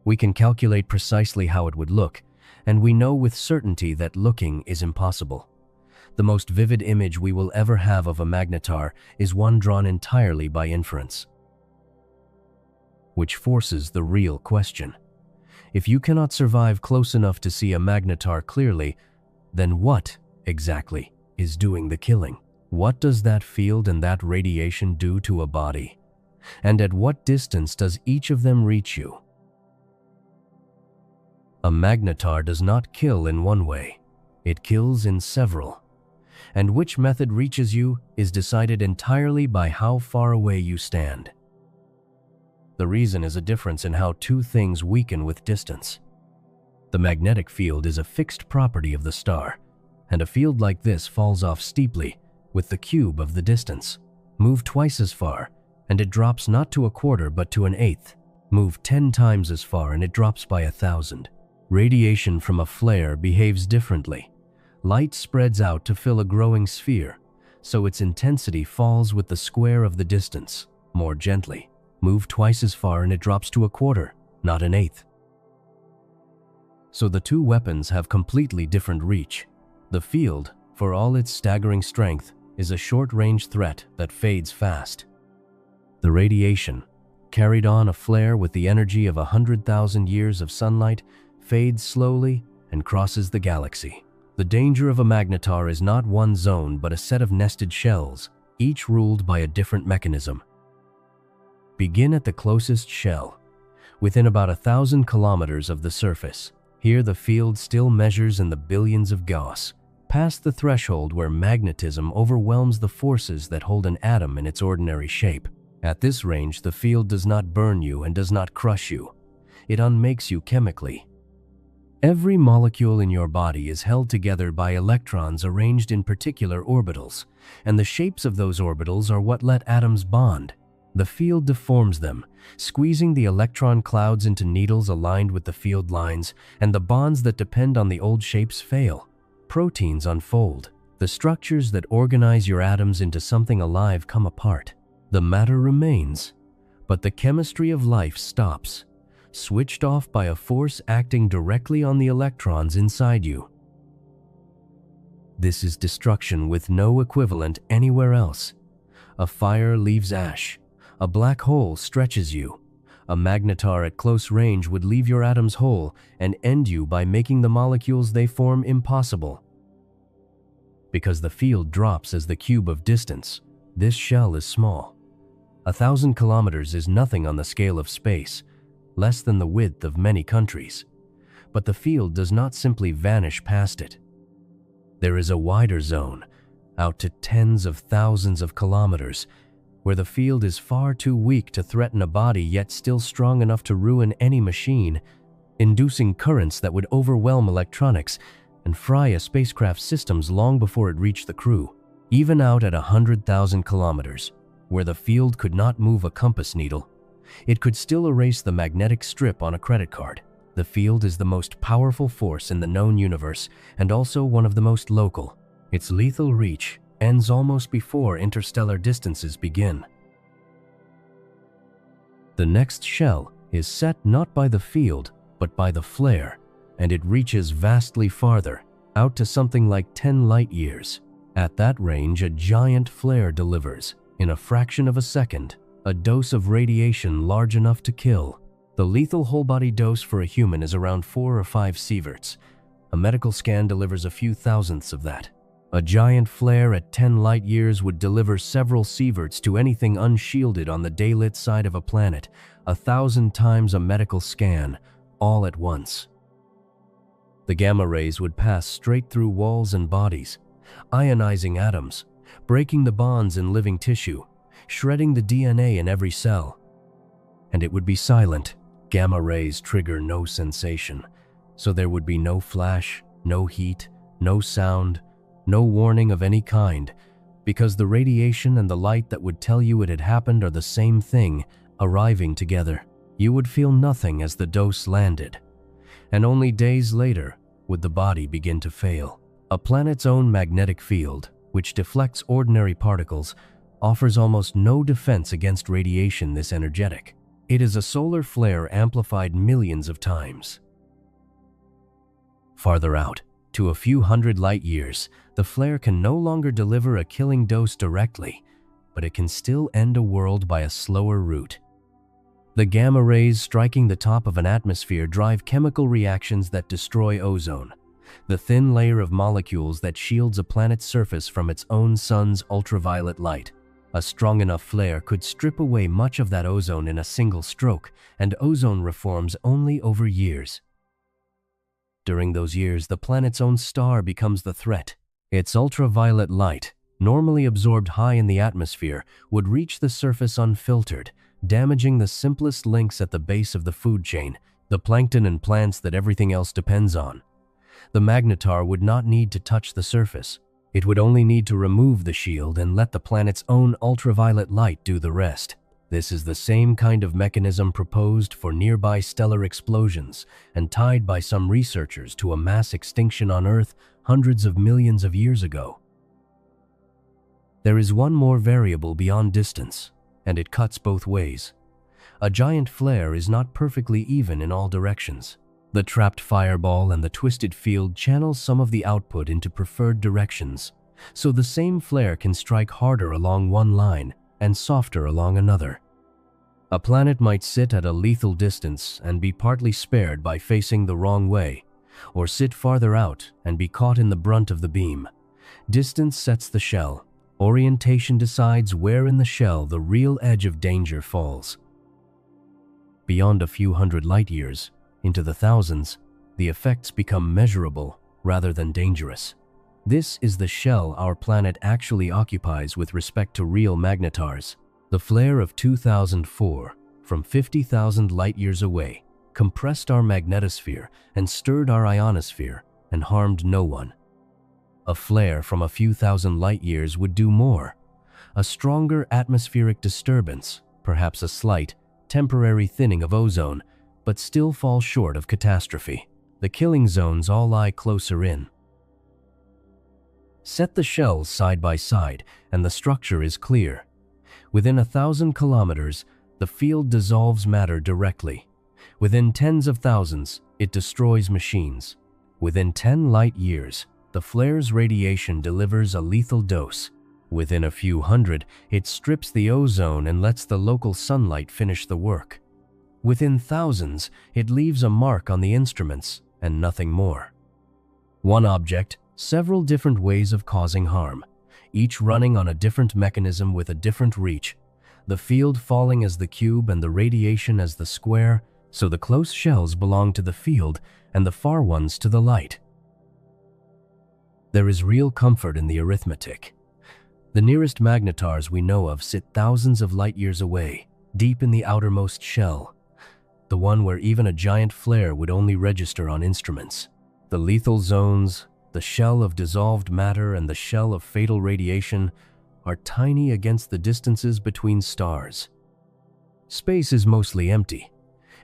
We can calculate precisely how it would look, and we know with certainty that looking is impossible. The most vivid image we will ever have of a magnetar is one drawn entirely by inference. Which forces the real question. If you cannot survive close enough to see a magnetar clearly, then what, exactly, is doing the killing? What does that field and that radiation do to a body? And at what distance does each of them reach you? A magnetar does not kill in one way. It kills in several. And which method reaches you is decided entirely by how far away you stand. The reason is a difference in how two things weaken with distance. The magnetic field is a fixed property of the star, and a field like this falls off steeply with the cube of the distance. Move twice as far, and it drops not to a quarter but to an eighth. Move 10 times as far and it drops by 1,000. Radiation from a flare behaves differently. Light spreads out to fill a growing sphere, so its intensity falls with the square of the distance, more gently. Move twice as far and it drops to a quarter, not an eighth. So the two weapons have completely different reach. The field, for all its staggering strength, is a short-range threat that fades fast. The radiation, carried on a flare with the energy of 100,000 years of sunlight, fades slowly and crosses the galaxy. The danger of a magnetar is not one zone but a set of nested shells, each ruled by a different mechanism. Begin at the closest shell, within about 1,000 kilometers of the surface. Here the field still measures in the billions of Gaus, past the threshold where magnetism overwhelms the forces that hold an atom in its ordinary shape. At this range, the field does not burn you and does not crush you. It unmakes you chemically. Every molecule in your body is held together by electrons arranged in particular orbitals, and the shapes of those orbitals are what let atoms bond. The field deforms them, squeezing the electron clouds into needles aligned with the field lines, and the bonds that depend on the old shapes fail. Proteins unfold. The structures that organize your atoms into something alive come apart. The matter remains, but the chemistry of life stops, switched off by a force acting directly on the electrons inside you. This is destruction with no equivalent anywhere else. A fire leaves ash. A black hole stretches you. A magnetar at close range would leave your atoms whole and end you by making the molecules they form impossible. Because the field drops as the cube of distance, this shell is small. 1,000 kilometers is nothing on the scale of space, less than the width of many countries. But the field does not simply vanish past it. There is a wider zone, out to tens of thousands of kilometers, where the field is far too weak to threaten a body yet still strong enough to ruin any machine, inducing currents that would overwhelm electronics and fry a spacecraft's systems long before it reached the crew. Even out at 100,000 kilometers, where the field could not move a compass needle, it could still erase the magnetic strip on a credit card. The field is the most powerful force in the known universe and also one of the most local. Its lethal reach ends almost before interstellar distances begin. The next shell is set not by the field, but by the flare, and it reaches vastly farther, out to something like 10 light-years. At that range, a giant flare delivers, in a fraction of a second, a dose of radiation large enough to kill. The lethal whole-body dose for a human is around 4 or 5 sieverts. A medical scan delivers a few thousandths of that. A giant flare at 10 light-years would deliver several sieverts to anything unshielded on the daylit side of a planet, 1,000 times a medical scan, all at once. The gamma rays would pass straight through walls and bodies, ionizing atoms, breaking the bonds in living tissue, shredding the DNA in every cell. And it would be silent. Gamma rays trigger no sensation, so there would be no flash, no heat, no sound, no warning of any kind, because the radiation and the light that would tell you it had happened are the same thing, arriving together. You would feel nothing as the dose landed, and only days later would the body begin to fail. A planet's own magnetic field, which deflects ordinary particles, offers almost no defense against radiation this energetic. It is a solar flare amplified millions of times. Farther out, to a few hundred light-years, the flare can no longer deliver a killing dose directly, but it can still end a world by a slower route. The gamma rays striking the top of an atmosphere drive chemical reactions that destroy ozone, the thin layer of molecules that shields a planet's surface from its own sun's ultraviolet light. A strong enough flare could strip away much of that ozone in a single stroke, and ozone reforms only over years. During those years, the planet's own star becomes the threat. Its ultraviolet light, normally absorbed high in the atmosphere, would reach the surface unfiltered, damaging the simplest links at the base of the food chain, the plankton and plants that everything else depends on. The Magnetar would not need to touch the surface. It would only need to remove the shield and let the planet's own ultraviolet light do the rest. This is the same kind of mechanism proposed for nearby stellar explosions and tied by some researchers to a mass extinction on Earth hundreds of millions of years ago. There is one more variable beyond distance, and it cuts both ways. A giant flare is not perfectly even in all directions. The trapped fireball and the twisted field channels some of the output into preferred directions, so the same flare can strike harder along one line and softer along another. A planet might sit at a lethal distance and be partly spared by facing the wrong way, or sit farther out and be caught in the brunt of the beam. Distance sets the shell. Orientation decides where in the shell the real edge of danger falls. Beyond a few hundred light-years, into the thousands, the effects become measurable rather than dangerous. This is the shell our planet actually occupies with respect to real magnetars. The flare of 2004, from 50,000 light-years away, compressed our magnetosphere and stirred our ionosphere and harmed no one. A flare from a few thousand light-years would do more. A stronger atmospheric disturbance, perhaps a slight, temporary thinning of ozone, but still fall short of catastrophe. The killing zones all lie closer in. Set the shells side by side, and the structure is clear. Within 1,000 kilometers, the field dissolves matter directly. Within tens of thousands, it destroys machines. Within 10 light-years, the flare's radiation delivers a lethal dose. Within a few hundred, it strips the ozone and lets the local sunlight finish the work. Within thousands, it leaves a mark on the instruments and nothing more. One object, several different ways of causing harm, each running on a different mechanism with a different reach, the field falling as the cube and the radiation as the square, so the close shells belong to the field and the far ones to the light. There is real comfort in the arithmetic. The nearest Magnetars we know of sit thousands of light years away, deep in the outermost shell, the one where even a giant flare would only register on instruments. The lethal zones, the shell of dissolved matter and the shell of fatal radiation, are tiny against the distances between stars. Space is mostly empty,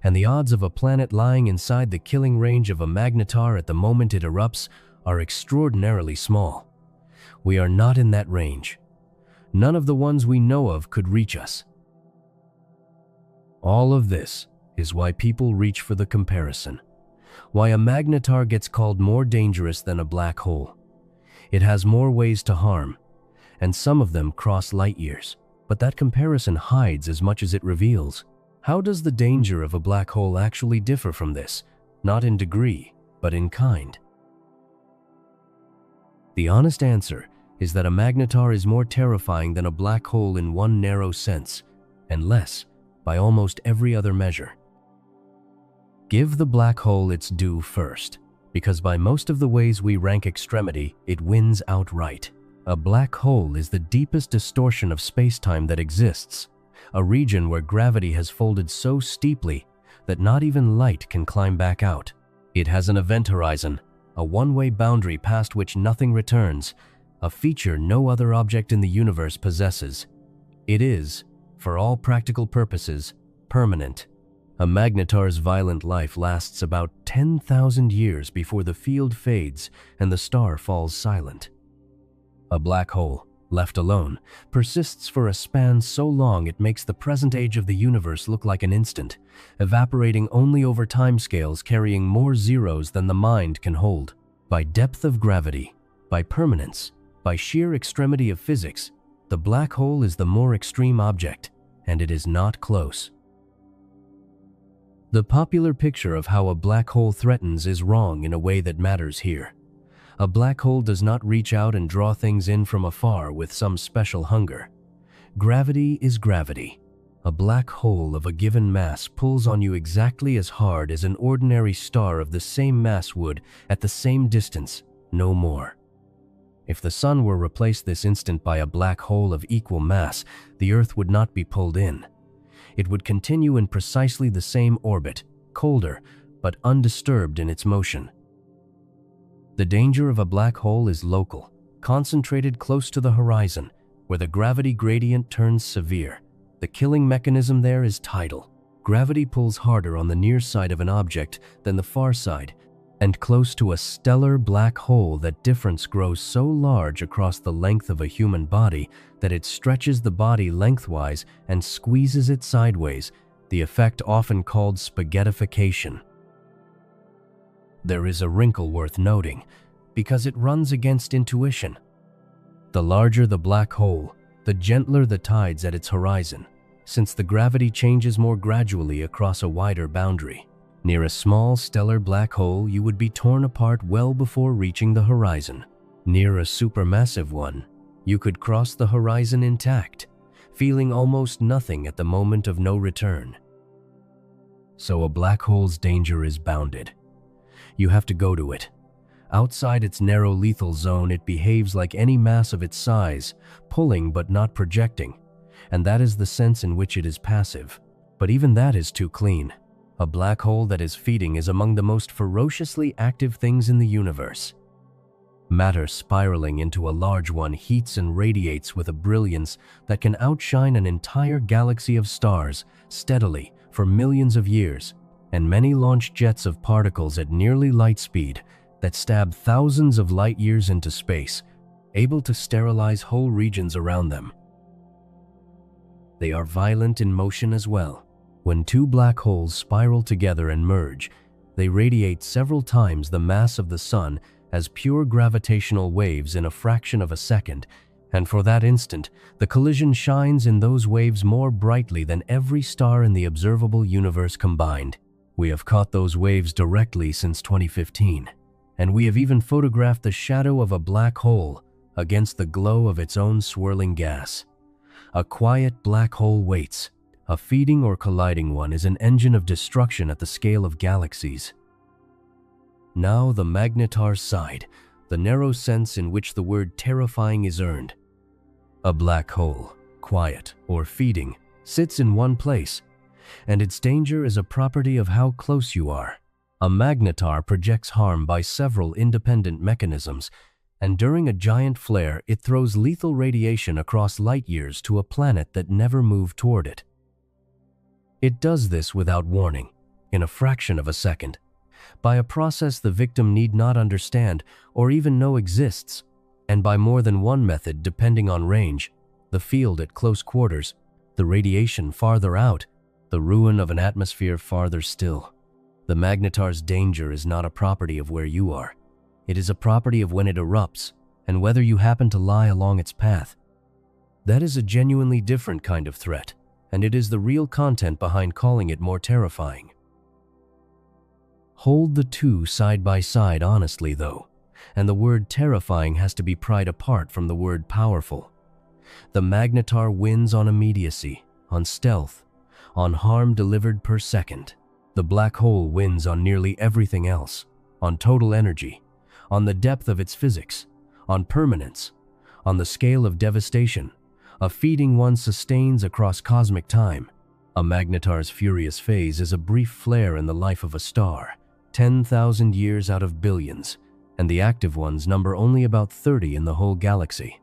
and the odds of a planet lying inside the killing range of a Magnetar at the moment it erupts are extraordinarily small. We are not in that range. None of the ones we know of could reach us. All of this is why people reach for the comparison. Why a Magnetar gets called more dangerous than a black hole. It has more ways to harm, and some of them cross light years. But that comparison hides as much as it reveals. How does the danger of a black hole actually differ from this? Not in degree, but in kind. The honest answer is that a Magnetar is more terrifying than a black hole in one narrow sense, and less by almost every other measure. Give the black hole its due first, because by most of the ways we rank extremity, it wins outright. A black hole is the deepest distortion of space-time that exists, a region where gravity has folded so steeply that not even light can climb back out. It has an event horizon, a one-way boundary past which nothing returns, a feature no other object in the universe possesses. It is, for all practical purposes, permanent. A Magnetar's violent life lasts about 10,000 years before the field fades and the star falls silent. A black hole, left alone, persists for a span so long it makes the present age of the universe look like an instant, evaporating only over timescales carrying more zeros than the mind can hold. By depth of gravity, by permanence, by sheer extremity of physics, the black hole is the more extreme object, and it is not close. The popular picture of how a black hole threatens is wrong in a way that matters here. A black hole does not reach out and draw things in from afar with some special hunger. Gravity is gravity. A black hole of a given mass pulls on you exactly as hard as an ordinary star of the same mass would at the same distance, no more. If the sun were replaced this instant by a black hole of equal mass, the Earth would not be pulled in. It would continue in precisely the same orbit, colder, but undisturbed in its motion. The danger of a black hole is local, concentrated close to the horizon, where the gravity gradient turns severe. The killing mechanism there is tidal. Gravity pulls harder on the near side of an object than the far side, and close to a stellar black hole that difference grows so large across the length of a human body that it stretches the body lengthwise and squeezes it sideways, the effect often called spaghettification. There is a wrinkle worth noting, because it runs against intuition. The larger the black hole, the gentler the tides at its horizon, since the gravity changes more gradually across a wider boundary. Near a small stellar black hole, you would be torn apart well before reaching the horizon. Near a supermassive one, you could cross the horizon intact, feeling almost nothing at the moment of no return. So a black hole's danger is bounded. You have to go to it. Outside its narrow lethal zone, it behaves like any mass of its size, pulling but not projecting, and that is the sense in which it is passive. But even that is too clean. A black hole that is feeding is among the most ferociously active things in the universe. Matter spiraling into a large one heats and radiates with a brilliance that can outshine an entire galaxy of stars steadily for millions of years, and many launch jets of particles at nearly light speed that stab thousands of light years into space, able to sterilize whole regions around them. They are violent in motion as well. When two black holes spiral together and merge, they radiate several times the mass of the sun as pure gravitational waves in a fraction of a second, And for that instant, the collision shines in those waves more brightly than every star in the observable universe combined. We have caught those waves directly since 2015, and we have even photographed the shadow of a black hole against the glow of its own swirling gas. A quiet black hole waits. A feeding or colliding one is an engine of destruction at the scale of galaxies. Now the Magnetar side, the narrow sense in which the word terrifying is earned. A black hole, quiet or feeding, sits in one place, and its danger is a property of how close you are. A Magnetar projects harm by several independent mechanisms, and during a giant flare, it throws lethal radiation across light years to a planet that never moved toward it. It does this without warning, in a fraction of a second, by a process the victim need not understand or even know exists, and by more than one method depending on range, the field at close quarters, the radiation farther out, the ruin of an atmosphere farther still. The Magnetar's danger is not a property of where you are. It is a property of when it erupts and whether you happen to lie along its path. That is a genuinely different kind of threat, and it is the real content behind calling it more terrifying. Hold the two side by side honestly, though, and the word terrifying has to be pried apart from the word powerful. The Magnetar wins on immediacy, on stealth, on harm delivered per second. The black hole wins on nearly everything else, on total energy, on the depth of its physics, on permanence, on the scale of devastation. A feeding one sustains across cosmic time. A Magnetar's furious phase is a brief flare in the life of a star, 10,000 years out of billions, and the active ones number only about 30 in the whole galaxy.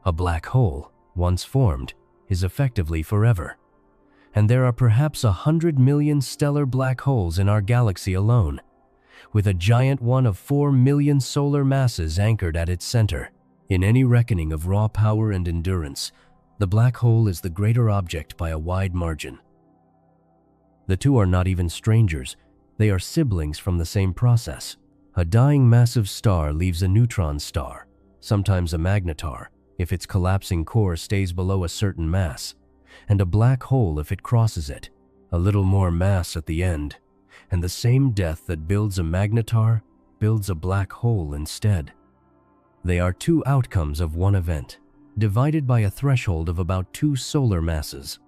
A black hole, once formed, is effectively forever. And there are perhaps 100 million stellar black holes in our galaxy alone, with a giant one of 4 million solar masses anchored at its center. In any reckoning of raw power and endurance, the black hole is the greater object by a wide margin. The two are not even strangers, they are siblings from the same process. A dying massive star leaves a neutron star, sometimes a magnetar, if its collapsing core stays below a certain mass, and a black hole if it crosses it, a little more mass at the end, and the same death that builds a magnetar builds a black hole instead. They are two outcomes of one event, divided by a threshold of about 2 solar masses.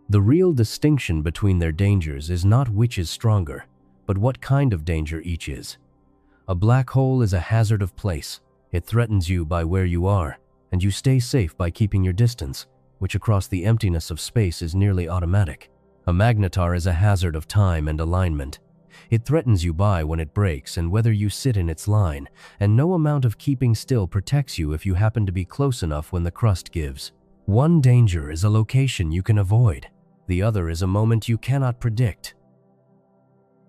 The real distinction between their dangers is not which is stronger, but what kind of danger each is. A black hole is a hazard of place. It threatens you by where you are, and you stay safe by keeping your distance, which across the emptiness of space is nearly automatic. A magnetar is a hazard of time and alignment. It threatens you by when it breaks and whether you sit in its line, and no amount of keeping still protects you if you happen to be close enough when the crust gives. One danger is a location you can avoid. The other is a moment you cannot predict.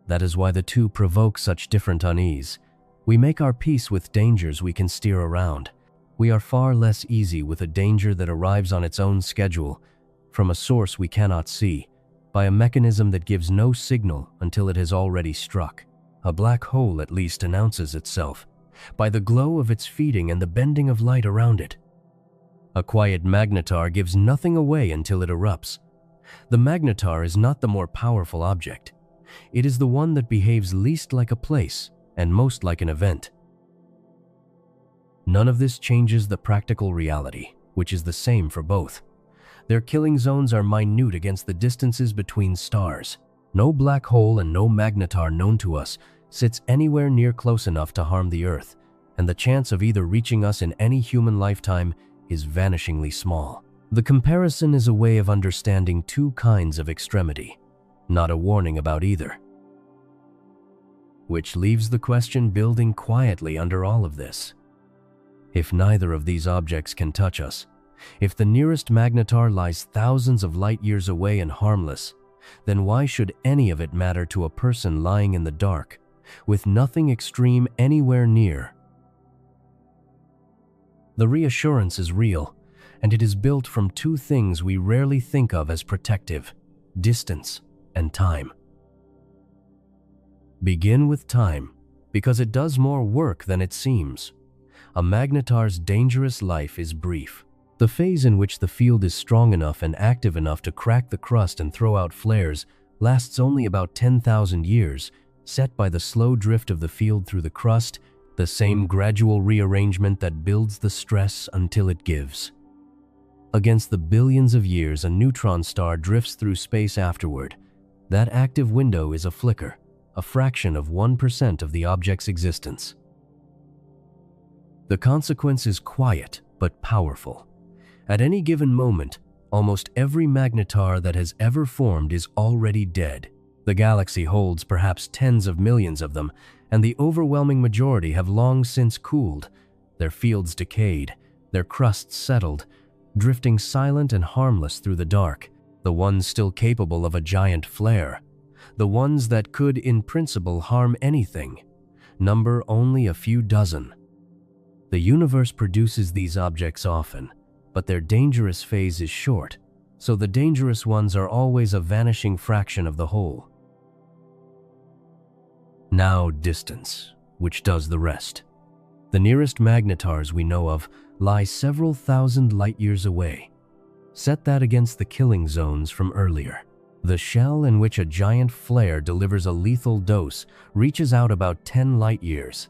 That is why the two provoke such different unease. We make our peace with dangers we can steer around. We are far less easy with a danger that arrives on its own schedule, from a source we cannot see, by a mechanism that gives no signal until it has already struck. A black hole at least announces itself, by the glow of its feeding and the bending of light around it. A quiet magnetar gives nothing away until it erupts. The magnetar is not the more powerful object. It is the one that behaves least like a place and most like an event. None of this changes the practical reality, which is the same for both. Their killing zones are minute against the distances between stars. No black hole and no magnetar known to us sits anywhere near close enough to harm the Earth, and the chance of either reaching us in any human lifetime is vanishingly small. The comparison is a way of understanding two kinds of extremity, not a warning about either. Which leaves the question building quietly under all of this. If neither of these objects can touch us, if the nearest magnetar lies thousands of light years away and harmless, then why should any of it matter to a person lying in the dark, with nothing extreme anywhere near? The reassurance is real, and it is built from two things we rarely think of as protective: distance and time. Begin with time, because it does more work than it seems. a Magnetar's dangerous life is brief. The phase in which the field is strong enough and active enough to crack the crust and throw out flares lasts only about 10,000 years, set by the slow drift of the field through the crust, the same gradual rearrangement that builds the stress until it gives. Against the billions of years a neutron star drifts through space afterward, that active window is a flicker, a fraction of 1% of the object's existence. The consequence is quiet but powerful. At any given moment, almost every magnetar that has ever formed is already dead. The galaxy holds perhaps tens of millions of them, and the overwhelming majority have long since cooled, their fields decayed, their crusts settled, drifting silent and harmless through the dark, the ones still capable of a giant flare, the ones that could in principle harm anything, number only a few dozen. The universe produces these objects often, but their dangerous phase is short, so the dangerous ones are always a vanishing fraction of the whole. Now distance, which does the rest. The nearest magnetars we know of lie several thousand light-years away. Set that against the killing zones from earlier. The shell in which a giant flare delivers a lethal dose reaches out about 10 light-years.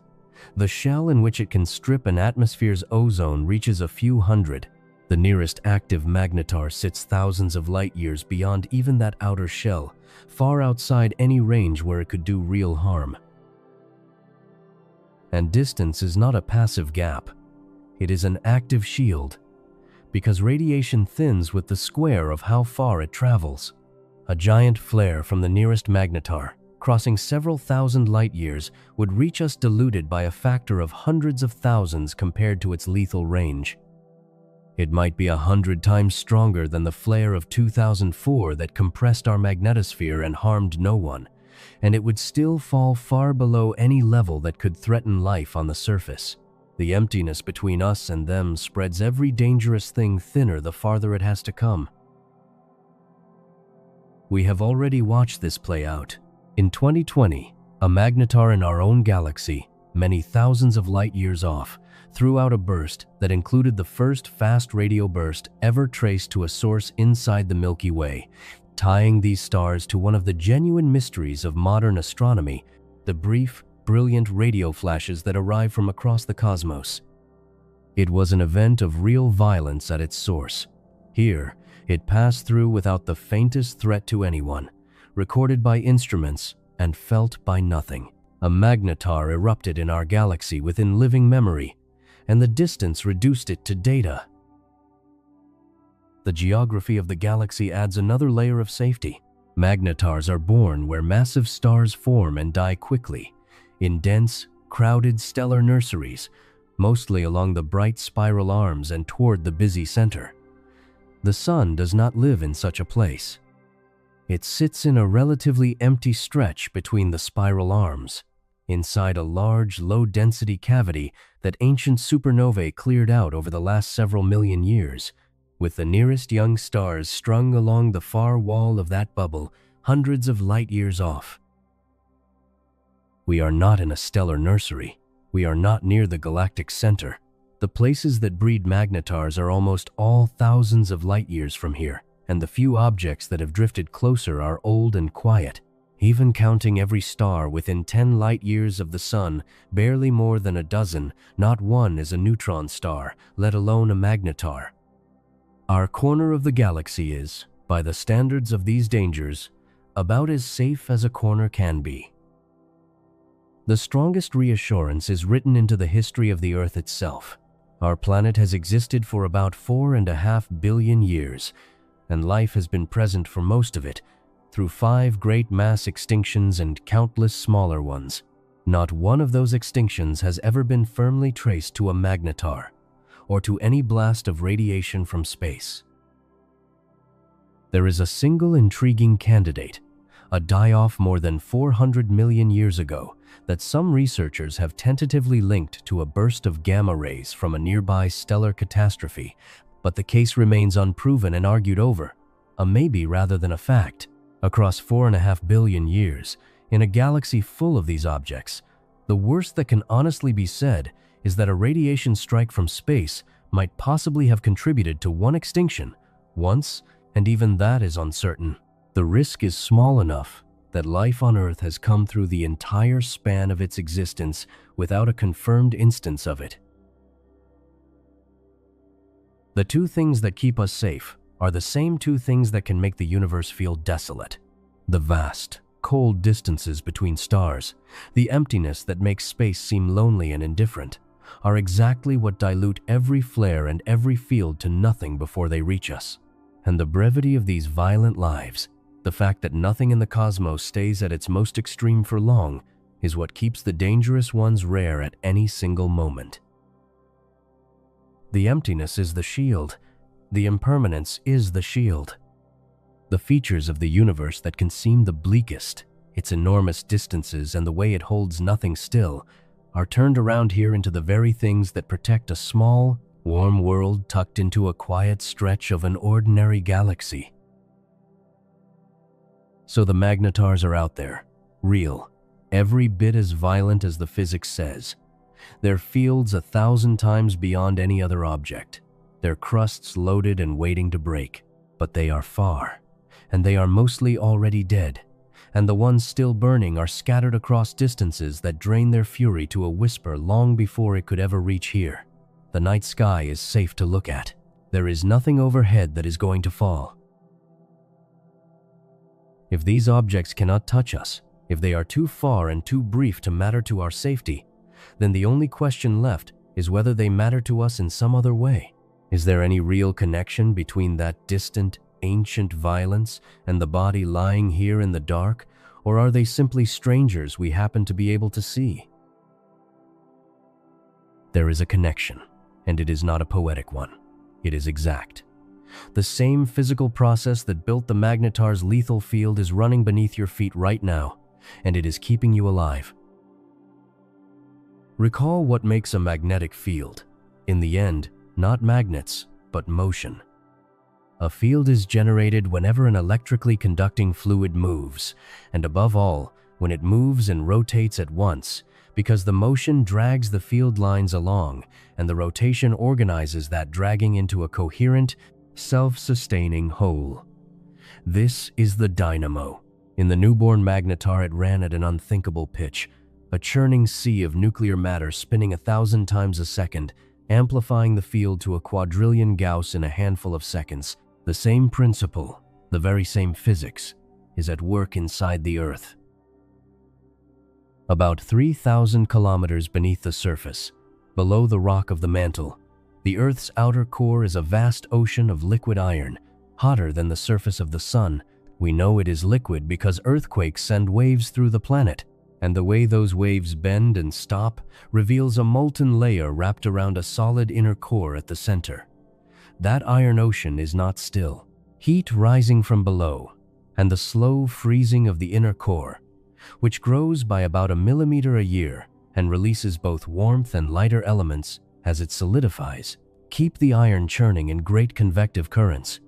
The shell in which it can strip an atmosphere's ozone reaches a few hundred. The nearest active magnetar sits thousands of light-years beyond even that outer shell, far outside any range where it could do real harm. And distance is not a passive gap. It is an active shield, because radiation thins with the square of how far it travels. A giant flare from the nearest magnetar, crossing several thousand light-years, would reach us diluted by a factor of hundreds of thousands compared to its lethal range. It might be 100 times stronger than the flare of 2004 that compressed our magnetosphere and harmed no one, and it would still fall far below any level that could threaten life on the surface. The emptiness between us and them spreads every dangerous thing thinner the farther it has to come. We have already watched this play out. In 2020, a magnetar in our own galaxy, many thousands of light-years off, threw out a burst that included the first fast radio burst ever traced to a source inside the Milky Way, tying these stars to one of the genuine mysteries of modern astronomy, the brief, brilliant radio flashes that arrive from across the cosmos. It was an event of real violence at its source. Here, it passed through without the faintest threat to anyone, recorded by instruments and felt by nothing. A magnetar erupted in our galaxy within living memory, and the distance reduced it to data. The geography of the galaxy adds another layer of safety. Magnetars are born where massive stars form and die quickly, in dense, crowded stellar nurseries, mostly along the bright spiral arms and toward the busy center. The Sun does not live in such a place. It sits in a relatively empty stretch between the spiral arms, inside a large, low-density cavity that ancient supernovae cleared out over the last several million years, with the nearest young stars strung along the far wall of that bubble, hundreds of light-years off. We are not in a stellar nursery. We are not near the galactic center. The places that breed magnetars are almost all thousands of light-years from here, and the few objects that have drifted closer are old and quiet. Even counting every star within 10 light-years of the Sun, barely more than a dozen, not one is a neutron star, let alone a magnetar. Our corner of the galaxy is, by the standards of these dangers, about as safe as a corner can be. The strongest reassurance is written into the history of the Earth itself. Our planet has existed for about 4.5 billion years, and life has been present for most of it, through 5 great mass extinctions and countless smaller ones. Not one of those extinctions has ever been firmly traced to a magnetar, or to any blast of radiation from space. There is a single intriguing candidate, a die-off more than 400 million years ago, that some researchers have tentatively linked to a burst of gamma rays from a nearby stellar catastrophe, but the case remains unproven and argued over, a maybe rather than a fact. Across 4.5 billion years, in a galaxy full of these objects, the worst that can honestly be said is that a radiation strike from space might possibly have contributed to one extinction once, and even that is uncertain. The risk is small enough that life on Earth has come through the entire span of its existence without a confirmed instance of it. The two things that keep us safe are the same two things that can make the universe feel desolate. The vast, cold distances between stars, the emptiness that makes space seem lonely and indifferent, are exactly what dilute every flare and every field to nothing before they reach us. And the brevity of these violent lives, the fact that nothing in the cosmos stays at its most extreme for long, is what keeps the dangerous ones rare at any single moment. The emptiness is the shield. The impermanence is the shield. The features of the universe that can seem the bleakest, its enormous distances and the way it holds nothing still, are turned around here into the very things that protect a small, warm world tucked into a quiet stretch of an ordinary galaxy. So the Magnetars are out there, real, every bit as violent as the physics says. Their fields 1,000 times beyond any other object, their crusts loaded and waiting to break. But they are far, and they are mostly already dead, and the ones still burning are scattered across distances that drain their fury to a whisper long before it could ever reach here. The night sky is safe to look at. There is nothing overhead that is going to fall. If these objects cannot touch us, if they are too far and too brief to matter to our safety, then the only question left is whether they matter to us in some other way. Is there any real connection between that distant, ancient violence and the body lying here in the dark, or are they simply strangers we happen to be able to see? There is a connection, and it is not a poetic one. It is exact. The same physical process that built the Magnetar's lethal field is running beneath your feet right now, and it is keeping you alive. Recall what makes a magnetic field. In the end, not magnets, but motion. A field is generated whenever an electrically conducting fluid moves, and above all, when it moves and rotates at once, because the motion drags the field lines along, and the rotation organizes that dragging into a coherent, self-sustaining whole. This is the Dynamo. In the newborn Magnetar, it ran at an unthinkable pitch, a churning sea of nuclear matter spinning 1,000 times a second, amplifying the field to a quadrillion Gaus in a handful of seconds. The same principle, the very same physics, is at work inside the Earth. About 3,000 kilometers beneath the surface, below the rock of the mantle, the Earth's outer core is a vast ocean of liquid iron, hotter than the surface of the sun. We know it is liquid because earthquakes send waves through the planet, and the way those waves bend and stop reveals a molten layer wrapped around a solid inner core at the center. That iron ocean is not still. Heat rising from below, and the slow freezing of the inner core, which grows by about 1 millimeter a year and releases both warmth and lighter elements as it solidifies, keep the iron churning in great convective currents.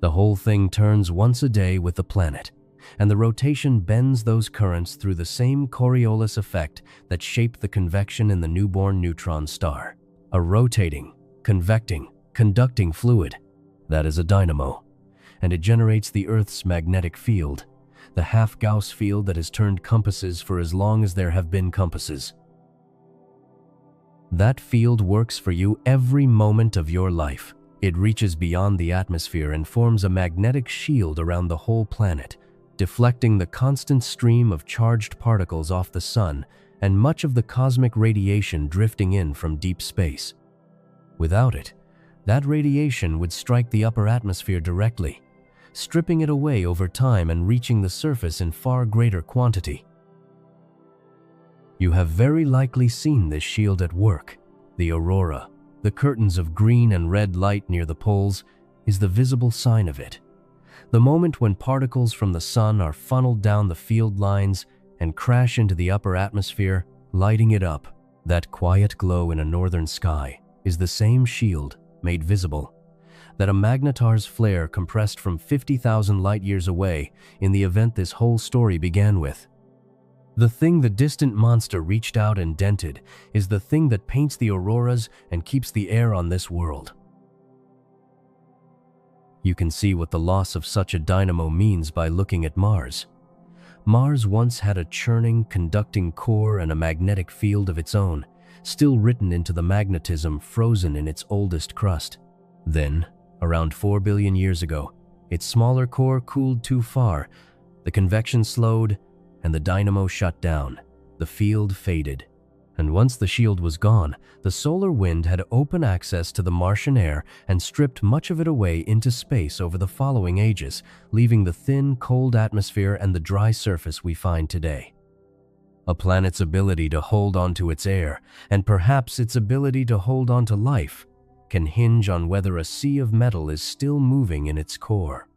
The whole thing turns once a day with the planet, and the rotation bends those currents through the same Coriolis effect that shaped the convection in the newborn neutron star. A rotating, convecting, conducting fluid. That is a dynamo, and it generates the Earth's magnetic field, the half-Gauss field that has turned compasses for as long as there have been compasses. That field works for you every moment of your life. It reaches beyond the atmosphere and forms a magnetic shield around the whole planet, deflecting the constant stream of charged particles off the sun and much of the cosmic radiation drifting in from deep space. Without it, that radiation would strike the upper atmosphere directly, stripping it away over time and reaching the surface in far greater quantity. You have very likely seen this shield at work. The aurora, the curtains of green and red light near the poles, is the visible sign of it. The moment when particles from the sun are funneled down the field lines and crash into the upper atmosphere, lighting it up. That quiet glow in a northern sky is the same shield made visible that a Magnetar's flare compressed from 50,000 light-years away in the event this whole story began with. The thing the distant monster reached out and dented is the thing that paints the auroras and keeps the air on this world. You can see what the loss of such a dynamo means by looking at Mars. Mars once had a churning, conducting core and a magnetic field of its own, still written into the magnetism frozen in its oldest crust. Then, around 4 billion years ago, its smaller core cooled too far, the convection slowed, and the dynamo shut down. The field faded. And once the shield was gone, the solar wind had open access to the Martian air and stripped much of it away into space over the following ages, leaving the thin, cold atmosphere and the dry surface we find today. A planet's ability to hold on to its air, and perhaps its ability to hold on to life, can hinge on whether a sea of metal is still moving in its core.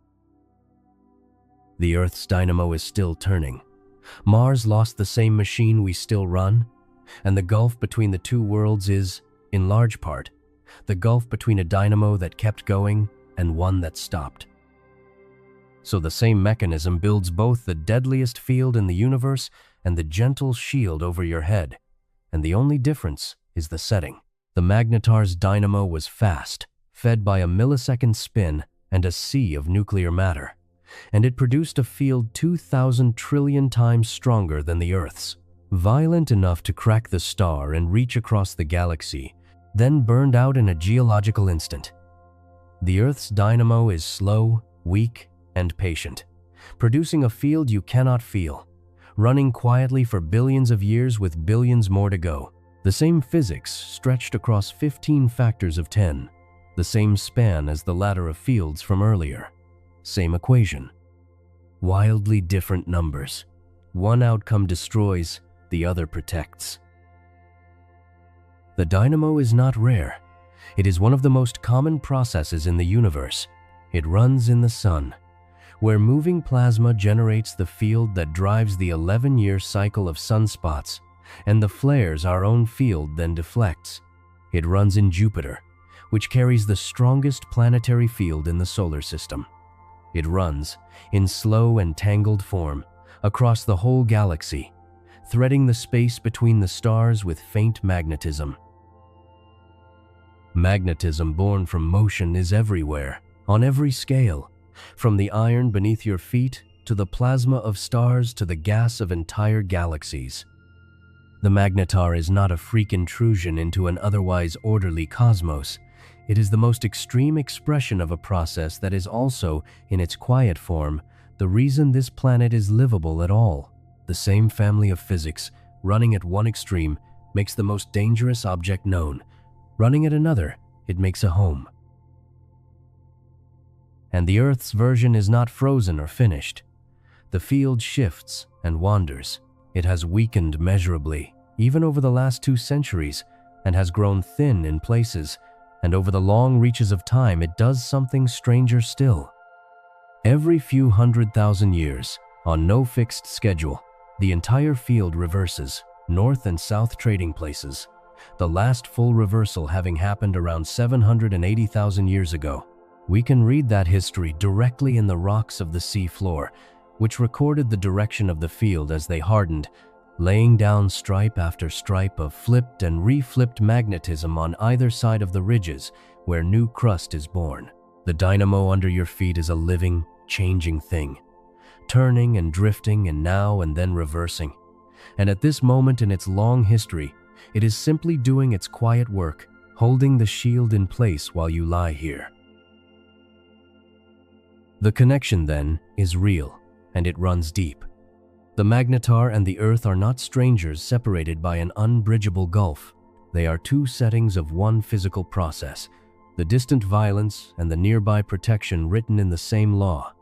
The Earth's dynamo is still turning. Mars lost the same machine we still run, and the gulf between the two worlds is, in large part, the gulf between a dynamo that kept going and one that stopped. So the same mechanism builds both the deadliest field in the universe and the gentle shield over your head, and the only difference is the setting. The Magnetar's dynamo was fast, fed by a millisecond spin and a sea of nuclear matter, and it produced a field 2,000 trillion times stronger than the Earth's. Violent enough to crack the star and reach across the galaxy, then burned out in a geological instant. The Earth's dynamo is slow, weak, and patient, producing a field you cannot feel, running quietly for billions of years with billions more to go. The same physics stretched across 15 factors of 10, the same span as the ladder of fields from earlier. Same equation. Wildly different numbers. One outcome destroys, the other protects. The dynamo is not rare. It is one of the most common processes in the universe. It runs in the sun, where moving plasma generates the field that drives the 11-year cycle of sunspots, and the flares our own field then deflects. It runs in Jupiter, which carries the strongest planetary field in the solar system. It runs, in slow and tangled form, across the whole galaxy, threading the space between the stars with faint magnetism. Magnetism born from motion is everywhere, on every scale, from the iron beneath your feet to the plasma of stars to the gas of entire galaxies. The Magnetar is not a freak intrusion into an otherwise orderly cosmos. It is the most extreme expression of a process that is also, in its quiet form, the reason this planet is livable at all. The same family of physics, running at one extreme, makes the most dangerous object known. Running at another, it makes a home. And the Earth's version is not frozen or finished. The field shifts and wanders. It has weakened measurably, even over the last 2 centuries, and has grown thin in places, and over the long reaches of time it does something stranger still. Every few 100,000 years, on no fixed schedule, the entire field reverses, north and south trading places, the last full reversal having happened around 780,000 years ago. We can read that history directly in the rocks of the sea floor, which recorded the direction of the field as they hardened, laying down stripe after stripe of flipped and reflipped magnetism on either side of the ridges where new crust is born. The dynamo under your feet is a living, changing thing, turning and drifting and now and then reversing. And at this moment in its long history, it is simply doing its quiet work, holding the shield in place while you lie here. The connection, then, is real, and it runs deep. The Magnetar and the Earth are not strangers separated by an unbridgeable gulf. They are 2 settings of one physical process, the distant violence and the nearby protection written in the same law.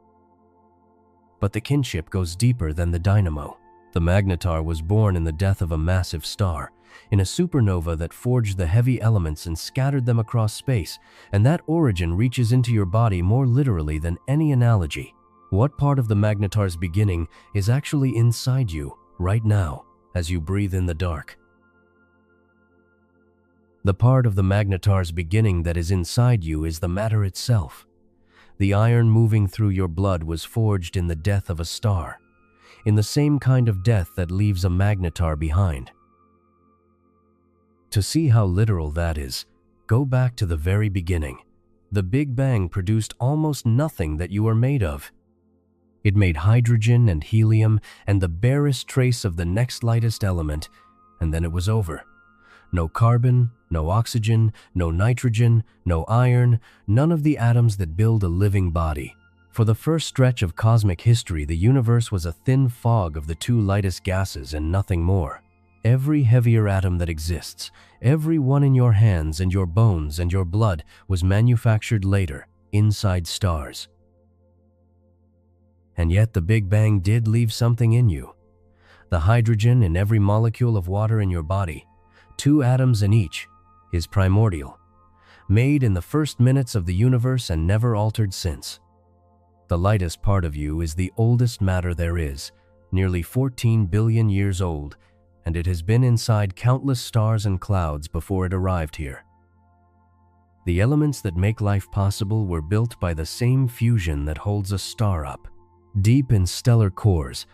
But the kinship goes deeper than the dynamo. The Magnetar was born in the death of a massive star, in a supernova that forged the heavy elements and scattered them across space, and that origin reaches into your body more literally than any analogy. What part of the Magnetar's beginning is actually inside you, right now, as you breathe in the dark? The part of the Magnetar's beginning that is inside you is the matter itself. The iron moving through your blood was forged in the death of a star. in the same kind of death that leaves a Magnetar behind. To see how literal that is, go back to the very beginning. The Big Bang produced almost nothing that you are made of. It made hydrogen and helium and the barest trace of the next lightest element, and then it was over. No carbon, no oxygen, no nitrogen, no iron, none of the atoms that build a living body. For the first stretch of cosmic history, the universe was a thin fog of the two lightest gases and nothing more. Every heavier atom that exists, every one in your hands and your bones and your blood, was manufactured later, inside stars. And yet the Big Bang did leave something in you. The hydrogen in every molecule of water in your body, 2 atoms in each, is primordial, made in the first minutes of the universe and never altered since. The lightest part of you is the oldest matter there is, nearly 14 billion years old, and it has been inside countless stars and clouds before it arrived here. The elements that make life possible were built by the same fusion that holds a star up. Deep in stellar cores,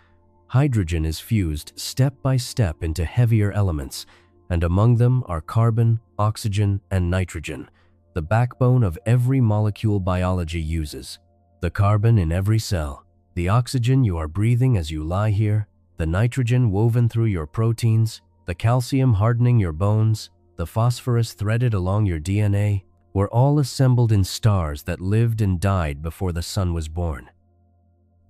hydrogen is fused step by step into heavier elements, and among them are carbon, oxygen, and nitrogen, the backbone of every molecule biology uses. The carbon in every cell, the oxygen you are breathing as you lie here, the nitrogen woven through your proteins, the calcium hardening your bones, the phosphorus threaded along your DNA, were all assembled in stars that lived and died before the sun was born.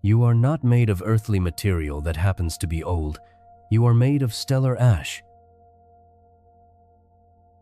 You are not made of earthly material that happens to be old. You are made of stellar ash.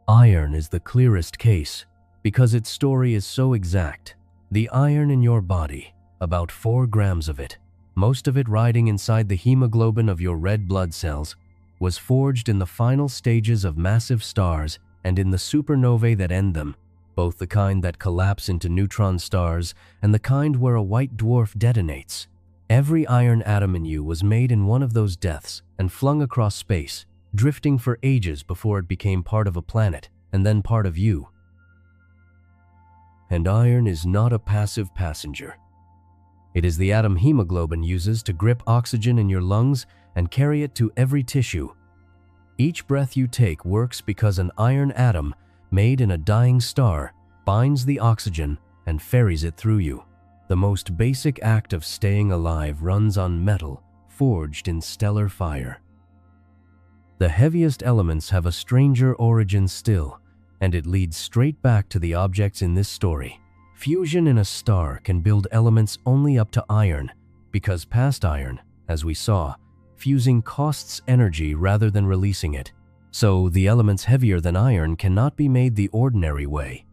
Iron is the clearest case because its story is so exact. The iron in your body, about 4 grams of it, most of it riding inside the hemoglobin of your red blood cells, was forged in the final stages of massive stars and in the supernovae that end them, both the kind that collapse into neutron stars and the kind where a white dwarf detonates. Every iron atom in you was made in one of those deaths and flung across space, drifting for ages before it became part of a planet and then part of you. And iron is not a passive passenger. It is the atom hemoglobin uses to grip oxygen in your lungs and carry it to every tissue. Each breath you take works because an iron atom, made in a dying star, binds the oxygen and ferries it through you. The most basic act of staying alive runs on metal forged in stellar fire. The heaviest elements have a stranger origin still, and it leads straight back to the objects in this story. Fusion in a star can build elements only up to iron, because past iron, as we saw, fusing costs energy rather than releasing it. So the elements heavier than iron cannot be made the ordinary way.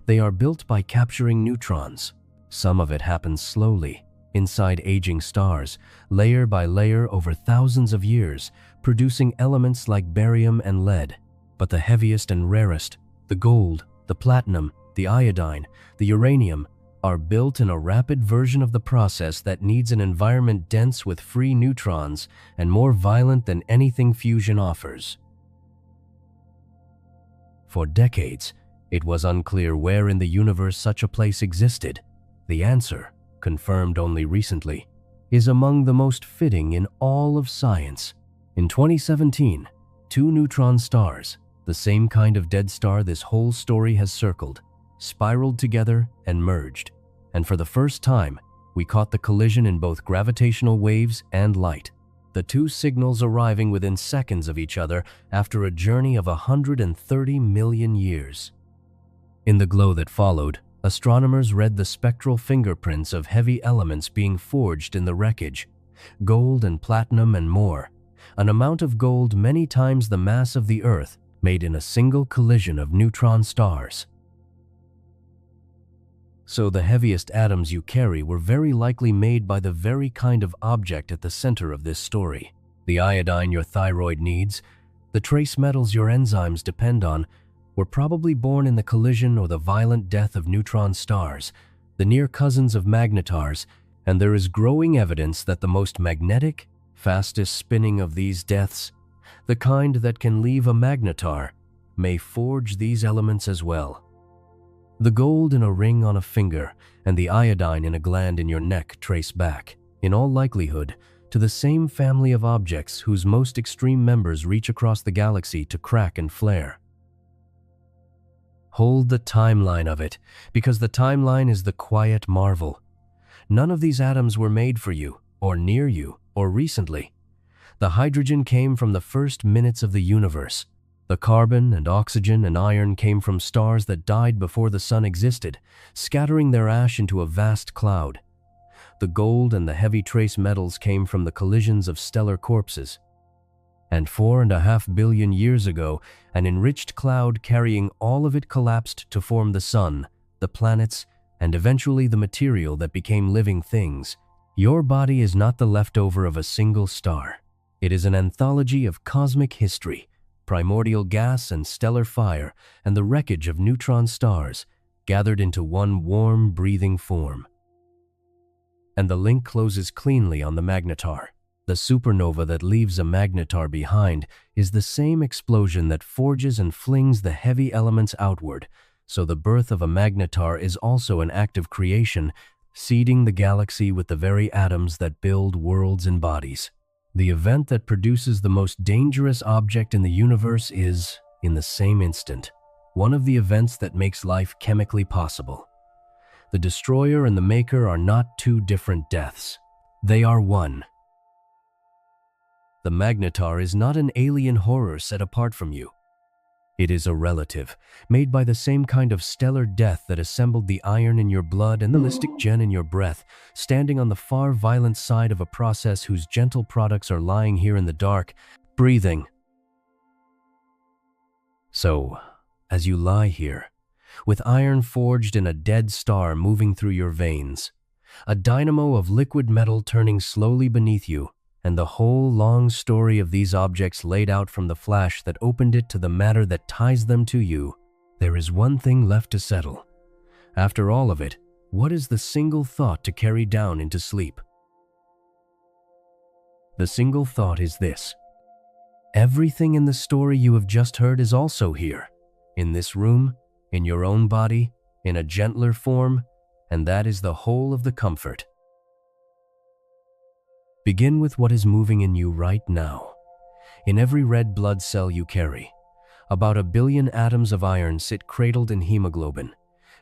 They are built by capturing neutrons. Some of it happens slowly, inside aging stars, layer by layer over thousands of years, producing elements like barium and lead. But the heaviest and rarest, the gold, the platinum, the iodine, the uranium, are built in a rapid version of the process that needs an environment dense with free neutrons and more violent than anything fusion offers. For decades, it was unclear where in the universe such a place existed. The answer, confirmed only recently, is among the most fitting in all of science. In 2017, 2 neutron stars, the same kind of dead star this whole story has circled, spiraled together and merged. And for the first time, we caught the collision in both gravitational waves and light, the 2 signals arriving within seconds of each other after a journey of 130 million years. In the glow that followed, astronomers read the spectral fingerprints of heavy elements being forged in the wreckage, gold and platinum and more, an amount of gold many times the mass of the Earth, made in a single collision of neutron stars. So the heaviest atoms you carry were very likely made by the very kind of object at the center of this story. The iodine your thyroid needs, the trace metals your enzymes depend on, were probably born in the collision or the violent death of neutron stars, the near cousins of Magnetars, and there is growing evidence that the most magnetic, fastest spinning of these deaths, the kind that can leave a Magnetar, may forge these elements as well. The gold in a ring on a finger and the iodine in a gland in your neck trace back, in all likelihood, to the same family of objects whose most extreme members reach across the galaxy to crack and flare. Hold the timeline of it, because the timeline is the quiet marvel. None of these atoms were made for you, or near you, or recently. The hydrogen came from the first minutes of the universe. The carbon and oxygen and iron came from stars that died before the sun existed, scattering their ash into a vast cloud. The gold and the heavy trace metals came from the collisions of stellar corpses. And 4.5 billion years ago, an enriched cloud carrying all of it collapsed to form the sun, the planets, and eventually the material that became living things. Your body is not the leftover of a single star. It is an anthology of cosmic history, primordial gas and stellar fire, and the wreckage of neutron stars, gathered into one warm, breathing form. And the link closes cleanly on the Magnetar. The supernova that leaves a Magnetar behind is the same explosion that forges and flings the heavy elements outward, so the birth of a Magnetar is also an act of creation, seeding the galaxy with the very atoms that build worlds and bodies. The event that produces the most dangerous object in the universe is, in the same instant, one of the events that makes life chemically possible. The destroyer and the maker are not two different deaths. They are one. The Magnetar is not an alien horror set apart from you. It is a relative, made by the same kind of stellar death that assembled the iron in your blood and the ballistic gen in your breath, standing on the far violent side of a process whose gentle products are lying here in the dark, breathing. So, as you lie here, with iron forged in a dead star moving through your veins, a dynamo of liquid metal turning slowly beneath you, and the whole long story of these objects laid out from the flash that opened it to the matter that ties them to you, there is one thing left to settle. After all of it, what is the single thought to carry down into sleep? The single thought is this: everything in the story you have just heard is also here, in this room, in your own body, in a gentler form, and that is the whole of the comfort. Begin with what is moving in you right now. In every red blood cell you carry, about 1 billion atoms of iron sit cradled in hemoglobin,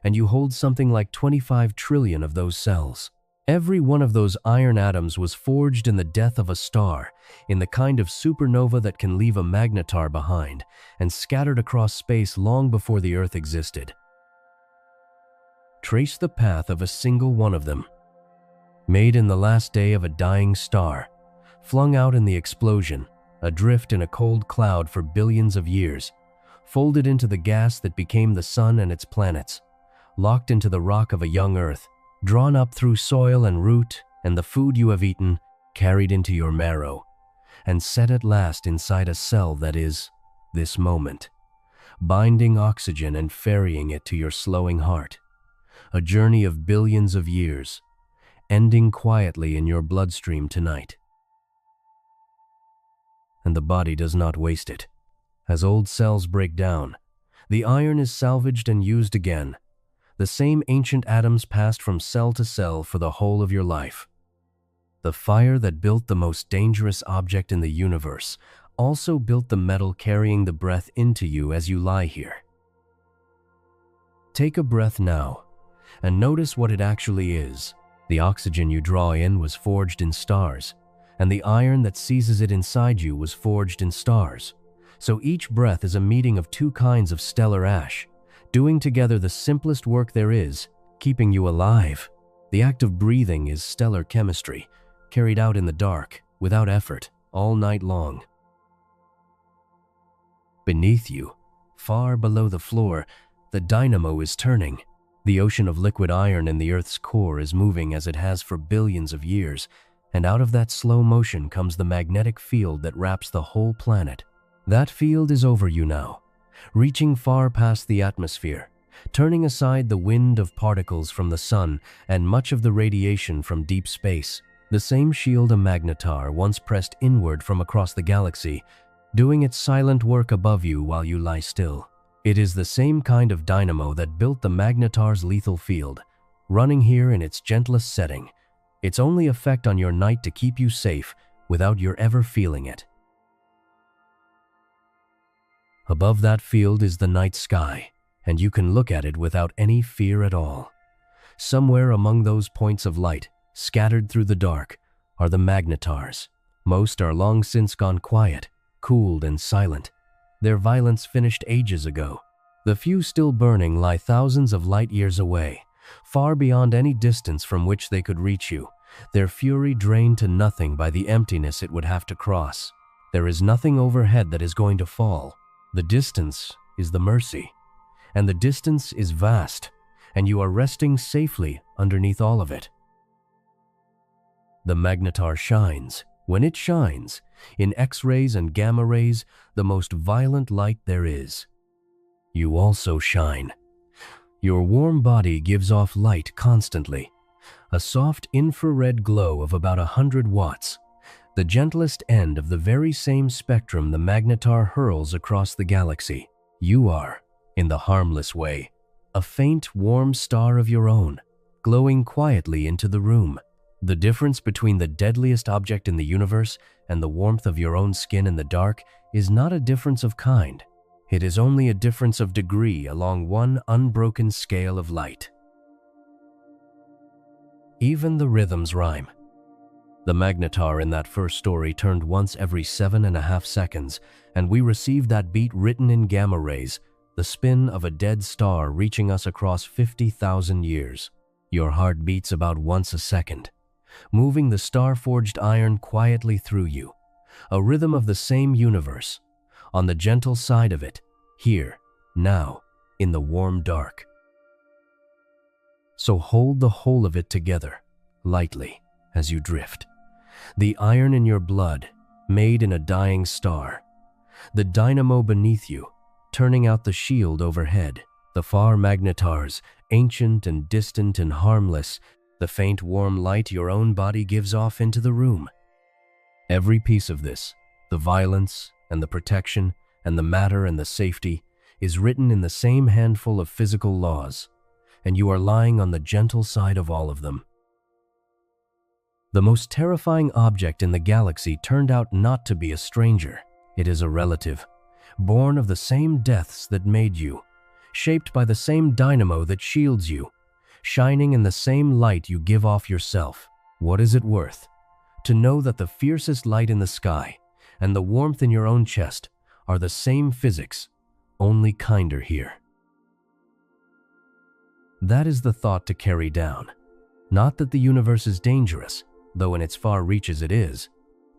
and you hold something like 25 trillion of those cells. Every one of those iron atoms was forged in the death of a star, in the kind of supernova that can leave a Magnetar behind, and scattered across space long before the Earth existed. Trace the path of a single one of them. Made in the last day of a dying star, flung out in the explosion, adrift in a cold cloud for billions of years, folded into the gas that became the sun and its planets, locked into the rock of a young Earth, drawn up through soil and root and the food you have eaten, carried into your marrow, and set at last inside a cell that is this moment, binding oxygen and ferrying it to your slowing heart. A journey of billions of years, ending quietly in your bloodstream tonight. And the body does not waste it. As old cells break down, the iron is salvaged and used again. The same ancient atoms passed from cell to cell for the whole of your life. The fire that built the most dangerous object in the universe also built the metal carrying the breath into you as you lie here. Take a breath now, and notice what it actually is. The oxygen you draw in was forged in stars, and the iron that seizes it inside you was forged in stars. So each breath is a meeting of two kinds of stellar ash, doing together the simplest work there is, keeping you alive. The act of breathing is stellar chemistry, carried out in the dark, without effort, all night long. Beneath you, far below the floor, the dynamo is turning. The ocean of liquid iron in the Earth's core is moving as it has for billions of years, and out of that slow motion comes the magnetic field that wraps the whole planet. That field is over you now, reaching far past the atmosphere, turning aside the wind of particles from the sun and much of the radiation from deep space. The same shield a Magnetar once pressed inward from across the galaxy, doing its silent work above you while you lie still. It is the same kind of dynamo that built the Magnetar's lethal field, running here in its gentlest setting. its only effect on your night to keep you safe without your ever feeling it. Above that field is the night sky, and you can look at it without any fear at all. Somewhere among those points of light, scattered through the dark, are the Magnetars. Most are long since gone quiet, cooled and silent. Their violence finished ages ago. The few still burning lie thousands of light years away, far beyond any distance from which they could reach you, their fury drained to nothing by the emptiness it would have to cross. There is nothing overhead that is going to fall. The distance is the mercy, and the distance is vast, and you are resting safely underneath all of it. The Magnetar shines. When it shines, in X-rays and gamma rays, the most violent light there is. You also shine. Your warm body gives off light constantly, a soft infrared glow of about 100 watts, the gentlest end of the very same spectrum the Magnetar hurls across the galaxy. You are, in the harmless way, a faint, warm star of your own, glowing quietly into the room. The difference between the deadliest object in the universe and the warmth of your own skin in the dark is not a difference of kind. It is only a difference of degree along one unbroken scale of light. Even the rhythms rhyme. The Magnetar in that first story turned once every 7.5 seconds, and we received that beat written in gamma rays, the spin of a dead star reaching us across 50,000 years. Your heart beats about once a second, moving the star-forged iron quietly through you, a rhythm of the same universe, on the gentle side of it, here, now, in the warm dark. So hold the whole of it together, lightly, as you drift. The iron in your blood, made in a dying star. The dynamo beneath you, turning out the shield overhead. The far Magnetars, ancient and distant and harmless, the faint warm light your own body gives off into the room. Every piece of this, the violence and the protection and the matter and the safety, is written in the same handful of physical laws, and you are lying on the gentle side of all of them. The most terrifying object in the galaxy turned out not to be a stranger. It is a relative, born of the same deaths that made you, shaped by the same dynamo that shields you, shining in the same light you give off yourself. What is it worth to know that the fiercest light in the sky and the warmth in your own chest are the same physics, only kinder here? That is the thought to carry down. Not that the universe is dangerous, though in its far reaches it is,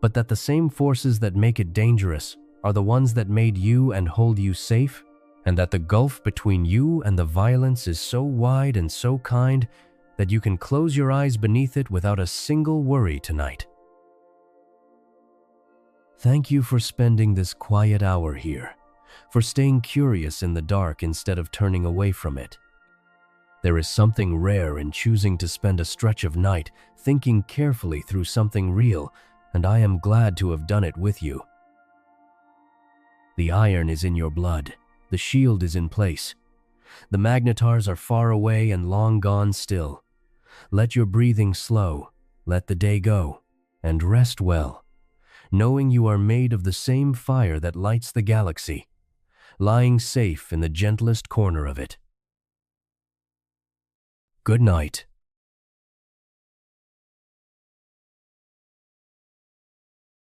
but that the same forces that make it dangerous are the ones that made you and hold you safe, and that the gulf between you and the violence is so wide and so kind that you can close your eyes beneath it without a single worry tonight. Thank you for spending this quiet hour here, for staying curious in the dark instead of turning away from it. There is something rare in choosing to spend a stretch of night thinking carefully through something real, and I am glad to have done it with you. The iron is in your blood. The shield is in place. The Magnetars are far away and long gone still. Let your breathing slow, let the day go, and rest well, knowing you are made of the same fire that lights the galaxy, lying safe in the gentlest corner of it. Good night.